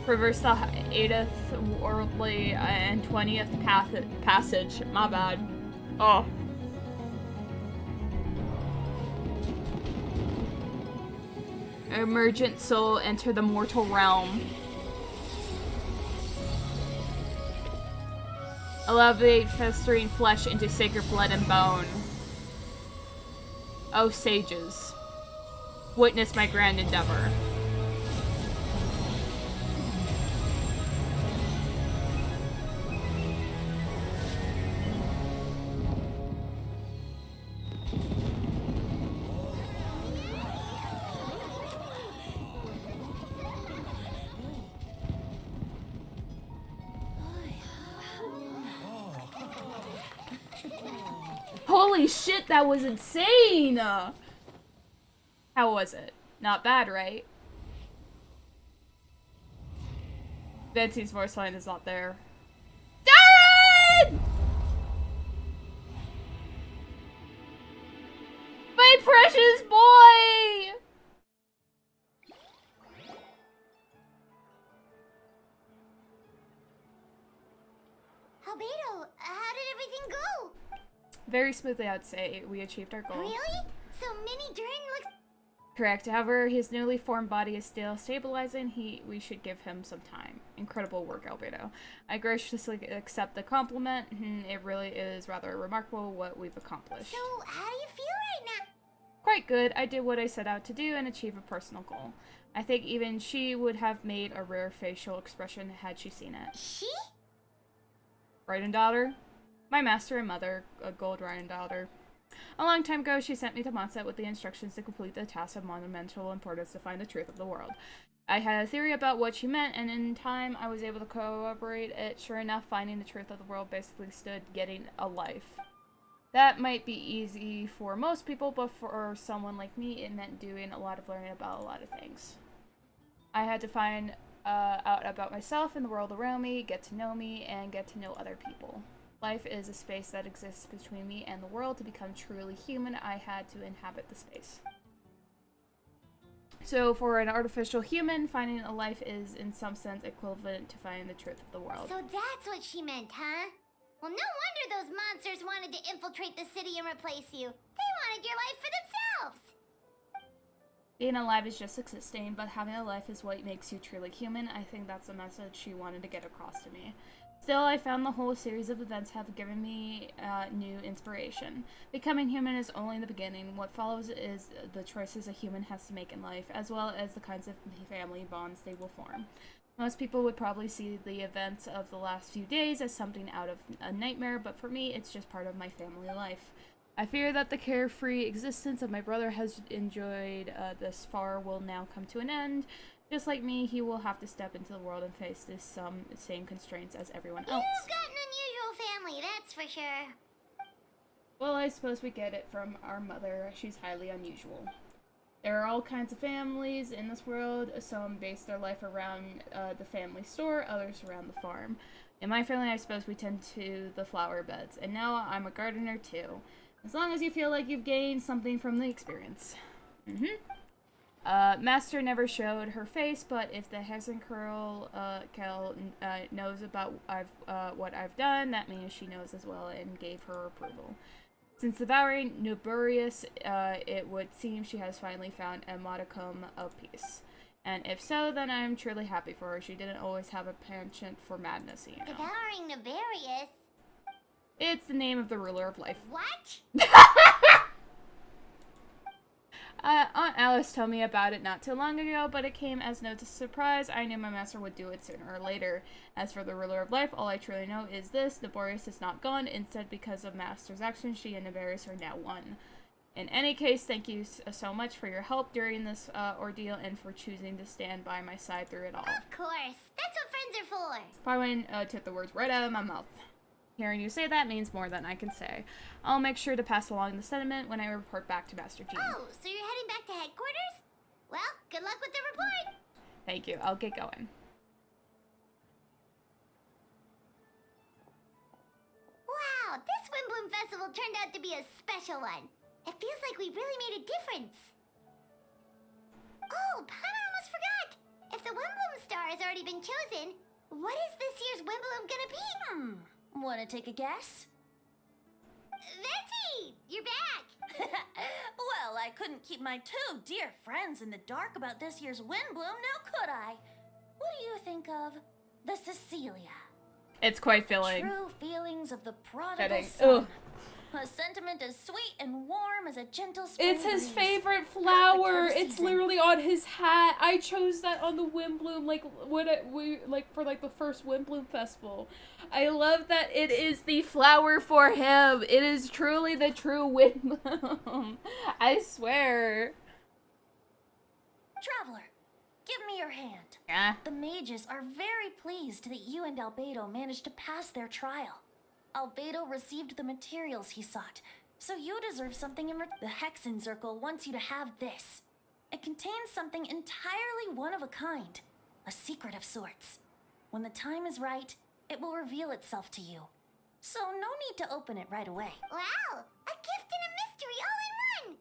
Reverse the 8th worldly and 20th passage. My bad. Oh. Emergent soul, enter the mortal realm. Elevate festering flesh into sacred blood and bone. O sages, witness my grand endeavor. Holy shit, that was insane! How was it? Not bad, right? Betsy's voice line is not there. Darren! My precious boy! Albedo, how did everything go? Very smoothly, I'd say. We achieved our goal. Really? So Mini Durin looks... Correct. However, his newly formed body is still stabilizing. We should give him some time. Incredible work, Albedo. I graciously accept the compliment. It really is rather remarkable what we've accomplished. So, how do you feel right now? Quite good. I did what I set out to do and achieve a personal goal. I think even she would have made a rare facial expression had she seen it. She? Raiden daughter? My master and mother, a gold Raiden daughter. A long time ago, she sent me to Mondstadt with the instructions to complete the task of monumental importance to find the truth of the world. I had a theory about what she meant, and in time, I was able to corroborate it. Sure enough, finding the truth of the world basically stood getting a life. That might be easy for most people, but for someone like me, it meant doing a lot of learning about a lot of things. I had to find out about myself and the world around me, get to know me, and get to know other people. Life is a space that exists between me and the world. To become truly human, I had to inhabit the space. So for an artificial human, finding a life is in some sense equivalent to finding the truth of the world. So that's what she meant, huh? Well, no wonder those monsters wanted to infiltrate the city and replace you. They wanted your life for themselves. Being alive is just existing, but having a life is what makes you truly human. I think that's the message she wanted to get across to me. Still, I found the whole series of events have given me new inspiration. Becoming human is only the beginning. What follows is the choices a human has to make in life, as well as the kinds of family bonds they will form. Most people would probably see the events of the last few days as something out of a nightmare, but for me, it's just part of my family life. I fear that the carefree existence of my brother has enjoyed thus far will now come to an end. Just like me, he will have to step into the world and face the same constraints as everyone else. You've got an unusual family, that's for sure. Well, I suppose we get it from our mother. She's highly unusual. There are all kinds of families in this world. Some base their life around the family store, others around the farm. In my family, I suppose we tend to the flower beds. And now I'm a gardener too. As long as you feel like you've gained something from the experience. Master never showed her face, but if the Hexenkirl knows about what I've done, that means she knows as well and gave her approval. Since devouring Nuburius, it would seem she has finally found a modicum of peace. And if so, then I'm truly happy for her. She didn't always have a penchant for madness, you know. Devouring Nuburius? It's the name of the ruler of life. What? Aunt Alice told me about it not too long ago, but it came as no surprise. I knew my master would do it sooner or later. As for the ruler of life, all I truly know is this: Nuburius is not gone. Instead, because of master's actions, she and Nuburius are now one. In any case, thank you so much for your help during this ordeal and for choosing to stand by my side through it all. Of course. That's what friends are for. Probably took the words right out of my mouth. Hearing you say that means more than I can say. I'll make sure to pass along the sentiment when I report back to Master Jean. Oh, so you're heading back to headquarters? Well, good luck with the report. Thank you. I'll get going. Wow, this Wimbloom Festival turned out to be a special one. It feels like we really made a difference. Oh, Paimon almost forgot. If the Wimbloom star has already been chosen, what is this year's Wimbloom gonna be? Wanna take a guess? Venti, you're back. Well, I couldn't keep my two dear friends in the dark about this year's Windbloom, now could I? What do you think of the Cecilia? It's quite filling. True feelings of the prodigal Fitting. son. Ugh. A sentiment as sweet and warm as a gentle spring It's his breeze. favorite flower. Perfect for the It's season. literally on his hat. I chose that on the Wimbloom, like for the first Wimbloom festival. I love that it is the flower for him. It is truly the true Wimbloom. I swear. Traveler, give me your hand. Yeah. The mages are very pleased that you and Albedo managed to pass their trial. Albedo received the materials he sought, so you deserve something in return. The Hexenkirl wants you to have this. It contains something entirely one of a kind, a secret of sorts. When the time is right, it will reveal itself to you. So no need to open it right away. Wow, a gift and a mystery all in one.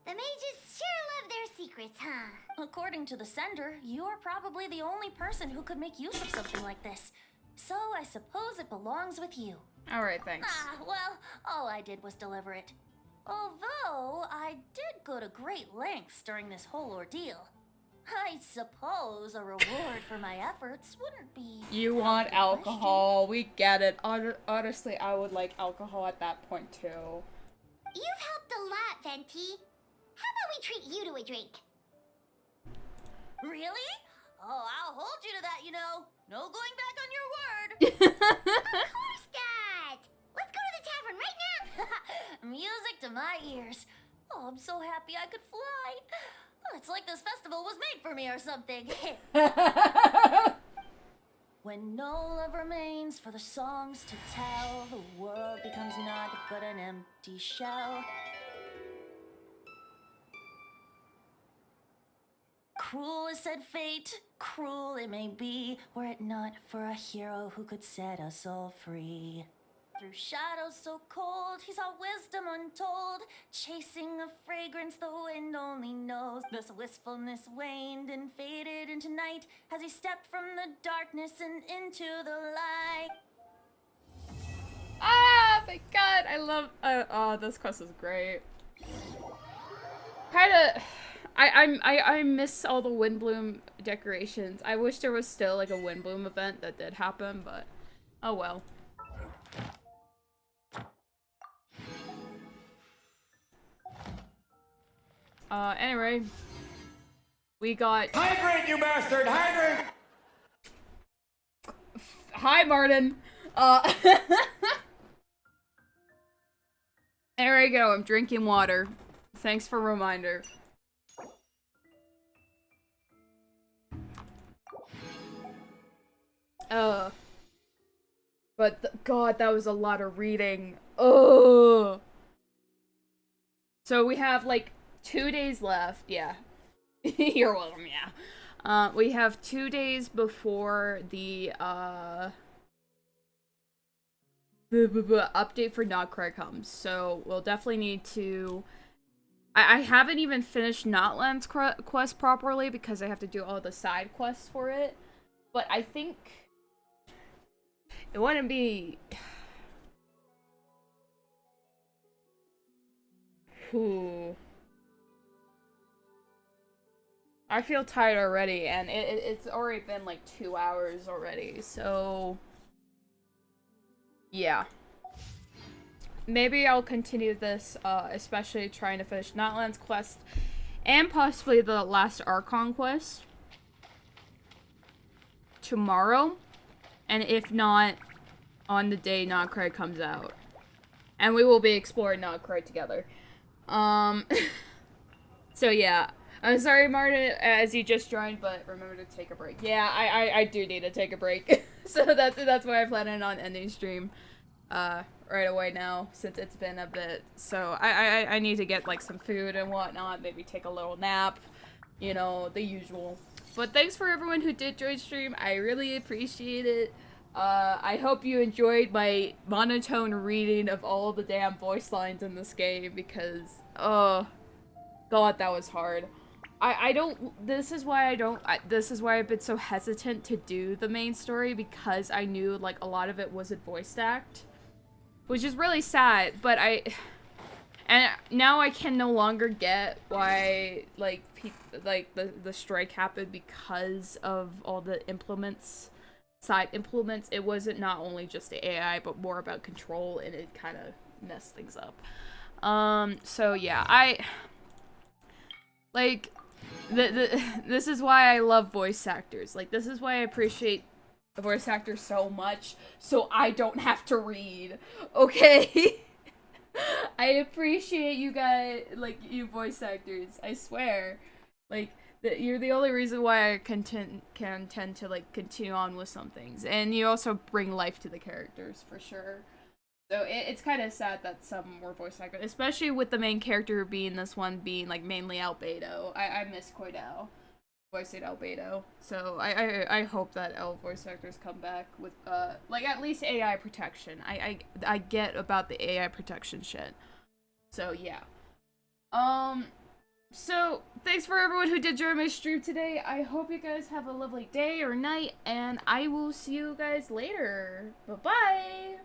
The mages sure love their secrets, huh? According to the sender, you are probably the only person who could make use of something like this. So I suppose it belongs with you. Alright, thanks. Well, all I did was deliver it. Although, I did go to great lengths during this whole ordeal. I suppose a reward for my efforts wouldn't be... You want alcohol. We get it. Honestly, I would like alcohol at that point, too. You've helped a lot, Venti. How about we treat you to a drink? Really? Oh, I'll hold you to that, you know. No going back on your word. Of course, Dad. Music to my ears. Oh, I'm so happy I could fly. Oh, it's like this festival was made for me or something. When no love remains for the songs to tell, the world becomes naught but an empty shell. Cruel is said fate, cruel it may be, were it not for a hero who could set us all free. Through shadows so cold, he saw wisdom untold, chasing a fragrance the wind only knows. This wistfulness waned and faded into night as he stepped from the darkness and into the light. Ah, my god, I love, oh, this quest is great. Kinda, I miss all the Windbloom decorations. I wish there was still, like, a Windbloom event that did happen, but, oh well. Anyway, we got— Hydrate, you bastard! Hydrate! Hi, Martin! There we go, I'm drinking water. Thanks for a reminder. But God, that was a lot of reading. Oh. So we have like 2 days left. Yeah. You're welcome, yeah. We have 2 days before the update for Notcry comes. So we'll definitely need to— I haven't even finished Notland's quest properly because I have to do all the side quests for it. But I think it wouldn't be— Ooh. I feel tired already, and it's already been like 2 hours already, so yeah. Maybe I'll continue this, especially trying to finish Notland's quest, and possibly the last Archon quest tomorrow, and if not, on the day Notcry comes out. And we will be exploring Notcry together. So yeah. I'm sorry, Martin, as you just joined, but remember to take a break. Yeah, I do need to take a break. So that's why I'm planning on ending stream right away now, since it's been a bit. So I need to get like some food and whatnot, maybe take a little nap, you know, the usual. But thanks for everyone who did join stream. I really appreciate it. I hope you enjoyed my monotone reading of all the damn voice lines in this game, because, oh, God, that was hard. This is why I've been so hesitant to do the main story, because I knew, like, a lot of it wasn't voice act. Which is really sad, but and now I can no longer get why, like, the strike happened because of all the implements, side implements. It wasn't not only just the AI, but more about control, and it kind of messed things up. So yeah, like, this is why I love voice actors. Like, this is why I appreciate the voice actors so much, so I don't have to read, okay? I appreciate you guys, like, you voice actors, I swear. Like, you're the only reason why I can tend to, like, continue on with some things. And you also bring life to the characters, for sure. So it's kind of sad that some were voice actors, especially with the main character being this one being, like, mainly Albedo. I miss Koidao, voicing Albedo. So I hope that all voice actors come back with, like, at least AI protection. I get about the AI protection shit. So, yeah. So, thanks for everyone who did join my stream today. I hope you guys have a lovely day or night, and I will see you guys later. Bye-bye!